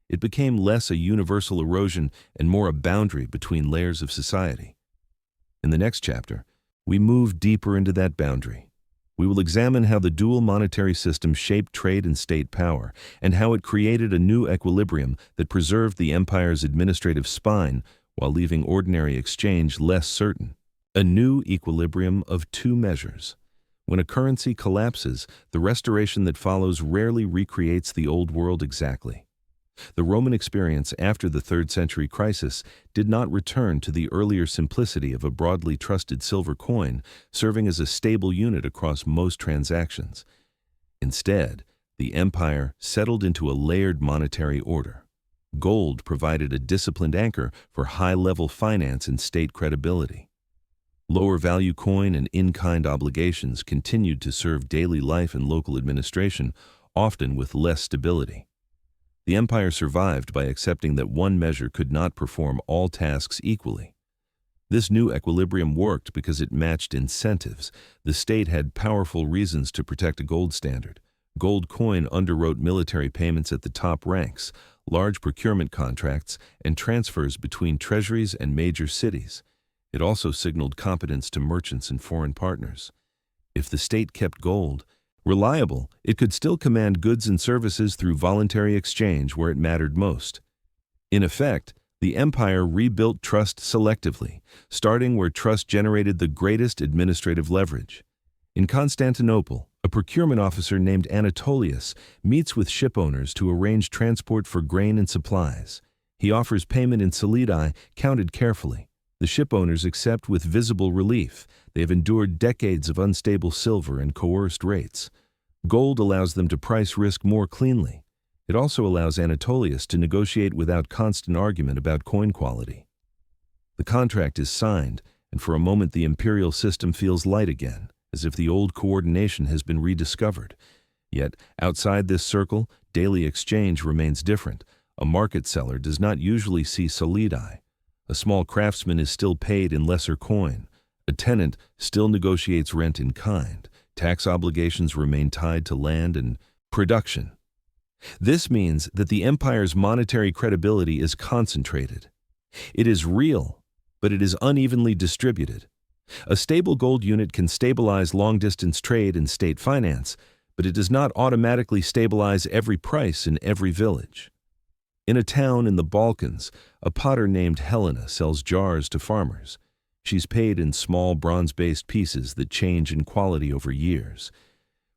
It became less a universal erosion and more a boundary between layers of society. In the next chapter, we move deeper into that boundary. We will examine how the dual monetary system shaped trade and state power, and how it created a new equilibrium that preserved the empire's administrative spine while leaving ordinary exchange less certain. A new equilibrium of two measures. When a currency collapses, the restoration that follows rarely recreates the old world exactly. The Roman experience after the 3rd century crisis did not return to the earlier simplicity of a broadly trusted silver coin serving as a stable unit across most transactions. Instead, the empire settled into a layered monetary order. Gold provided a disciplined anchor for high-level finance and state credibility. Lower-value coin and in-kind obligations continued to serve daily life and local administration, often with less stability. The empire survived by accepting that one measure could not perform all tasks equally. This new equilibrium worked because it matched incentives. The state had powerful reasons to protect a gold standard. Gold coin underwrote military payments at the top ranks, large procurement contracts, and transfers between treasuries and major cities. It also signaled competence to merchants and foreign partners. If the state kept gold reliable, it could still command goods and services through voluntary exchange where it mattered most. In effect, the empire rebuilt trust selectively, starting where trust generated the greatest administrative leverage. In Constantinople, a procurement officer named Anatolius meets with shipowners to arrange transport for grain and supplies. He offers payment in solidi, counted carefully. The shipowners accept with visible relief. They have endured decades of unstable silver and coerced rates. Gold allows them to price risk more cleanly. It also allows Anatolius to negotiate without constant argument about coin quality. The contract is signed, and for a moment the imperial system feels light again, as if the old coordination has been rediscovered. Yet, outside this circle, daily exchange remains different. A market seller does not usually see solidi. A small craftsman is still paid in lesser coin. A tenant still negotiates rent in kind. Tax obligations remain tied to land and production. This means that the empire's monetary credibility is concentrated. It is real, but it is unevenly distributed. A stable gold unit can stabilize long-distance trade and state finance, but it does not automatically stabilize every price in every village. In a town in the Balkans, a potter named Helena sells jars to farmers. She's paid in small bronze-based pieces that change in quality over years.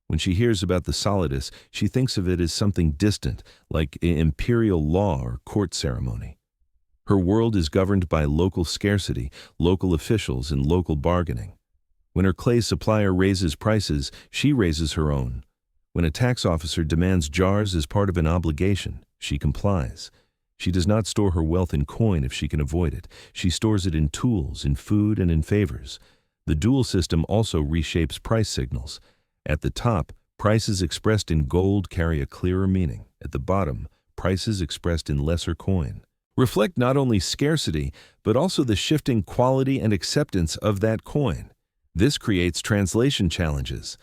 When she hears about the solidus, she thinks of it as something distant, like imperial law or court ceremony. Her world is governed by local scarcity, local officials, and local bargaining. When her clay supplier raises prices, she raises her own. When a tax officer demands jars as part of an obligation, she complies. She does not store her wealth in coin if she can avoid it. She stores it in tools, in food, and in favors. The dual system also reshapes price signals. At the top, prices expressed in gold carry a clearer meaning. At the bottom, prices expressed in lesser coin reflect not only scarcity, but also the shifting quality and acceptance of that coin. This creates translation challenges.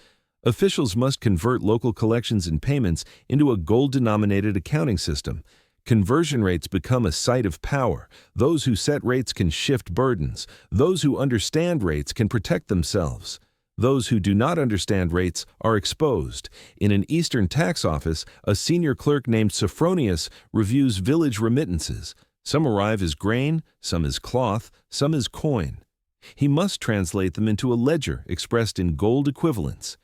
Officials must convert local collections and payments into a gold-denominated accounting system. Conversion rates become a site of power. Those who set rates can shift burdens. Those who understand rates can protect themselves. Those who do not understand rates are exposed. In an Eastern tax office, a senior clerk named Sophronius reviews village remittances. Some arrive as grain, some as cloth, some as coin. He must translate them into a ledger expressed in gold equivalents.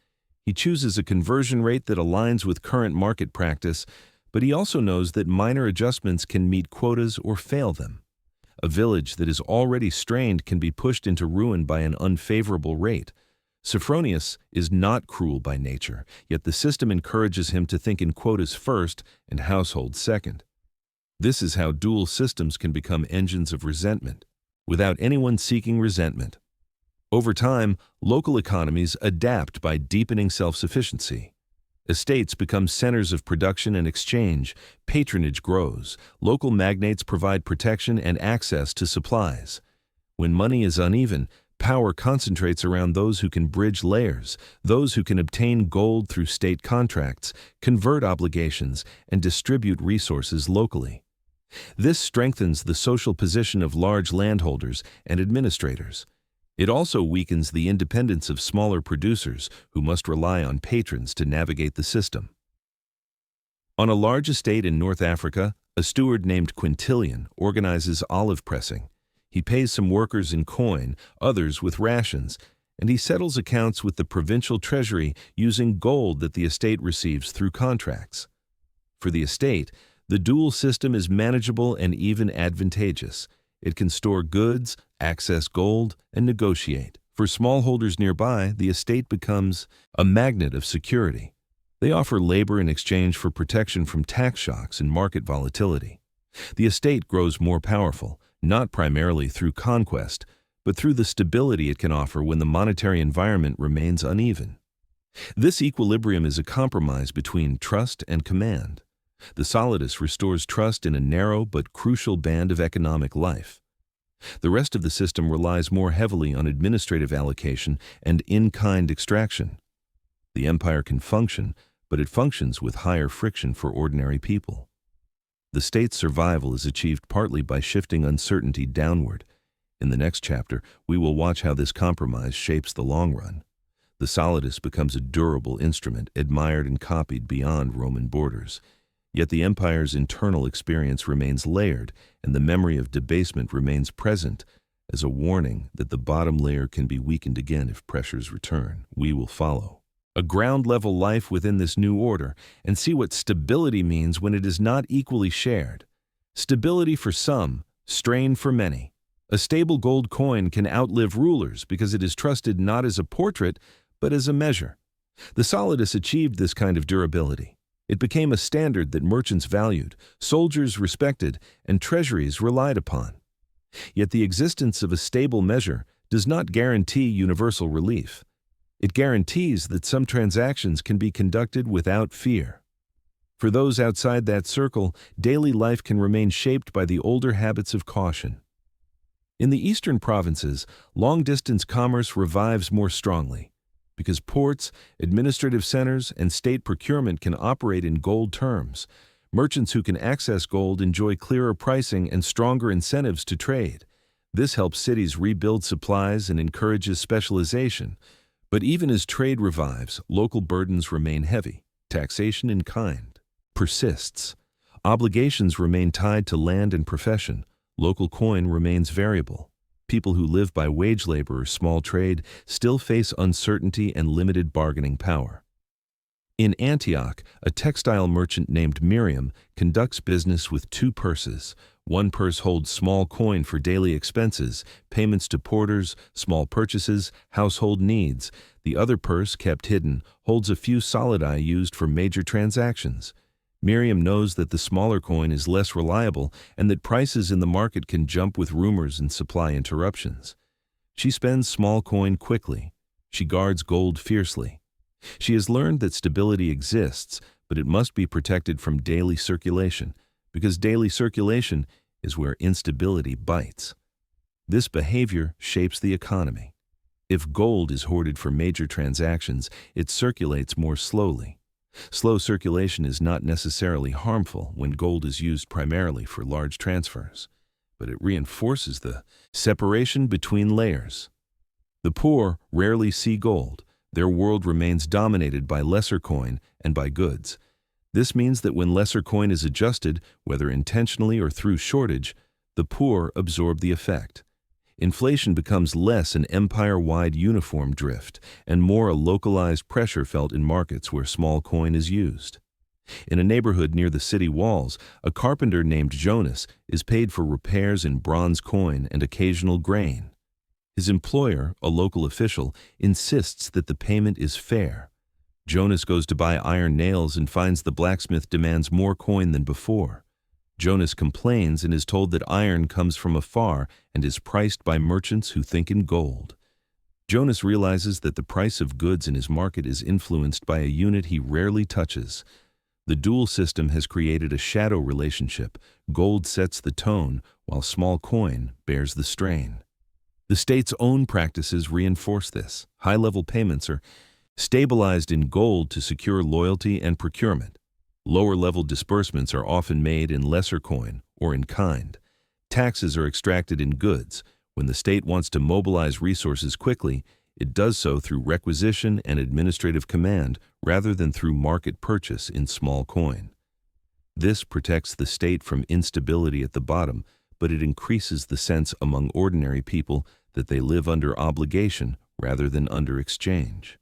He chooses a conversion rate that aligns with current market practice, but he also knows that minor adjustments can meet quotas or fail them. A village that is already strained can be pushed into ruin by an unfavorable rate. Sophronius is not cruel by nature, yet the system encourages him to think in quotas first and households second. This is how dual systems can become engines of resentment, without anyone seeking resentment. Over time, local economies adapt by deepening self-sufficiency. Estates become centers of production and exchange. Patronage grows. Local magnates provide protection and access to supplies. When money is uneven, power concentrates around those who can bridge layers, those who can obtain gold through state contracts, convert obligations, and distribute resources locally. This strengthens the social position of large landholders and administrators. It also weakens the independence of smaller producers who must rely on patrons to navigate the system. On a large estate in North Africa, a steward named Quintilian organizes olive pressing. He pays some workers in coin, others with rations, and he settles accounts with the provincial treasury using gold that the estate receives through contracts. For the estate, The dual system is manageable and even advantageous. It can store goods, access gold, and negotiate. For smallholders nearby, the estate becomes a magnet of security. They offer labor in exchange for protection from tax shocks and market volatility. The estate grows more powerful, not primarily through conquest, but through the stability it can offer when the monetary environment remains uneven. This equilibrium is a compromise between trust and command. The solidus restores trust in a narrow but crucial band of economic life. The rest of the system relies more heavily on administrative allocation and in-kind extraction. The empire can function, but it functions with higher friction for ordinary people. The state's survival is achieved partly by shifting uncertainty downward. In the next chapter, we will watch how this compromise shapes the long run. The solidus becomes a durable instrument, admired and copied beyond Roman borders. Yet the empire's internal experience remains layered, and the memory of debasement remains present as a warning that the bottom layer can be weakened again if pressures return. We will follow a ground-level life within this new order and see what stability means when it is not equally shared. Stability for some, strain for many. A stable gold coin can outlive rulers because it is trusted not as a portrait, but as a measure. The solidus achieved this kind of durability. It became a standard that merchants valued, soldiers respected, and treasuries relied upon. Yet the existence of a stable measure does not guarantee universal relief. It guarantees that some transactions can be conducted without fear. For those outside that circle, daily life can remain shaped by the older habits of caution. In the eastern provinces, long-distance commerce revives more strongly. Because ports, administrative centers, and state procurement can operate in gold terms, merchants who can access gold enjoy clearer pricing and stronger incentives to trade. This helps cities rebuild supplies and encourages specialization. But even as trade revives, local burdens remain heavy. Taxation in kind persists. Obligations remain tied to land and profession. Local coin remains variable. People who live by wage labor or small trade still face uncertainty and limited bargaining power. In Antioch, a textile merchant named Miriam conducts business with two purses. One purse holds small coin for daily expenses, payments to porters, small purchases, household needs. The other purse, kept hidden, holds a few solidi used for major transactions. Miriam knows that the smaller coin is less reliable and that prices in the market can jump with rumors and supply interruptions. She spends small coin quickly. She guards gold fiercely. She has learned that stability exists, but it must be protected from daily circulation, because daily circulation is where instability bites. This behavior shapes the economy. If gold is hoarded for major transactions, it circulates more slowly. Slow circulation is not necessarily harmful when gold is used primarily for large transfers, but it reinforces the separation between layers. The poor rarely see gold. Their world remains dominated by lesser coin and by goods. This means that when lesser coin is adjusted, whether intentionally or through shortage, the poor absorb the effect. Inflation becomes less an empire-wide uniform drift and more a localized pressure felt in markets where small coin is used. In a neighborhood near the city walls, a carpenter named Jonas is paid for repairs in bronze coin and occasional grain. His employer, a local official, insists that the payment is fair. Jonas goes to buy iron nails and finds the blacksmith demands more coin than before. Jonas complains and is told that iron comes from afar and is priced by merchants who think in gold. Jonas realizes that the price of goods in his market is influenced by a unit he rarely touches. The dual system has created a shadow relationship. Gold sets the tone, while small coin bears the strain. The state's own practices reinforce this. High-level payments are stabilized in gold to secure loyalty and procurement. Lower-level disbursements are often made in lesser coin or in kind. Taxes are extracted in goods. When the state wants to mobilize resources quickly, it does so through requisition and administrative command rather than through market purchase in small coin. This protects the state from instability at the bottom, but it increases the sense among ordinary people that they live under obligation rather than under exchange.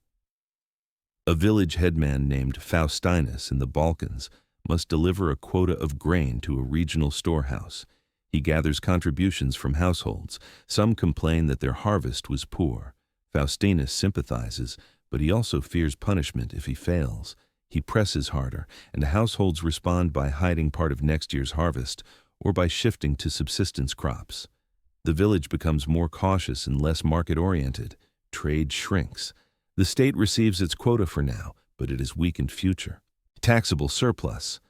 A village headman named Faustinus in the Balkans must deliver a quota of grain to a regional storehouse. He gathers contributions from households. Some complain that their harvest was poor. Faustinus sympathizes, but he also fears punishment if he fails. He presses harder, and the households respond by hiding part of next year's harvest or by shifting to subsistence crops. The village becomes more cautious and less market-oriented. Trade shrinks. The state receives its quota for now, but it is weak in future. Taxable surplus.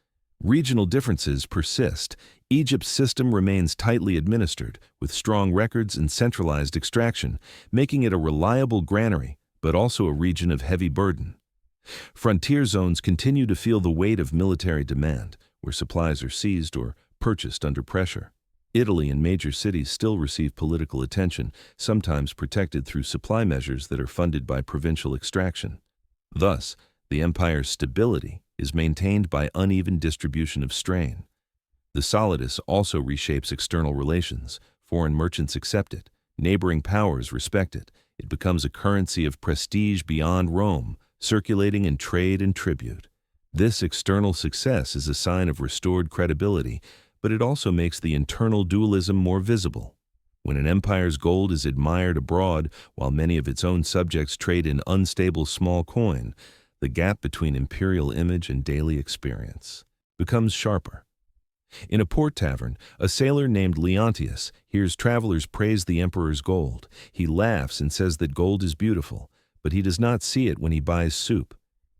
Regional differences persist. Egypt's system remains tightly administered, with strong records and centralized extraction, making it a reliable granary, but also a region of heavy burden. Frontier zones continue to feel the weight of military demand, where supplies are seized or purchased under pressure. Italy and major cities still receive political attention, sometimes protected through supply measures that are funded by provincial extraction. Thus, the empire's stability is maintained by uneven distribution of strain. The solidus also reshapes external relations. Foreign merchants accept it. Neighboring powers respect it. It becomes a currency of prestige beyond Rome, circulating in trade and tribute. This external success is a sign of restored credibility, but it also makes the internal dualism more visible. When an empire's gold is admired abroad while many of its own subjects trade in unstable small coin, the gap between imperial image and daily experience becomes sharper. In a port tavern, a sailor named Leontius hears travelers praise the emperor's gold. He laughs and says that gold is beautiful, but he does not see it when he buys soup.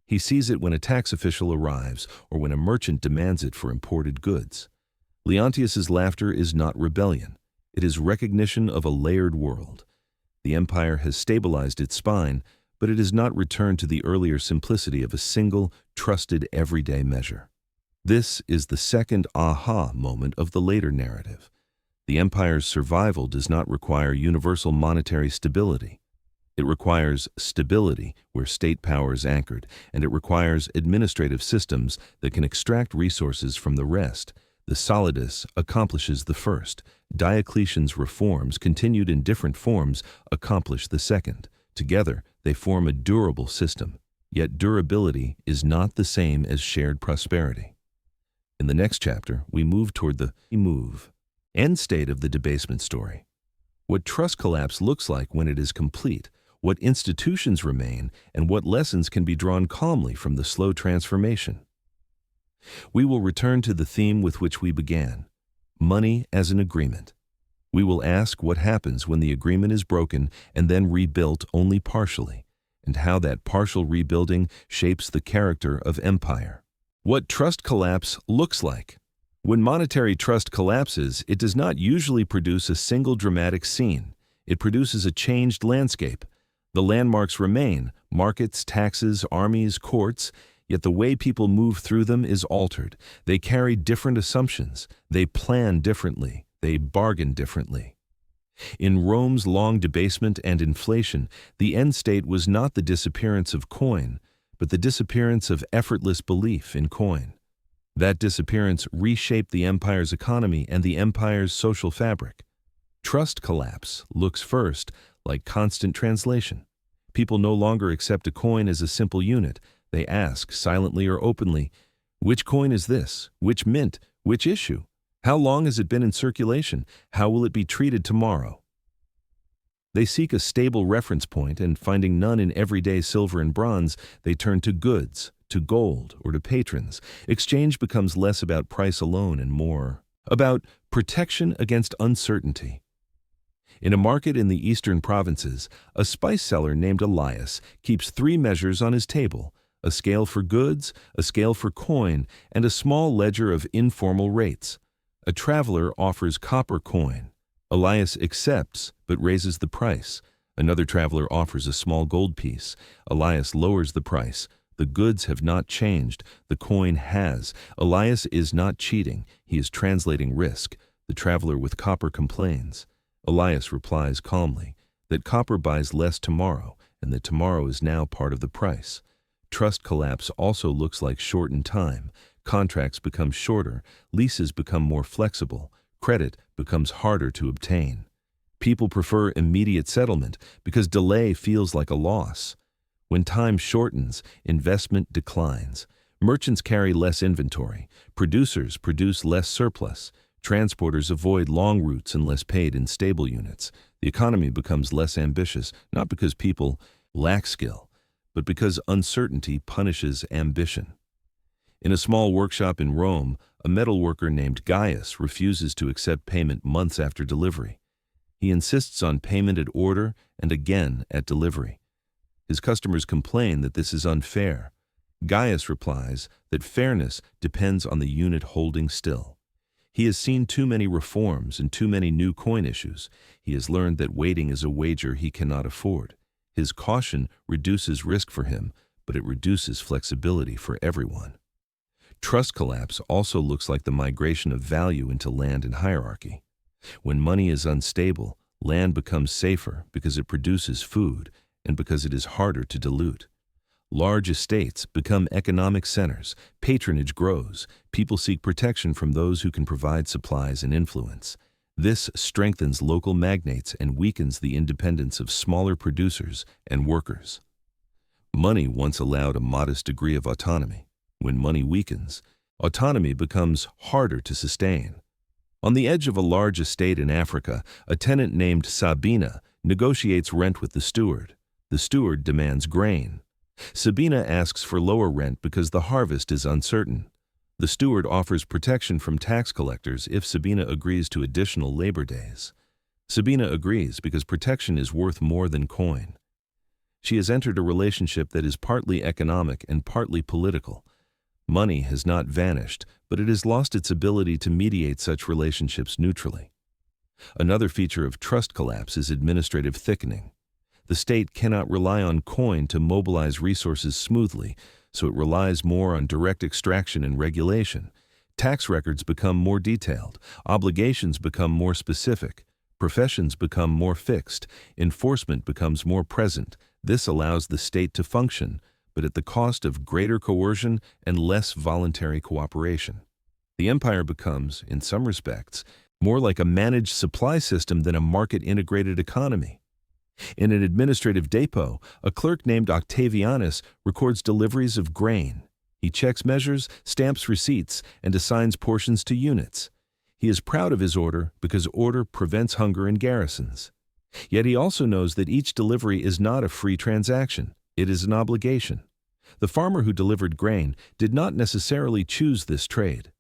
He sees it when a tax official arrives or when a merchant demands it for imported goods. Leontius's laughter is not rebellion. It is recognition of a layered world. The empire has stabilized its spine, but it has not returned to the earlier simplicity of a single, trusted everyday measure. This is the second aha moment of the later narrative. The empire's survival does not require universal monetary stability. It requires stability where state power is anchored, and it requires administrative systems that can extract resources from the rest. The solidus accomplishes the first. Diocletian's reforms, continued in different forms, accomplish the second. Together, they form a durable system. Yet durability is not the same as shared prosperity. In the next chapter, we move toward the end state of the debasement story. What trust collapse looks like when it is complete, what institutions remain, and what lessons can be drawn calmly from the slow transformation. We will return to the theme with which we began, money as an agreement. We will ask what happens when the agreement is broken and then rebuilt only partially, and how that partial rebuilding shapes the character of empire. What trust collapse looks like. When monetary trust collapses, it does not usually produce a single dramatic scene. It produces a changed landscape. The landmarks remain: markets, taxes, armies, courts. Yet the way people move through them is altered. They carry different assumptions. They plan differently. They bargain differently. In Rome's long debasement and inflation, the end state was not the disappearance of coin, but the disappearance of effortless belief in coin. That disappearance reshaped the empire's economy and the empire's social fabric. Trust collapse looks first like constant translation. People no longer accept a coin as a simple unit. They ask, silently or openly, which coin is this? Which mint? Which issue? How long has it been in circulation? How will it be treated tomorrow? They seek a stable reference point, and finding none in everyday silver and bronze, they turn to goods, to gold, or to patrons. Exchange becomes less about price alone and more about protection against uncertainty. In a market in the eastern provinces, a spice seller named Elias keeps 3 measures on his table: a scale for goods, a scale for coin, and a small ledger of informal rates. A traveler offers copper coin. Elias accepts, but raises the price. Another traveler offers a small gold piece. Elias lowers the price. The goods have not changed. The coin has. Elias is not cheating. He is translating risk. The traveler with copper complains. Elias replies calmly that copper buys less tomorrow, and that tomorrow is now part of the price. Trust collapse also looks like shortened time. Contracts become shorter, leases become more flexible, credit becomes harder to obtain. People prefer immediate settlement because delay feels like a loss. When time shortens, investment declines. Merchants carry less inventory, producers produce less surplus, transporters avoid long routes and less paid in stable units. The economy becomes less ambitious, not because people lack skill, but because uncertainty punishes ambition. In a small workshop in Rome, a metalworker named Gaius refuses to accept payment months after delivery. He insists on payment at order and again at delivery. His customers complain that this is unfair. Gaius replies that fairness depends on the unit holding still. He has seen too many reforms and too many new coin issues. He has learned that waiting is a wager he cannot afford. His caution reduces risk for him, but it reduces flexibility for everyone. Trust collapse also looks like the migration of value into land and hierarchy. When money is unstable, land becomes safer because it produces food and because it is harder to dilute. Large estates become economic centers, patronage grows, people seek protection from those who can provide supplies and influence. This strengthens local magnates and weakens the independence of smaller producers and workers. Money once allowed a modest degree of autonomy. When money weakens, autonomy becomes harder to sustain. On the edge of a large estate in Africa, a tenant named Sabina negotiates rent with the steward. The steward demands grain. Sabina asks for lower rent because the harvest is uncertain. The steward offers protection from tax collectors if Sabina agrees to additional labor days. Sabina agrees because protection is worth more than coin. She has entered a relationship that is partly economic and partly political. Money has not vanished, but it has lost its ability to mediate such relationships neutrally. Another feature of trust collapse is administrative thickening. The state cannot rely on coin to mobilize resources smoothly, so it relies more on direct extraction and regulation. Tax records become more detailed, obligations become more specific, professions become more fixed, enforcement becomes more present. This allows the state to function, but at the cost of greater coercion and less voluntary cooperation. The empire becomes, in some respects, more like a managed supply system than a market-integrated economy. In an administrative depot, a clerk named Octavianus records deliveries of grain. He checks measures, stamps receipts, and assigns portions to units. He is proud of his order because order prevents hunger in garrisons. Yet he also knows that each delivery is not a free transaction. It is an obligation. The farmer who delivered grain did not necessarily choose this trade.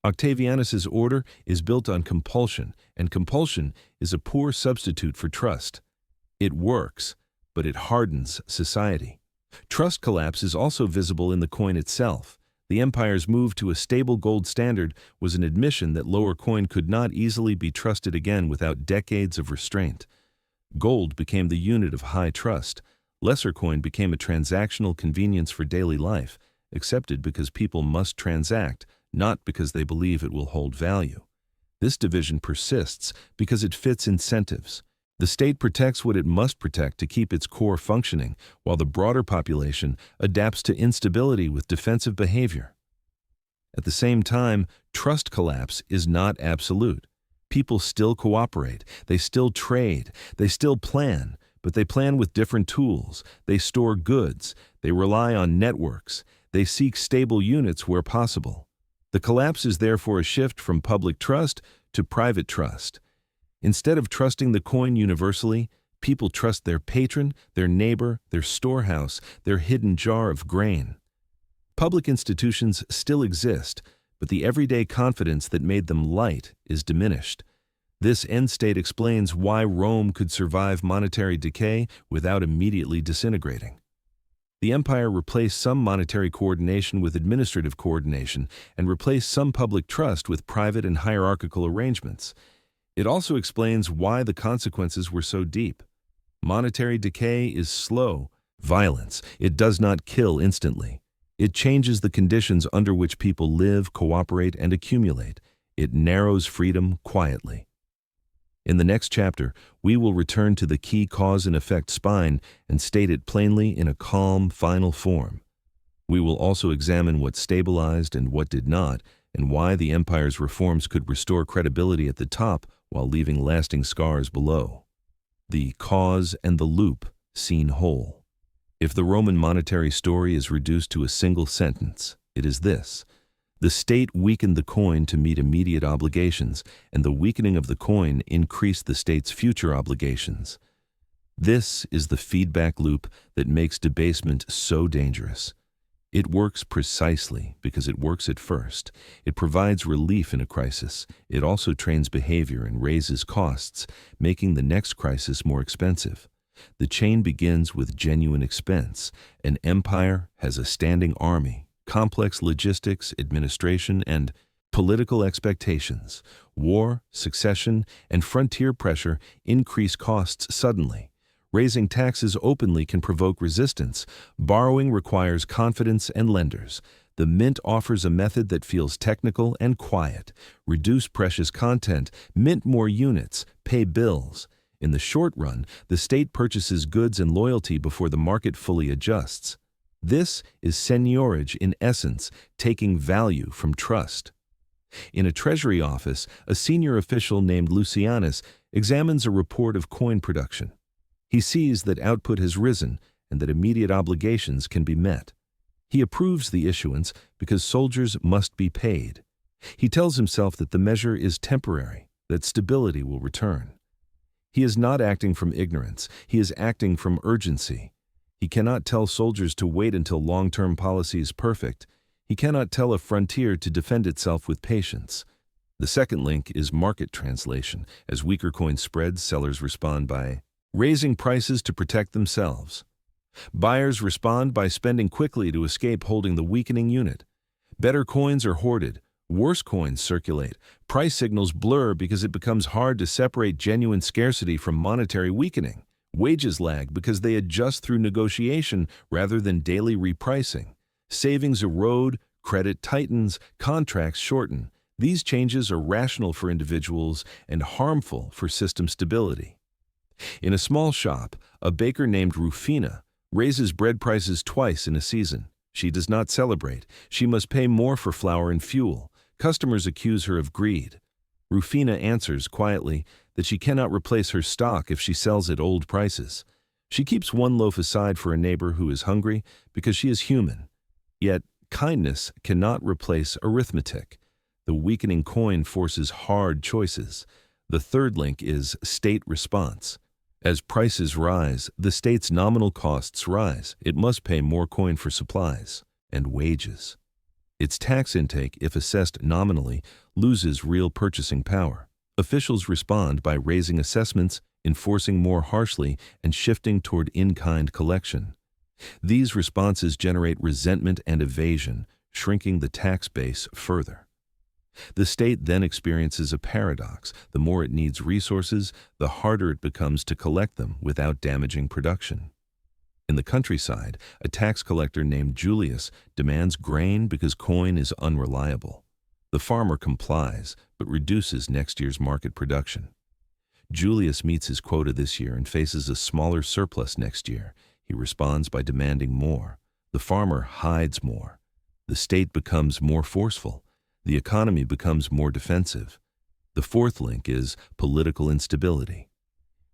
Octavianus's order is built on compulsion, and compulsion is a poor substitute for trust. It works, but it hardens society. Trust collapse is also visible in the coin itself. The empire's move to a stable gold standard was an admission that lower coin could not easily be trusted again without decades of restraint. Gold became the unit of high trust. Lesser coin became a transactional convenience for daily life, accepted because people must transact, not because they believe it will hold value. This division persists because it fits incentives. The state protects what it must protect to keep its core functioning, while the broader population adapts to instability with defensive behavior. At the same time, trust collapse is not absolute. People still cooperate, they still trade, they still plan, but they plan with different tools. They store goods, they rely on networks, they seek stable units where possible. The collapse is therefore a shift from public trust to private trust. Instead of trusting the coin universally, people trust their patron, their neighbor, their storehouse, their hidden jar of grain. Public institutions still exist, but the everyday confidence that made them light is diminished. This end state explains why Rome could survive monetary decay without immediately disintegrating. The empire replaced some monetary coordination with administrative coordination and replaced some public trust with private and hierarchical arrangements. It also explains why the consequences were so deep. Monetary decay is slow. Violence. It does not kill instantly. It changes the conditions under which people live, cooperate, and accumulate. It narrows freedom quietly. In the next chapter, we will return to the key cause and effect spine and state it plainly in a calm, final form. We will also examine what stabilized and what did not, and why the empire's reforms could restore credibility at the top while leaving lasting scars below. The cause and the loop seen whole. If the Roman monetary story is reduced to a single sentence, It is this. The state weakened the coin to meet immediate obligations, and the weakening of the coin increased the state's future obligations. This is the feedback loop that makes debasement so dangerous. It works precisely because it works at first. It provides relief in a crisis. It also trains behavior and raises costs, making the next crisis more expensive. The chain begins with genuine expense. An empire has a standing army, complex logistics, administration, and political expectations. War, succession, and frontier pressure increase costs suddenly. Raising taxes openly can provoke resistance. Borrowing requires confidence and lenders. The mint offers a method that feels technical and quiet. Reduce precious content, mint more units, pay bills. In the short run, the state purchases goods and loyalty before the market fully adjusts. This is seigniorage in essence, taking value from trust. In a treasury office, a senior official named Lucianus examines a report of coin production. He sees that output has risen and that immediate obligations can be met. He approves the issuance because soldiers must be paid. He tells himself that the measure is temporary, that stability will return. He is not acting from ignorance. He is acting from urgency. He cannot tell soldiers to wait until long-term policy is perfect. He cannot tell a frontier to defend itself with patience. The second link is market translation. As weaker coin spreads, sellers respond by raising prices to protect themselves. Buyers respond by spending quickly to escape holding the weakening unit. Better coins are hoarded. Worse coins circulate. Price signals blur because it becomes hard to separate genuine scarcity from monetary weakening. Wages lag because they adjust through negotiation rather than daily repricing. Savings erode, credit tightens, contracts shorten. These changes are rational for individuals and harmful for system stability. In a small shop, a baker named Rufina raises bread prices twice in a season. She does not celebrate. She must pay more for flour and fuel. Customers accuse her of greed. Rufina answers quietly that she cannot replace her stock if she sells at old prices. She keeps one loaf aside for a neighbor who is hungry because she is human. Yet, kindness cannot replace arithmetic. The weakening coin forces hard choices. The third link is state response. As prices rise, the state's nominal costs rise. It must pay more coin for supplies and wages. Its tax intake, if assessed nominally, loses real purchasing power. Officials respond by raising assessments, enforcing more harshly, and shifting toward in-kind collection. These responses generate resentment and evasion, shrinking the tax base further. The state then experiences a paradox. The more it needs resources, the harder it becomes to collect them without damaging production. In the countryside, a tax collector named Julius demands grain because coin is unreliable. The farmer complies, but reduces next year's market production. Julius meets his quota this year and faces a smaller surplus next year. He responds by demanding more. The farmer hides more. The state becomes more forceful. The economy becomes more defensive. The fourth link is political instability.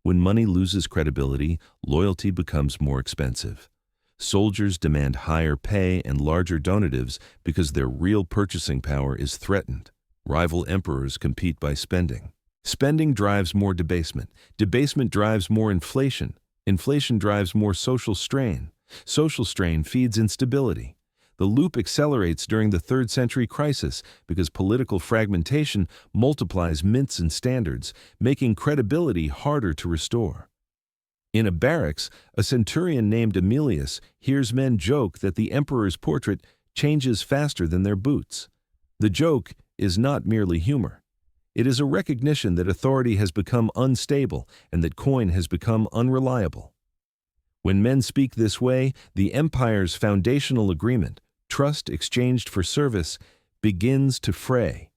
When money loses credibility, loyalty becomes more expensive. Soldiers demand higher pay and larger donatives because their real purchasing power is threatened. Rival emperors compete by spending. Spending drives more debasement. Debasement drives more inflation. Inflation drives more social strain. Social strain feeds instability. The loop accelerates during the 3rd century crisis because political fragmentation multiplies mints and standards, making credibility harder to restore. In a barracks, a centurion named Aemilius hears men joke that the emperor's portrait changes faster than their boots. The joke is not merely humor. It is a recognition that authority has become unstable and that coin has become unreliable. When men speak this way, the empire's foundational agreement, trust exchanged for service, begins to fray.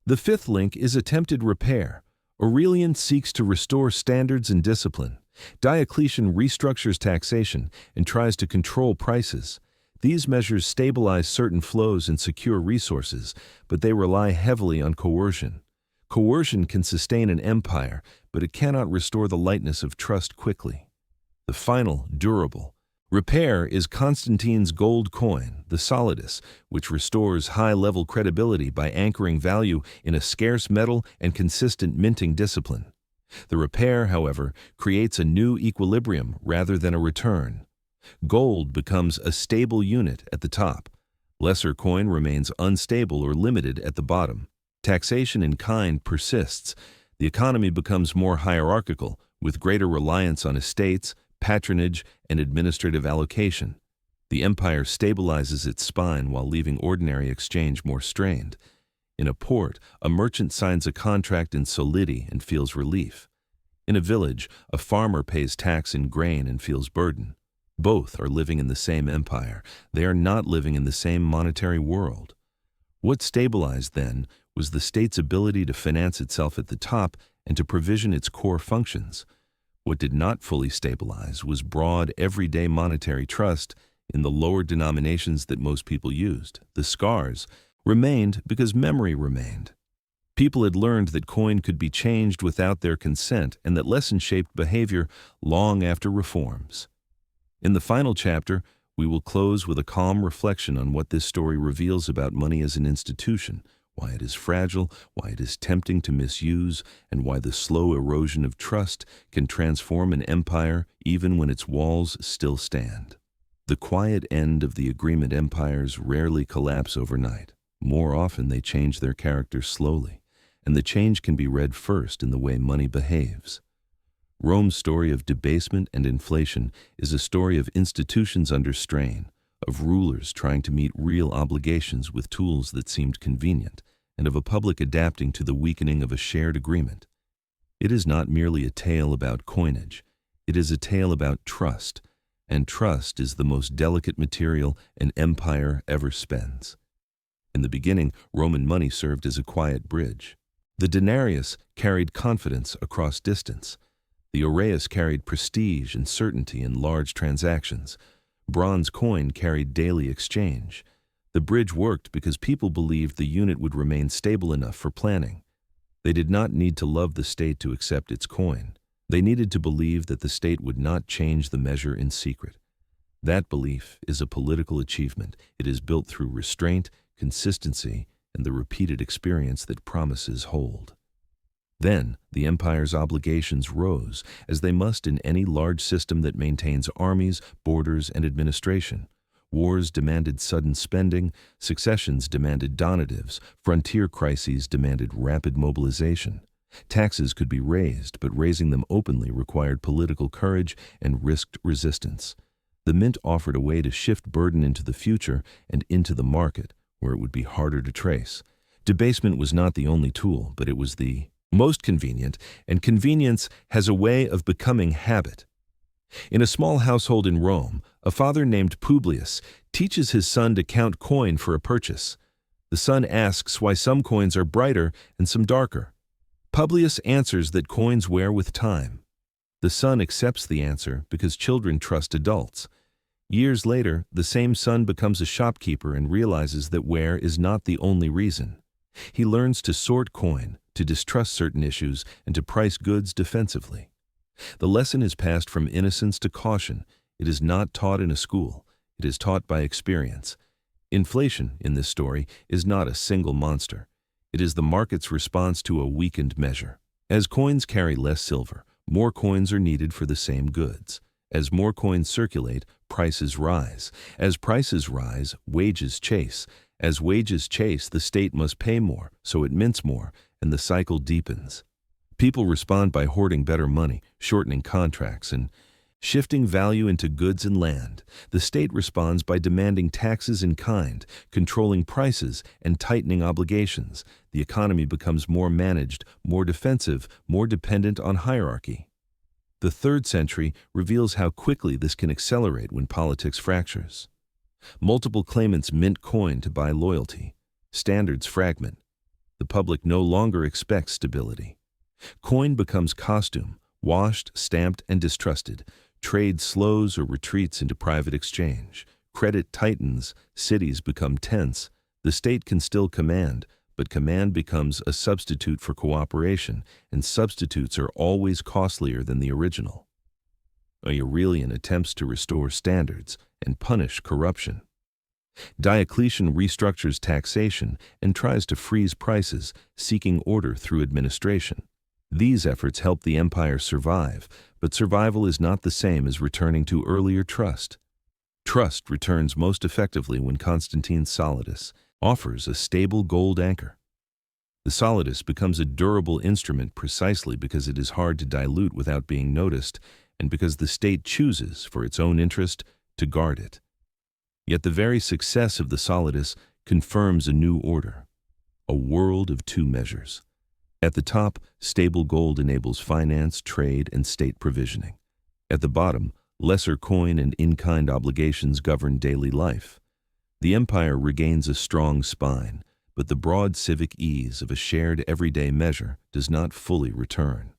The 5th link is attempted repair. Aurelian seeks to restore standards and discipline. Diocletian restructures taxation and tries to control prices. These measures stabilize certain flows and secure resources, but they rely heavily on coercion. Coercion can sustain an empire, but it cannot restore the lightness of trust quickly. The final, durable, Repair is Constantine's gold coin, the solidus, which restores high-level credibility by anchoring value in a scarce metal and consistent minting discipline. The repair, however, creates a new equilibrium rather than a return. Gold becomes a stable unit at the top. Lesser coin remains unstable or limited at the bottom. Taxation in kind persists. The economy becomes more hierarchical, with greater reliance on estates, patronage, and administrative allocation. The empire stabilizes its spine while leaving ordinary exchange more strained. In a port, a merchant signs a contract in solidi and feels relief. In a village, a farmer pays tax in grain and feels burden. Both are living in the same empire. They are not living in the same monetary world. What stabilized then was the state's ability to finance itself at the top and to provision its core functions. What did not fully stabilize was broad, everyday monetary trust in the lower denominations that most people used. The scars remained because memory remained. People had learned that coin could be changed without their consent, and that lesson shaped behavior long after reforms. In the final chapter, we will close with a calm reflection on what this story reveals about money as an institution, why it is fragile, why it is tempting to misuse, and why the slow erosion of trust can transform an empire even when its walls still stand. The quiet end of the agreement empires rarely collapse overnight. More often they change their character slowly, and the change can be read first in the way money behaves. Rome's story of debasement and inflation is a story of institutions under strain, of rulers trying to meet real obligations with tools that seemed convenient, and of a public adapting to the weakening of a shared agreement. It is not merely a tale about coinage, it is a tale about trust, and trust is the most delicate material an empire ever spends. In the beginning, Roman money served as a quiet bridge. The denarius carried confidence across distance. The erodes carried prestige and certainty in large transactions. Bronze coin carried daily exchange. The bridge worked because people believed the unit would remain stable enough for planning. They did not need to love the state to accept its coin. They needed to believe that the state would not change the measure in secret. That belief is a political achievement. It is built through restraint, consistency, and the repeated experience that promises hold. Then, the empire's obligations rose, as they must in any large system that maintains armies, borders, and administration. Wars demanded sudden spending, successions demanded donatives, frontier crises demanded rapid mobilization. Taxes could be raised, but raising them openly required political courage and risked resistance. The mint offered a way to shift burden into the future and into the market, where it would be harder to trace. Debasement was not the only tool, but it was the most convenient, and convenience has a way of becoming habit. In a small household in Rome, a father named Publius teaches his son to count coin for a purchase. The son asks why some coins are brighter and some darker. Publius answers that coins wear with time. The son accepts the answer because children trust adults. Years later, the same son becomes a shopkeeper and realizes that wear is not the only reason. He learns to sort coin, to distrust certain issues, and to price goods defensively. The lesson is passed from innocence to caution. It is not taught in a school. It is taught by experience. Inflation, in this story, is not a single monster. It is the market's response to a weakened measure. As coins carry less silver, more coins are needed for the same goods. As more coins circulate, prices rise. As prices rise, wages chase. As wages chase, the state must pay more, so it mints more, and the cycle deepens. People respond by hoarding better money, shortening contracts, and shifting value into goods and land. The state responds by demanding taxes in kind, controlling prices, and tightening obligations. The economy becomes more managed, more defensive, more dependent on hierarchy. The 3rd century reveals how quickly this can accelerate when politics fractures. Multiple claimants mint coin to buy loyalty. Standards fragment. The public no longer expects stability. Coin becomes costume, washed, stamped, and distrusted. Trade slows or retreats into private exchange. Credit tightens, cities become tense. The state can still command, but command becomes a substitute for cooperation, and substitutes are always costlier than the original. Aurelian attempts to restore standards and punish corruption. Diocletian restructures taxation and tries to freeze prices, seeking order through administration. These efforts help the empire survive, but survival is not the same as returning to earlier trust. Trust returns most effectively when Constantine's solidus offers a stable gold anchor. The solidus becomes a durable instrument precisely because it is hard to dilute without being noticed, and because the state chooses, for its own interest, to guard it. Yet the very success of the solidus confirms a new order, a world of two measures. At the top, stable gold enables finance, trade, and state provisioning. At the bottom, lesser coin and in-kind obligations govern daily life. The empire regains a strong spine, but the broad civic ease of a shared everyday measure does not fully return.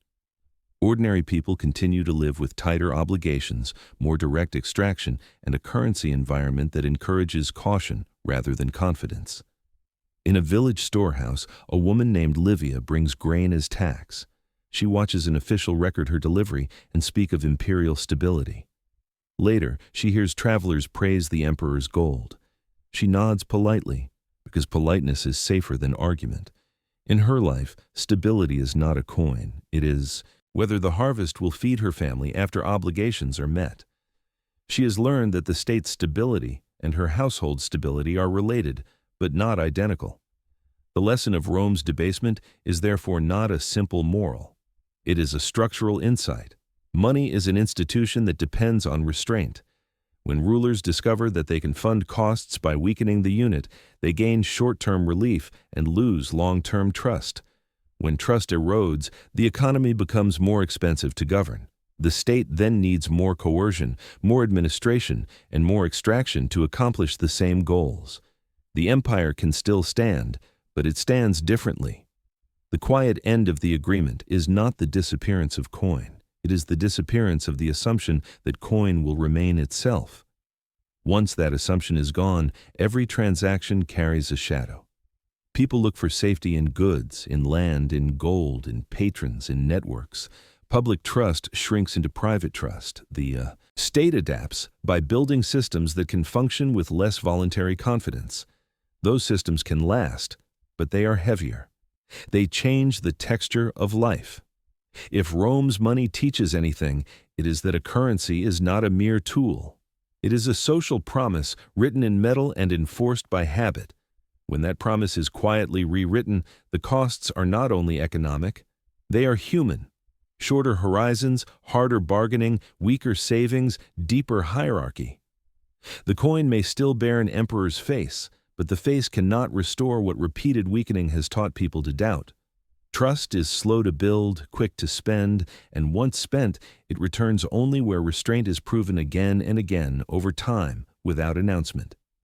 Ordinary people continue to live with tighter obligations, more direct extraction, and a currency environment that encourages caution rather than confidence. In a village storehouse, a woman named Livia brings grain as tax. She watches an official record her delivery and speak of imperial stability. Later, she hears travelers praise the emperor's gold. She nods politely, because politeness is safer than argument. In her life, stability is not a coin. It is whether the harvest will feed her family after obligations are met. She has learned that the state's stability and her household stability are related, but not identical. The lesson of Rome's debasement is therefore not a simple moral. It is a structural insight. Money is an institution that depends on restraint. When rulers discover that they can fund costs by weakening the unit, they gain short-term relief and lose long-term trust. When trust erodes, the economy becomes more expensive to govern. The state then needs more coercion, more administration, and more extraction to accomplish the same goals. The empire can still stand, but it stands differently. The quiet end of the agreement is not the disappearance of coin. It is the disappearance of the assumption that coin will remain itself. Once that assumption is gone, every transaction carries a shadow. People look for safety in goods, in land, in gold, in patrons, in networks. Public trust shrinks into private trust. The state adapts by building systems that can function with less voluntary confidence. Those systems can last, but they are heavier. They change the texture of life. If Rome's money teaches anything, it is that a currency is not a mere tool. It is a social promise written in metal and enforced by habit. When that promise is quietly rewritten, the costs are not only economic, they are human. Shorter horizons, harder bargaining, weaker savings, deeper hierarchy. The coin may still bear an emperor's face, but the face cannot restore what repeated weakening has taught people to doubt. Trust is slow to build, quick to spend, and once spent, it returns only where restraint is proven again and again over time without announcement.